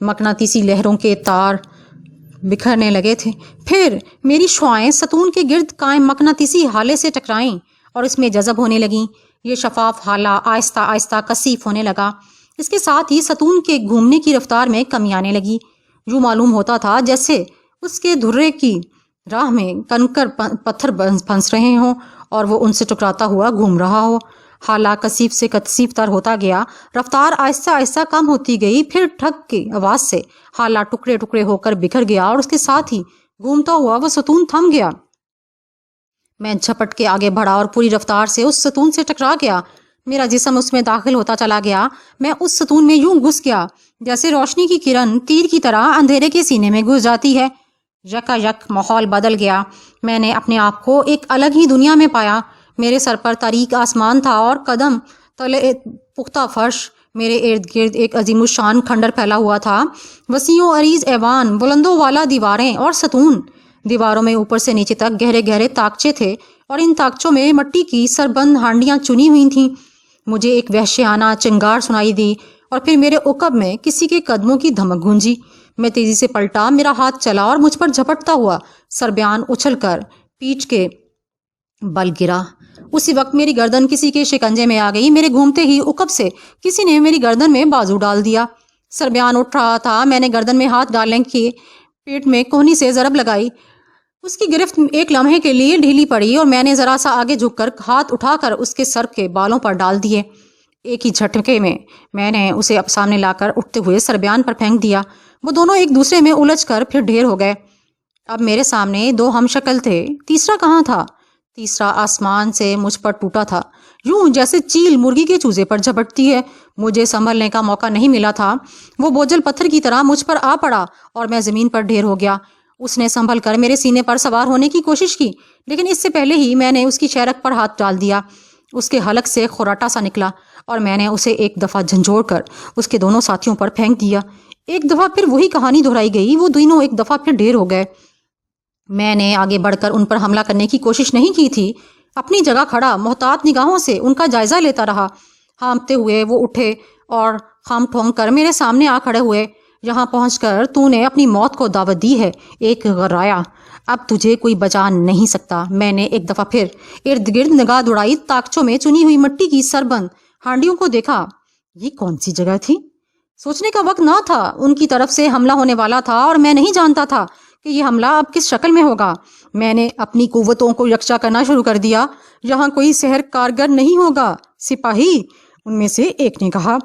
مقناطیسی لہروں کے تار بکھرنے لگے تھے، پھر میری شعاعیں ستون کے گرد قائم مقناطیسی ہالے سے ٹکرائیں اور اس میں جذب ہونے لگیں۔ یہ شفاف ہالہ آہستہ آہستہ کثیف ہونے لگا۔ اس کے ساتھ ہی ستون کے گھومنے کی رفتار میں کمی آنے لگی۔ یوں معلوم ہوتا تھا جیسے اس کے دھرے کی راہ میں کنکر پتھر پھنس رہے ہوں اور وہ ان سے ٹکراتا ہوا گھوم رہا ہو۔ حالہ کثیف سے کثیف تر ہوتا گیا، رفتار آہستہ آہستہ کم ہوتی گئی، پھر ٹھک کی آواز سے حالہ ٹکڑے ٹکڑے ہو کر بکھر گیا اور اس کے ساتھ ہی گھومتا ہوا وہ ستون تھم گیا۔ میں جھپٹ کے آگے بڑھا اور پوری رفتار سے اس ستون سے ٹکرا گیا۔ میرا جسم اس میں داخل ہوتا چلا گیا۔ میں اس ستون میں یوں گھس گیا جیسے روشنی کی کرن تیر کی طرح اندھیرے کے سینے میں گھس جاتی ہے۔ یکا یک ماحول بدل گیا۔ میں نے اپنے آپ کو ایک الگ ہی دنیا میں پایا۔ میرے سر پر تاریک آسمان تھا اور قدم تلے پختہ فرش۔ میرے ارد گرد ایک عظیم الشان کھنڈر پھیلا ہوا تھا، وسیع و عریض ایوان، بلند و والا دیواریں اور ستون۔ دیواروں میں اوپر سے نیچے تک گہرے گہرے تاکچے تھے اور ان تاکچوں میں مٹی کی سربند ہانڈیاں چنی ہوئی تھیں۔ مجھے ایک وحشیانہ چنگار سنائی دی اور پھر میرے عقب میں کسی کے قدموں کی دھمک گونجی۔ میں تیزی سے پلٹا، میرا ہاتھ چلا اور مجھ پر جھپٹتا ہوا سربیان اچھل کر پیٹھ کے بل گرا۔ اسی وقت میری گردن کسی کے شکنجے میں آ گئی۔ میرے گھومتے ہی عقب سے کسی نے میری گردن میں بازو ڈال دیا۔ سربیان اٹھ رہا تھا۔ میں نے گردن میں ہاتھ ڈالنے کی پیٹ میں کوہنی سے ضرب لگائی۔ اس کی گرفت ایک لمحے کے لیے ڈھیلی پڑی اور میں نے ذرا سا آگے جھک کر ہاتھ اٹھا کر اس کے سر کے بالوں پر ڈال دیے۔ ایک ہی جھٹکے میں نے اسے اب سامنے لا کر اٹھتے ہوئے سربیان پر پھینک دیا۔ وہ دونوں ایک دوسرے میں الجھ کر پھر ڈھیر ہو گئے۔ اب میرے سامنے دو ہم شکل تھے، تیسرا کہاں تھا؟ تیسرا آسمان سے مجھ پر ٹوٹا تھا، یوں جیسے چیل مرغی کے چوزے پر جھپٹتی ہے۔ مجھے سنبھلنے کا موقع نہیں ملا تھا۔ وہ بوجھل پتھر کی طرح مجھ پر آ پڑا اور میں زمین پر ڈھیر ہو گیا۔ اس نے سنبھل کر میرے سینے پر سوار ہونے کی کوشش کی، لیکن اس سے پہلے ہی میں نے اس کی شہرک پر ہاتھ ڈال دیا۔ اس کے حلق سے خراٹا سا نکلا اور میں نے اسے ایک دفعہ جھنجھوڑ کر اس کے دونوں ساتھیوں پر پھینک دیا۔ ایک دفعہ پھر وہی کہانی دہرائی گئی۔ وہ دونوں ایک دفعہ پھر ڈھیر ہو گئے۔ میں نے آگے بڑھ کر ان پر حملہ کرنے کی کوشش نہیں کی تھی۔ اپنی جگہ کھڑا محتاط نگاہوں سے ان کا جائزہ لیتا رہا۔ ہانپتے ہوئے وہ اٹھے اور خام ٹھونک کر میرے سامنے آ کھڑے ہوئے۔ یہاں پہنچ کر تو نے اپنی موت کو دعوت دی ہے، ایک غرایا، اب تجھے کوئی بچا نہیں سکتا۔ میں نے ایک دفعہ پھر ارد گرد نگاہ دوڑائی۔ تاکچوں میں چنی ہوئی مٹی کی سربند ہانڈیوں کو دیکھا۔ یہ کون سی جگہ تھی؟ سوچنے کا وقت نہ تھا۔ ان کی طرف سے حملہ ہونے والا تھا اور میں نہیں جانتا تھا کہ یہ حملہ اب کس شکل میں ہوگا۔ میں نے اپنی قوتوں کو یکجا کرنا شروع کر دیا۔ یہاں کوئی سحر کارگر نہیں ہوگا سپاہی، ان میں سے ایک نے کہا۔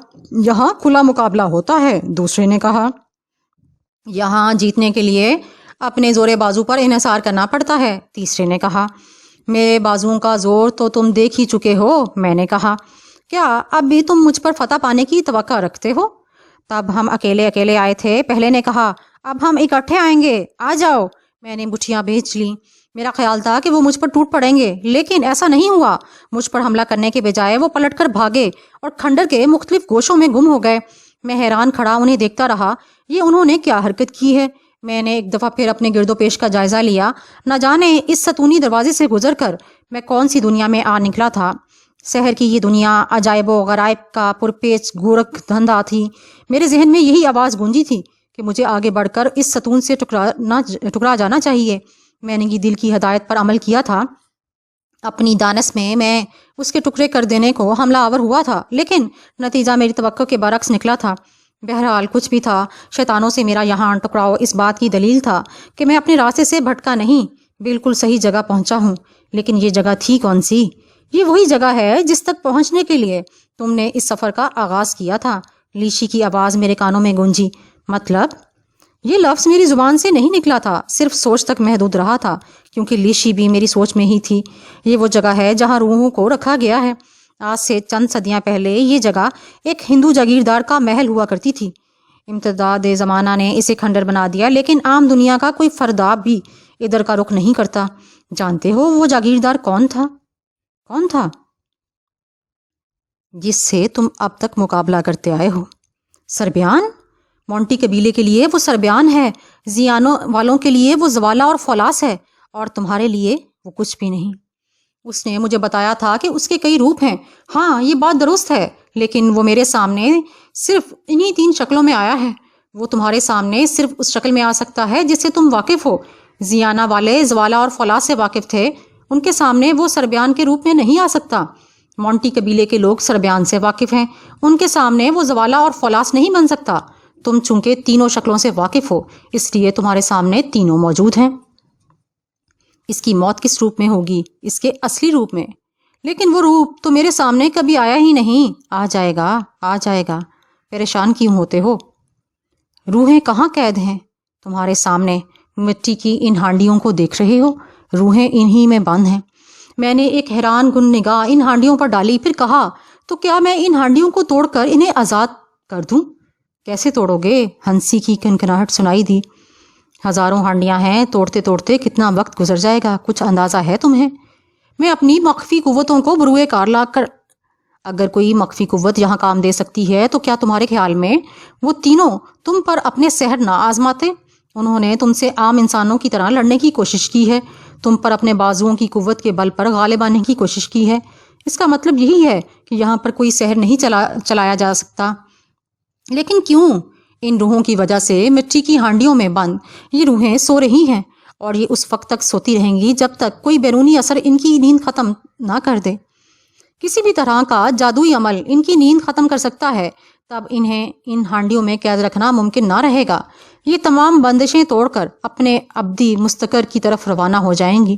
یہاں کھلا مقابلہ ہوتا ہے، دوسرے نے کہا۔ یہاں جیتنے کے لیے اپنے زور بازو پر انحصار کرنا پڑتا ہے، تیسرے نے کہا۔ میرے بازوؤں کا زور تو تم دیکھ ہی چکے ہو، میں نے کہا۔ کیا اب بھی تم مجھ پر فتح پانے کی توقع رکھتے ہو؟ تب ہم اکیلے اکیلے آئے تھے، پہلے نے کہا۔ اب ہم اکٹھے آئیں گے، آ جاؤ۔ میں نے مٹھیاں بھیج لیں۔ میرا خیال تھا کہ وہ مجھ پر ٹوٹ پڑیں گے، لیکن ایسا نہیں ہوا۔ مجھ پر حملہ کرنے کے بجائے وہ پلٹ کر بھاگے اور کھنڈر کے مختلف گوشوں میں گم ہو گئے۔ میں حیران کھڑا انہیں دیکھتا رہا۔ یہ انہوں نے کیا حرکت کی ہے؟ میں نے ایک دفعہ پھر اپنے گرد و پیش کا جائزہ لیا۔ نہ جانے اس ستونی دروازے سے گزر کر میں کون سی دنیا میں آ نکلا تھا۔ سحر کی یہ دنیا عجائب و غرائب کا پرپیچ گورکھ دھندا تھی۔ میرے ذہن میں یہی آواز گونجی تھی کہ مجھے آگے بڑھ کر اس ستون سے ٹکرا جانا چاہیے۔ میں نے یہ دل کی ہدایت پر عمل کیا تھا اپنی دانش میں اس کے ٹکڑے کر دینے کو حملہ آور ہوا تھا، لیکن نتیجہ میری توقع کے برعکس نکلا تھا۔ بہرحال کچھ بھی تھا، شیطانوں سے میرا یہاں ٹکراؤ اس بات کی دلیل تھا کہ میں اپنے راستے سے بھٹکا نہیں، بالکل صحیح جگہ پہنچا ہوں۔ لیکن یہ جگہ تھی کون سی؟ یہ وہی جگہ ہے جس تک پہنچنے کے لیے تم نے اس سفر کا آغاز کیا تھا۔ لیشی کی آواز میرے کانوں میں گونجی۔ مطلب؟ یہ لفظ میری زبان سے نہیں نکلا تھا، صرف سوچ تک محدود رہا تھا، کیونکہ لیشی بھی میری سوچ میں ہی تھی۔ یہ وہ جگہ ہے جہاں روحوں کو رکھا گیا ہے۔ آج سے چند صدیاں پہلے یہ جگہ ایک ہندو جاگیردار کا محل ہوا کرتی تھی۔ امتداد زمانہ نے اسے کھنڈر بنا دیا، لیکن عام دنیا کا کوئی فرداب بھی ادھر کا رخ نہیں کرتا۔ جانتے ہو وہ جاگیردار کون تھا؟ کون تھا؟ جس سے تم اب تک مقابلہ کرتے آئے ہو۔ سربیان؟ مونٹی قبیلے کے لیے وہ سربیان ہے، زیانو والوں کے لیے وہ زوالا اور فولاس ہے، اور تمہارے لیے وہ کچھ بھی نہیں۔ اس نے مجھے بتایا تھا کہ اس کے کئی روپ ہیں۔ ہاں، یہ بات درست ہے، لیکن وہ میرے سامنے صرف انہی 3 شکلوں میں آیا ہے۔ وہ تمہارے سامنے صرف اس شکل میں آ سکتا ہے جس سے تم واقف ہو۔ زیانا والے زوالا اور فولاس سے واقف تھے، ان کے سامنے وہ سربیان کے روپ میں نہیں آ سکتا۔ مونٹی قبیلے کے لوگ سربیان سے واقف ہیں، ان کے سامنے وہ زوالا اور فولاس نہیں بن سکتا۔ تم چونکہ تینوں شکلوں سے واقف ہو، اس لیے تمہارے سامنے تینوں موجود ہیں۔ اس کی موت کس روپ میں ہوگی؟ اس کے اصلی روپ میں۔ لیکن وہ روپ تو میرے سامنے کبھی آیا ہی نہیں۔ آ جائے گا، آ جائے گا۔ پریشان کیوں ہوتے ہو؟ روحیں کہاں قید ہیں؟ تمہارے سامنے مٹی کی ان ہانڈیوں کو دیکھ رہے ہو؟ روحیں انہی میں بند ہیں۔ میں نے ایک حیران کن نگاہ ان ہانڈیوں پر ڈالی، پھر کہا، تو کیا میں ان ہانڈیوں کو توڑ کر انہیں آزاد کر دوں؟ کیسے توڑو گے؟ ہنسی کی کنکناہٹ سنائی دی۔ ہزاروں ہانڈیاں ہیں، توڑتے توڑتے کتنا وقت گزر جائے گا، کچھ اندازہ ہے تمہیں؟ میں اپنی مخفی قوتوں کو بروئے کار لا کر، اگر کوئی مخفی قوت یہاں کام دے سکتی ہے تو کیا تمہارے خیال میں وہ تینوں تم پر اپنے سحر نہ آزماتے؟ انہوں نے تم سے عام انسانوں کی طرح لڑنے کی کوشش کی ہے، تم پر اپنے بازوؤں کی قوت کے بل پر غالب آنے کی کوشش کی ہے۔ اس کا مطلب یہی ہے کہ یہاں پر کوئی سحر نہیں چلایا جا سکتا۔ لیکن کیوں؟ ان روحوں کی وجہ سے مٹی کی ہانڈیوں میں بند یہ روحیں سو رہی ہیں، اور یہ اس وقت تک سوتی رہیں گی جب تک کوئی بیرونی اثر ان کی نیند ختم نہ کر دے۔ کسی بھی طرح کا جادوئی عمل ان کی نیند ختم کر سکتا ہے، تب انہیں ان ہانڈیوں میں قید رکھنا ممکن نہ رہے گا۔ یہ تمام بندشیں توڑ کر اپنے ابدی مستقر کی طرف روانہ ہو جائیں گی۔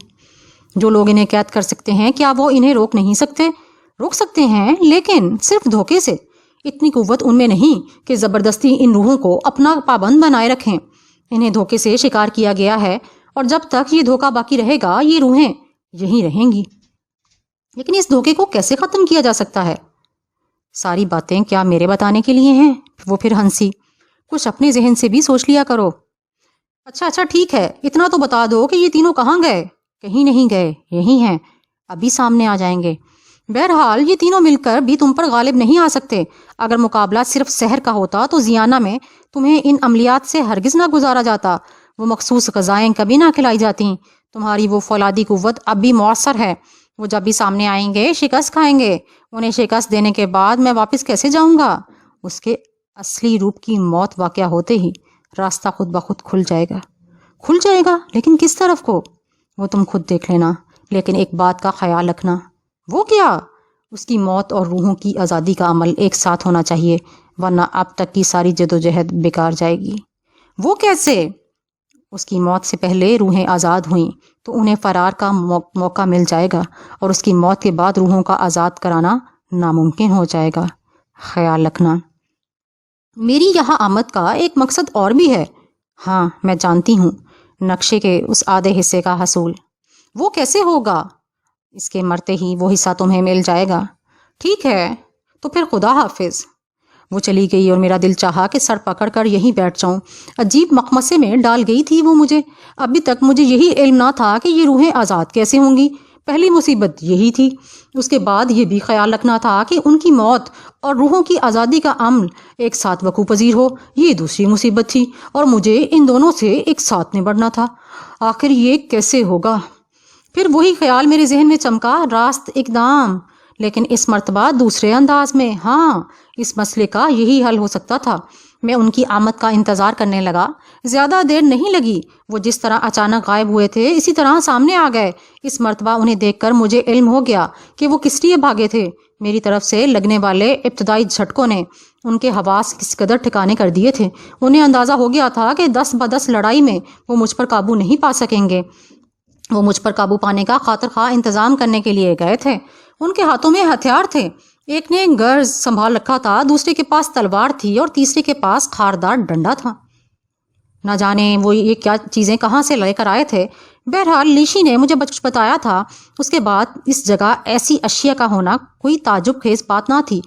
جو لوگ انہیں قید کر سکتے ہیں، کیا وہ انہیں روک نہیں سکتے؟ روک سکتے ہیں، لیکن صرف دھوکے سے۔ اتنی قوت ان میں نہیں کہ زبردستی ان روحوں کو اپنا پابند بنائے رکھیں۔ انہیں دھوکے سے شکار کیا گیا ہے، اور جب تک یہ دھوکہ باقی رہے گا یہ روحیں یہیں رہیں گی۔ لیکن اس دھوکے کو کیسے ختم کیا جا سکتا ہے؟ ساری باتیں کیا میرے بتانے کے لیے ہیں؟ وہ پھر ہنسی۔ کچھ اپنے ذہن سے بھی سوچ لیا کرو۔ اچھا ٹھیک ہے، اتنا تو بتا دو کہ یہ تینوں کہاں گئے؟ کہیں نہیں گئے، یہی ہیں، ابھی سامنے آ جائیں گے۔ بہرحال یہ تینوں مل کر بھی تم پر غالب نہیں آ سکتے۔ اگر مقابلہ صرف سحر کا ہوتا تو زیانہ میں تمہیں ان عملیات سے ہرگز نہ گزارا جاتا، وہ مخصوص غذائیں کبھی نہ کھلائی جاتیں۔ تمہاری وہ فولادی قوت اب بھی مؤثر ہے۔ وہ جب بھی سامنے آئیں گے شکست کھائیں گے۔ انہیں شکست دینے کے بعد میں واپس کیسے جاؤں گا؟ اس کے اصلی روپ کی موت واقع ہوتے ہی راستہ خود بخود کھل جائے گا۔ کھل جائے گا، لیکن کس طرف کو؟ وہ تم خود دیکھ لینا، لیکن ایک بات کا خیال رکھنا۔ وہ کیا؟ اس کی موت اور روحوں کی آزادی کا عمل ایک ساتھ ہونا چاہیے، ورنہ اب تک کی ساری جدوجہد بیکار جائے گی۔ وہ کیسے؟ اس کی موت سے پہلے روحیں آزاد ہوئیں تو انہیں فرار کا موقع مل جائے گا، اور اس کی موت کے بعد روحوں کا آزاد کرانا ناممکن ہو جائے گا۔ خیال رکھنا۔ میری یہاں آمد کا ایک مقصد اور بھی ہے۔ ہاں، میں جانتی ہوں، نقشے کے اس آدھے حصے کا حصول۔ وہ کیسے ہوگا؟ اس کے مرتے ہی وہ حصہ تمہیں مل جائے گا۔ ٹھیک ہے، تو پھر خدا حافظ۔ وہ چلی گئی اور میرا دل چاہا کہ سر پکڑ کر یہیں بیٹھ جاؤں۔ عجیب مخمصے میں ڈال گئی تھی وہ مجھے۔ ابھی تک مجھے یہی علم نہ تھا کہ یہ روحیں آزاد کیسے ہوں گی۔ پہلی مصیبت یہی تھی۔ اس کے بعد یہ بھی خیال رکھنا تھا کہ ان کی موت اور روحوں کی آزادی کا عمل ایک ساتھ وقوع پذیر ہو، یہ دوسری مصیبت تھی، اور مجھے ان دونوں سے ایک ساتھ نبٹنا تھا۔ آخر یہ کیسے ہوگا؟ پھر وہی خیال میرے ذہن میں چمکا، راست اقدام، لیکن اس مرتبہ دوسرے انداز میں۔ ہاں، اس مسئلے کا یہی حل ہو سکتا تھا۔ میں ان کی آمد کا انتظار کرنے لگا۔ زیادہ دیر نہیں لگی، وہ جس طرح اچانک غائب ہوئے تھے اسی طرح سامنے آ گئے۔ اس مرتبہ انہیں دیکھ کر مجھے علم ہو گیا کہ وہ کس لیے بھاگے تھے۔ میری طرف سے لگنے والے ابتدائی جھٹکوں نے ان کے حواس کس قدر ٹھکانے کر دیے تھے۔ انہیں اندازہ ہو گیا تھا کہ 10 ب10 لڑائی میں وہ مجھ پر قابو نہیں پا سکیں گے۔ وہ مجھ پر قابو پانے کا خاطر خواہ انتظام کرنے کے لیے گئے تھے۔ ان کے ہاتھوں میں ہتھیار تھے، ایک نے گرز سنبھال رکھا تھا، دوسرے کے پاس تلوار تھی اور تیسرے کے پاس خاردار ڈنڈا تھا۔ نہ جانے وہ یہ کیا چیزیں کہاں سے لے کر آئے تھے۔ بہرحال لیشی نے مجھے کچھ بتایا تھا۔ اس کے بعد اس جگہ ایسی اشیاء کا ہونا کوئی تعجب خیز بات نہ تھی،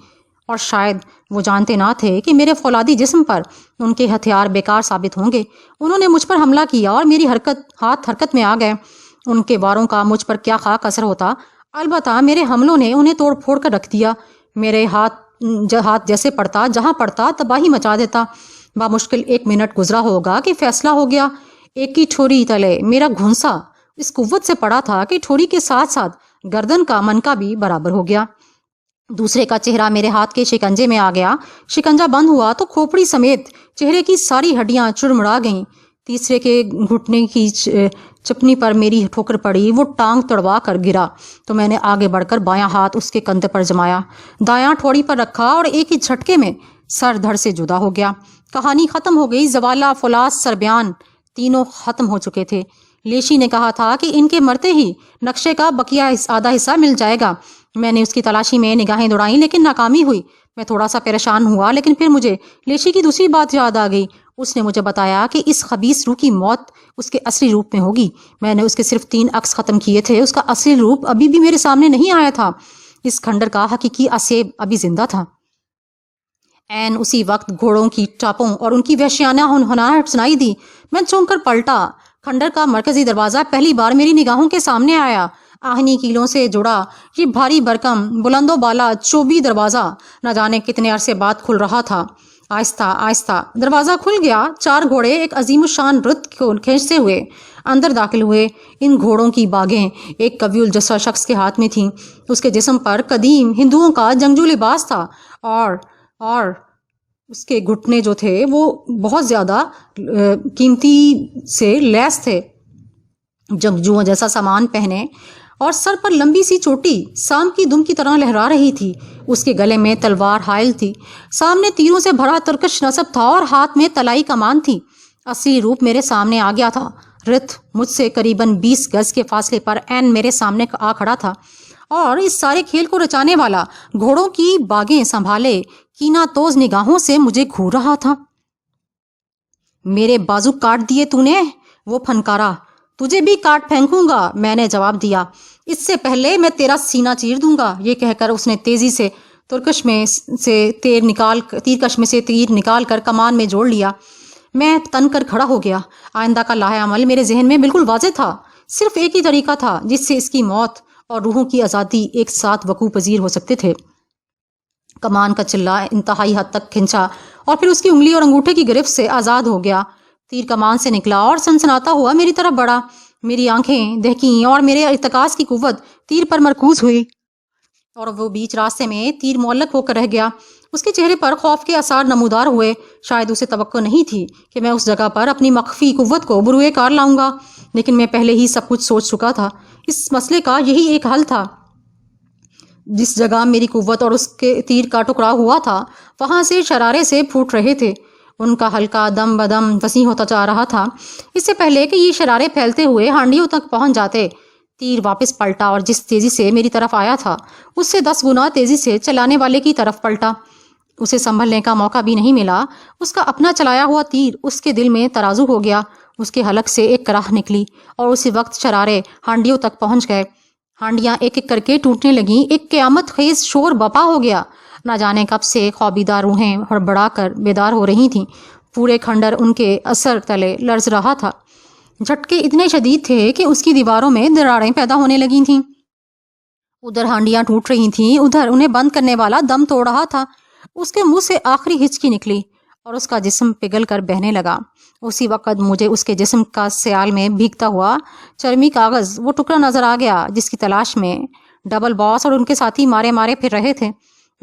اور شاید وہ جانتے نہ تھے کہ میرے فولادی جسم پر ان کے ہتھیار بیکار ثابت ہوں گے۔ انہوں نے مجھ پر حملہ کیا اور میری ہاتھ حرکت میں آ گئے۔ ان کے واروں کا مجھ پر کیا خاک اثر ہوتا، البتہ میرے حملوں نے انہیں توڑ پھوڑ کر رکھ دیا۔ میرے ہاتھ جیسے پڑتا جہاں پڑتا تباہی مچا دیتا۔ بامشکل 1 منٹ گزرا ہوگا کہ فیصلہ ہو گیا۔ ایک کی ٹھوری تلے میرا گھونسا اس قوت سے پڑا تھا کہ ٹھوری کے ساتھ ساتھ گردن کا منکا بھی برابر ہو گیا۔ دوسرے کا چہرہ میرے ہاتھ کے شکنجے میں آ گیا۔ شکنجہ بند ہوا تو کھوپڑی سمیت چہرے کی ساری ہڈیاں چڑمڑا گئیں۔ تیسرے کے گھٹنے کی چپنی پر میری ٹھوکر پڑی، وہ ٹانگ تڑوا کر گرا تو میں نے آگے بڑھ کر بایاں ہاتھ اس کے کندھے پر جمایا، دایاں ٹھوڑی پر رکھا اور ایک ہی جھٹکے میں سر دھڑ سے جدا ہو گیا۔ کہانی ختم ہو گئی۔ زوالہ، فولاذ، سربیان تینوں ختم ہو چکے تھے۔ لیشی نے کہا تھا کہ ان کے مرتے ہی نقشے کا بقیہ آدھا حصہ مل جائے گا۔ میں نے اس کی تلاشی میں نگاہیں دوڑائیں لیکن ناکامی ہوئی۔ میں تھوڑا سا پریشان ہوا، لیکن پھر مجھے لیشی کی دوسری بات یاد آ گئی۔ اس نے مجھے بتایا کہ اس خبیث روح کی موت اس کے اصلی روپ میں ہوگی۔ میں نے اس کے صرف 3 عکس ختم کیے تھے، اس کا اصلی روپ ابھی بھی میرے سامنے نہیں آیا تھا۔ اس کھنڈر کا حقیقی اسیب ابھی زندہ تھا۔ عین اسی وقت گھوڑوں کی ٹاپوں اور ان کی وحشیانہ ہنہناہٹ سنائی دی۔ میں چونک کر پلٹا۔ کھنڈر کا مرکزی دروازہ پہلی بار میری نگاہوں کے سامنے آیا۔ آہنی کیلوں سے جڑا یہ بھاری بھرکم بلند و بالا چوبی دروازہ نہ جانے کتنے عرصے بعد کھل رہا تھا۔ آہستہ آہستہ دروازہ کھل گیا۔ 4 گھوڑے ایک عظیم الشان رتھ کو کھینچتے ہوئے اندر داخل ہوئے۔ ان گھوڑوں کی باگیں ایک قوی الجثہ شخص کے ہاتھ میں تھیں۔ اس کے جسم پر قدیم ہندوؤں کا جنگجو لباس تھا اور اس کے گھٹنے جو تھے وہ بہت زیادہ قیمتی سے لیس تھے، جنگجوؤں جیسا سامان پہنے، اور سر پر لمبی سی چوٹی سام کی دم کی طرح لہرا رہی تھی۔ اس کے گلے میں تلوار حائل تھی۔ سامنے تیروں سے بھرا ترکش نصب تھا اور ہاتھ میں تلائی کمان تھی۔ اصلی روپ میرے سامنے آ گیا تھا۔ رتھ مجھ سے قریباً 20 گز کے فاصلے پر عین میرے سامنے آ کھڑا تھا، اور اس سارے کھیل کو رچانے والا گھوڑوں کی باگیں سنبھالے کینہ توز نگاہوں سے مجھے گھور رہا تھا۔ میرے بازو کاٹ دیے تو نے، وہ پھنکارا۔ تجھے بھی کاٹ پھینکوں گا، میں نے جواب دیا۔ اس سے پہلے میں تیرا سینہ چیر دوں گا۔ یہ کہہ کر اس نے تیزی سے ترکش میں سے تیرکش میں سے تیر نکال کر کمان میں جوڑ لیا۔ میں تن کر کھڑا ہو گیا۔ آئندہ کا لاہ عمل میرے ذہن میں بالکل واضح تھا۔ صرف ایک ہی طریقہ تھا جس سے اس کی موت اور روحوں کی آزادی ایک ساتھ وقوع پذیر ہو سکتے تھے۔ کمان کا چلہ انتہائی حد تک کھنچا اور پھر اس کی انگلی اور انگوٹھے کی گرفت سے آزاد ہو گیا۔ تیر کمان سے نکلا اور سنسناتا ہوا میری طرف بڑھا۔ میری آنکھیں دہکیں اور میرے ارتکاز کی قوت تیر پر مرکوز ہوئی، اور وہ بیچ راستے میں تیر معلق ہو کر رہ گیا۔ اس کے چہرے پر خوف کے آثار نمودار ہوئے۔ شاید اسے توقع نہیں تھی کہ میں اس جگہ پر اپنی مخفی قوت کو بروئے کار لاؤں گا، لیکن میں پہلے ہی سب کچھ سوچ چکا تھا۔ اس مسئلے کا یہی ایک حل تھا۔ جس جگہ میری قوت اور اس کے تیر کا ٹکراؤ ہوا تھا، وہاں سے شرارے سے پھوٹ رہے تھے۔ ان کا حلقہ دم بدم وسیع ہوتا جا رہا تھا۔ اس سے پہلے کہ یہ شرارے پھیلتے ہوئے ہانڈیوں تک پہنچ جاتے، تیر واپس پلٹا اور جس تیزی سے میری طرف آیا تھا اس سے 10 گنا تیزی سے چلانے والے کی طرف پلٹا۔ اسے سنبھلنے کا موقع بھی نہیں ملا۔ اس کا اپنا چلایا ہوا تیر اس کے دل میں ترازو ہو گیا۔ اس کے حلق سے ایک کراہ نکلی اور اسی وقت شرارے ہانڈیوں تک پہنچ گئے۔ ہانڈیاں ایک ایک کر کے ٹوٹنے لگیں۔ ایک قیامت خیز شور بپا ہو گیا۔ نہ جانے کب سے خوابیدہ روحیں ہڑبڑا کر بیدار ہو رہی تھیں۔ پورے کھنڈر ان کے اثر تلے لرز رہا تھا۔ جھٹکے اتنے شدید تھے کہ اس کی دیواروں میں دراڑیں پیدا ہونے لگی تھیں۔ ادھر ہانڈیاں ٹوٹ رہی تھیں، ادھر انہیں بند کرنے والا دم توڑ رہا تھا۔ اس کے منہ سے آخری ہچکی نکلی اور اس کا جسم پگھل کر بہنے لگا۔ اسی وقت مجھے اس کے جسم کا سیال میں بھیگتا ہوا چرمی کاغذ وہ ٹکڑا نظر آ گیا جس کی تلاش میں ڈبل باس اور ان کے ساتھی مارے پھر رہے تھے۔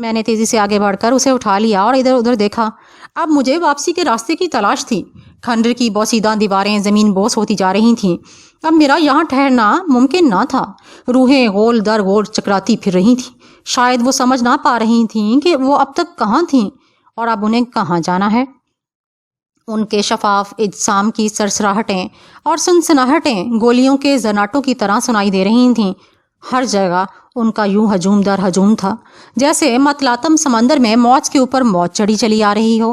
میں نے تیزی سے آگے بڑھ کر اسے اٹھا لیا اور ادھر ادھر دیکھا۔ اب مجھے واپسی کے راستے کی تلاش تھی۔ کھنڈر کی بوسیدہ دیواریں زمین بوس ہوتی جا رہی تھیں۔ اب میرا یہاں ٹھہرنا ممکن نہ تھا۔ روحیں غول در غول چکراتی پھر رہی تھیں۔ شاید وہ سمجھ نہ پا رہی تھیں کہ وہ اب تک کہاں تھیں اور اب انہیں کہاں جانا ہے۔ ان کے شفاف اجسام کی سرسراہٹیں اور سنسناہٹیں گولیوں کے زناٹوں کی طرح سنائی دے رہی تھیں۔ ہر جگہ ان کا یوں ہجوم در ہجوم تھا جیسے متلاطم سمندر میں موج کے اوپر موج چڑھی چلی آ رہی ہو،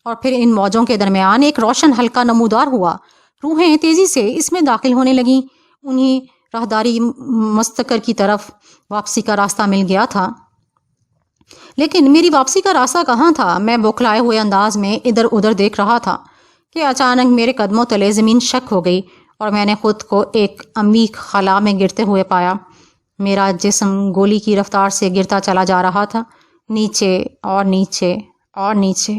اور پھر ان موجوں کے درمیان ایک روشن حلقہ نمودار ہوا۔ روحیں تیزی سے اس میں داخل ہونے لگیں۔ انہیں راہداری مستقر کی طرف واپسی کا راستہ مل گیا تھا، لیکن میری واپسی کا راستہ کہاں تھا؟ میں بوکھلائے ہوئے انداز میں ادھر ادھر دیکھ رہا تھا کہ اچانک میرے قدموں تلے زمین شک ہو گئی اور میں نے خود کو ایک عمیق خلا میں گرتے ہوئے پایا۔ میرا جسم گولی کی رفتار سے گرتا چلا جا رہا تھا، نیچے اور نیچے اور نیچے۔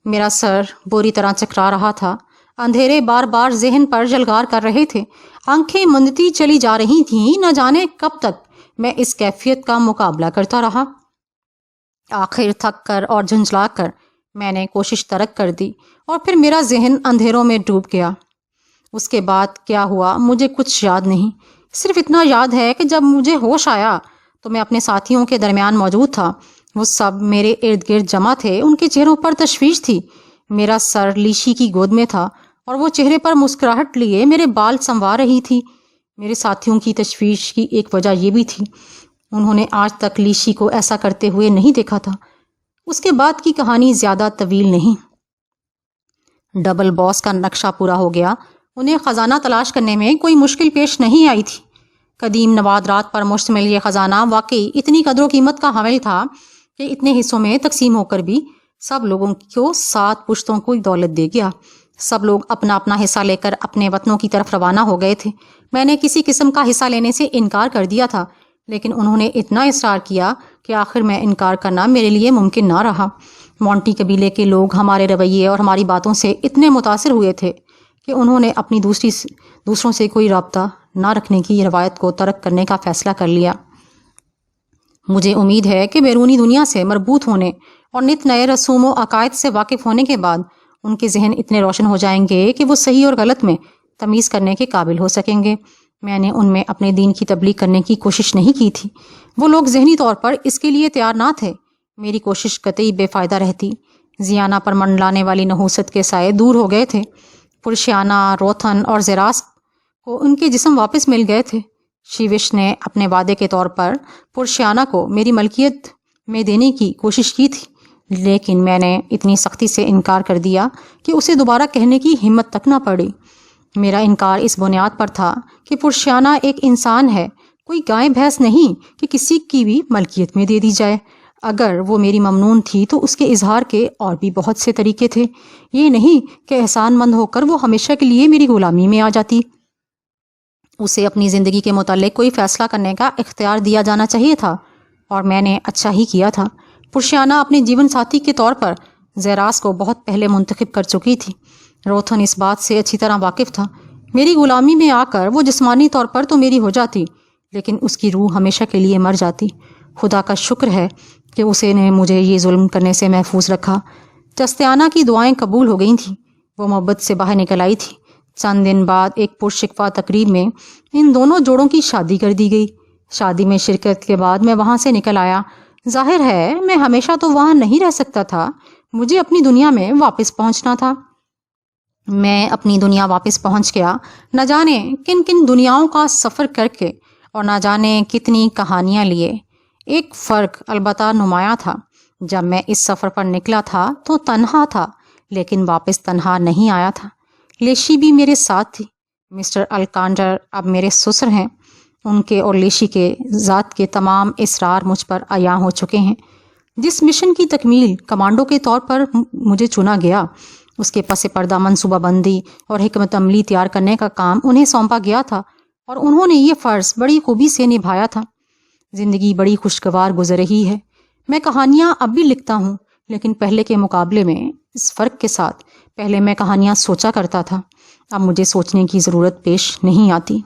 میرا سر بری طرح چکرا رہا تھا۔ اندھیرے بار بار ذہن پر جلگار کر رہے تھے۔ آنکھیں مندتی چلی جا رہی تھیں۔ نہ جانے کب تک میں اس کیفیت کا مقابلہ کرتا رہا۔ آخر تھک کر اور جھنجھلا کر میں نے کوشش ترک کر دی اور پھر میرا ذہن اندھیروں میں ڈوب گیا۔ اس کے بعد کیا ہوا مجھے کچھ یاد نہیں۔ صرف اتنا یاد ہے کہ جب مجھے ہوش آیا تو میں اپنے ساتھیوں کے درمیان موجود تھا۔ وہ سب میرے ارد گرد جمع تھے۔ ان کے چہروں پر تشویش تھی۔ میرا سر لیشی کی گود میں تھا اور وہ چہرے پر مسکراہٹ لیے میرے بال سنوار رہی تھی۔ میرے ساتھیوں کی تشویش کی ایک وجہ یہ بھی تھی، انہوں نے آج تک لیشی کو ایسا کرتے ہوئے نہیں دیکھا تھا۔ اس کے بعد کی کہانی زیادہ طویل نہیں۔ ڈبل باس کا نقشہ پورا ہو گیا۔ انہیں خزانہ تلاش کرنے میں کوئی مشکل پیش نہیں آئی تھی۔ قدیم نوادرات پر مشتمل یہ خزانہ واقعی اتنی قدر و قیمت کا حامل تھا کہ اتنے حصوں میں تقسیم ہو کر بھی سب لوگوں کو 7 پشتوں کو دولت دے گیا۔ سب لوگ اپنا اپنا حصہ لے کر اپنے وطنوں کی طرف روانہ ہو گئے تھے۔ میں نے کسی قسم کا حصہ لینے سے انکار کر دیا تھا، لیکن انہوں نے اتنا اصرار کیا کہ آخر میں انکار کرنا میرے لیے ممکن نہ رہا۔ مونٹی قبیلے کے لوگ ہمارے رویے اور ہماری باتوں سے اتنے متاثر ہوئے تھے کہ انہوں نے اپنی دوسروں سے کوئی رابطہ نہ رکھنے کی روایت کو ترک کرنے کا فیصلہ کر لیا۔ مجھے امید ہے کہ بیرونی دنیا سے مربوط ہونے اور نت نئے رسوم و عقائد سے واقف ہونے کے بعد ان کے ذہن اتنے روشن ہو جائیں گے کہ وہ صحیح اور غلط میں تمیز کرنے کے قابل ہو سکیں گے۔ میں نے ان میں اپنے دین کی تبلیغ کرنے کی کوشش نہیں کی تھی۔ وہ لوگ ذہنی طور پر اس کے لیے تیار نہ تھے۔ میری کوشش قطعی بے فائدہ رہتی۔ زیانہ پر منڈلانے والی نحوست کے سائے دور ہو گئے تھے۔ پرشیانہ، روتھن اور زیراس کو ان کے جسم واپس مل گئے تھے۔ شیوش نے اپنے وعدے کے طور پر پرشیانہ کو میری ملکیت میں دینے کی کوشش کی تھی، لیکن میں نے اتنی سختی سے انکار کر دیا کہ اسے دوبارہ کہنے کی ہمت تک نہ پڑی۔ میرا انکار اس بنیاد پر تھا کہ پرشیانہ ایک انسان ہے، کوئی گائے بھینس نہیں کہ کسی کی بھی ملکیت میں دے دی جائے۔ اگر وہ میری ممنون تھی تو اس کے اظہار کے اور بھی بہت سے طریقے تھے۔ یہ نہیں کہ احسان مند ہو کر وہ ہمیشہ کے لیے میری غلامی میں آ جاتی۔ اسے اپنی زندگی کے متعلق کوئی فیصلہ کرنے کا اختیار دیا جانا چاہیے تھا، اور میں نے اچھا ہی کیا تھا۔ پرشیانہ اپنے جیون ساتھی کے طور پر زیراس کو بہت پہلے منتخب کر چکی تھی۔ روتھن اس بات سے اچھی طرح واقف تھا۔ میری غلامی میں آ کر وہ جسمانی طور پر تو میری ہو جاتی، لیکن اس کی روح ہمیشہ کے لیے مر جاتی۔ خدا کا شکر ہے کہ اسے نے مجھے یہ ظلم کرنے سے محفوظ رکھا۔ چستیانہ کی دعائیں قبول ہو گئی تھیں۔ وہ محبت سے باہر نکل آئی تھی۔ چند دن بعد ایک پرشکوہ تقریب میں ان دونوں جوڑوں کی شادی کر دی گئی۔ شادی میں شرکت کے بعد میں وہاں سے نکل آیا۔ ظاہر ہے میں ہمیشہ تو وہاں نہیں رہ سکتا تھا، مجھے اپنی دنیا میں واپس پہنچنا تھا۔ میں اپنی دنیا واپس پہنچ گیا، نہ جانے کن کن دنیاؤں کا سفر کر کے اور نہ جانے کتنی کہانیاں لیے۔ ایک فرق البتہ نمایاں تھا، جب میں اس سفر پر نکلا تھا تو تنہا تھا، لیکن واپس تنہا نہیں آیا تھا۔ لیشی بھی میرے ساتھ تھی۔ مسٹر الکانڈر اب میرے سسر ہیں۔ ان کے اور لیشی کے ذات کے تمام اسرار مجھ پر عیاں ہو چکے ہیں۔ جس مشن کی تکمیل کمانڈو کے طور پر مجھے چنا گیا، اس کے پس پردہ منصوبہ بندی اور حکمت عملی تیار کرنے کا کام انہیں سونپا گیا تھا، اور انہوں نے یہ فرض بڑی خوبی سے نبھایا تھا۔ زندگی بڑی خوشگوار گزر رہی ہے۔ میں کہانیاں اب بھی لکھتا ہوں، لیکن پہلے کے مقابلے میں اس فرق کے ساتھ، پہلے میں کہانیاں سوچا کرتا تھا، اب مجھے سوچنے کی ضرورت پیش نہیں آتی۔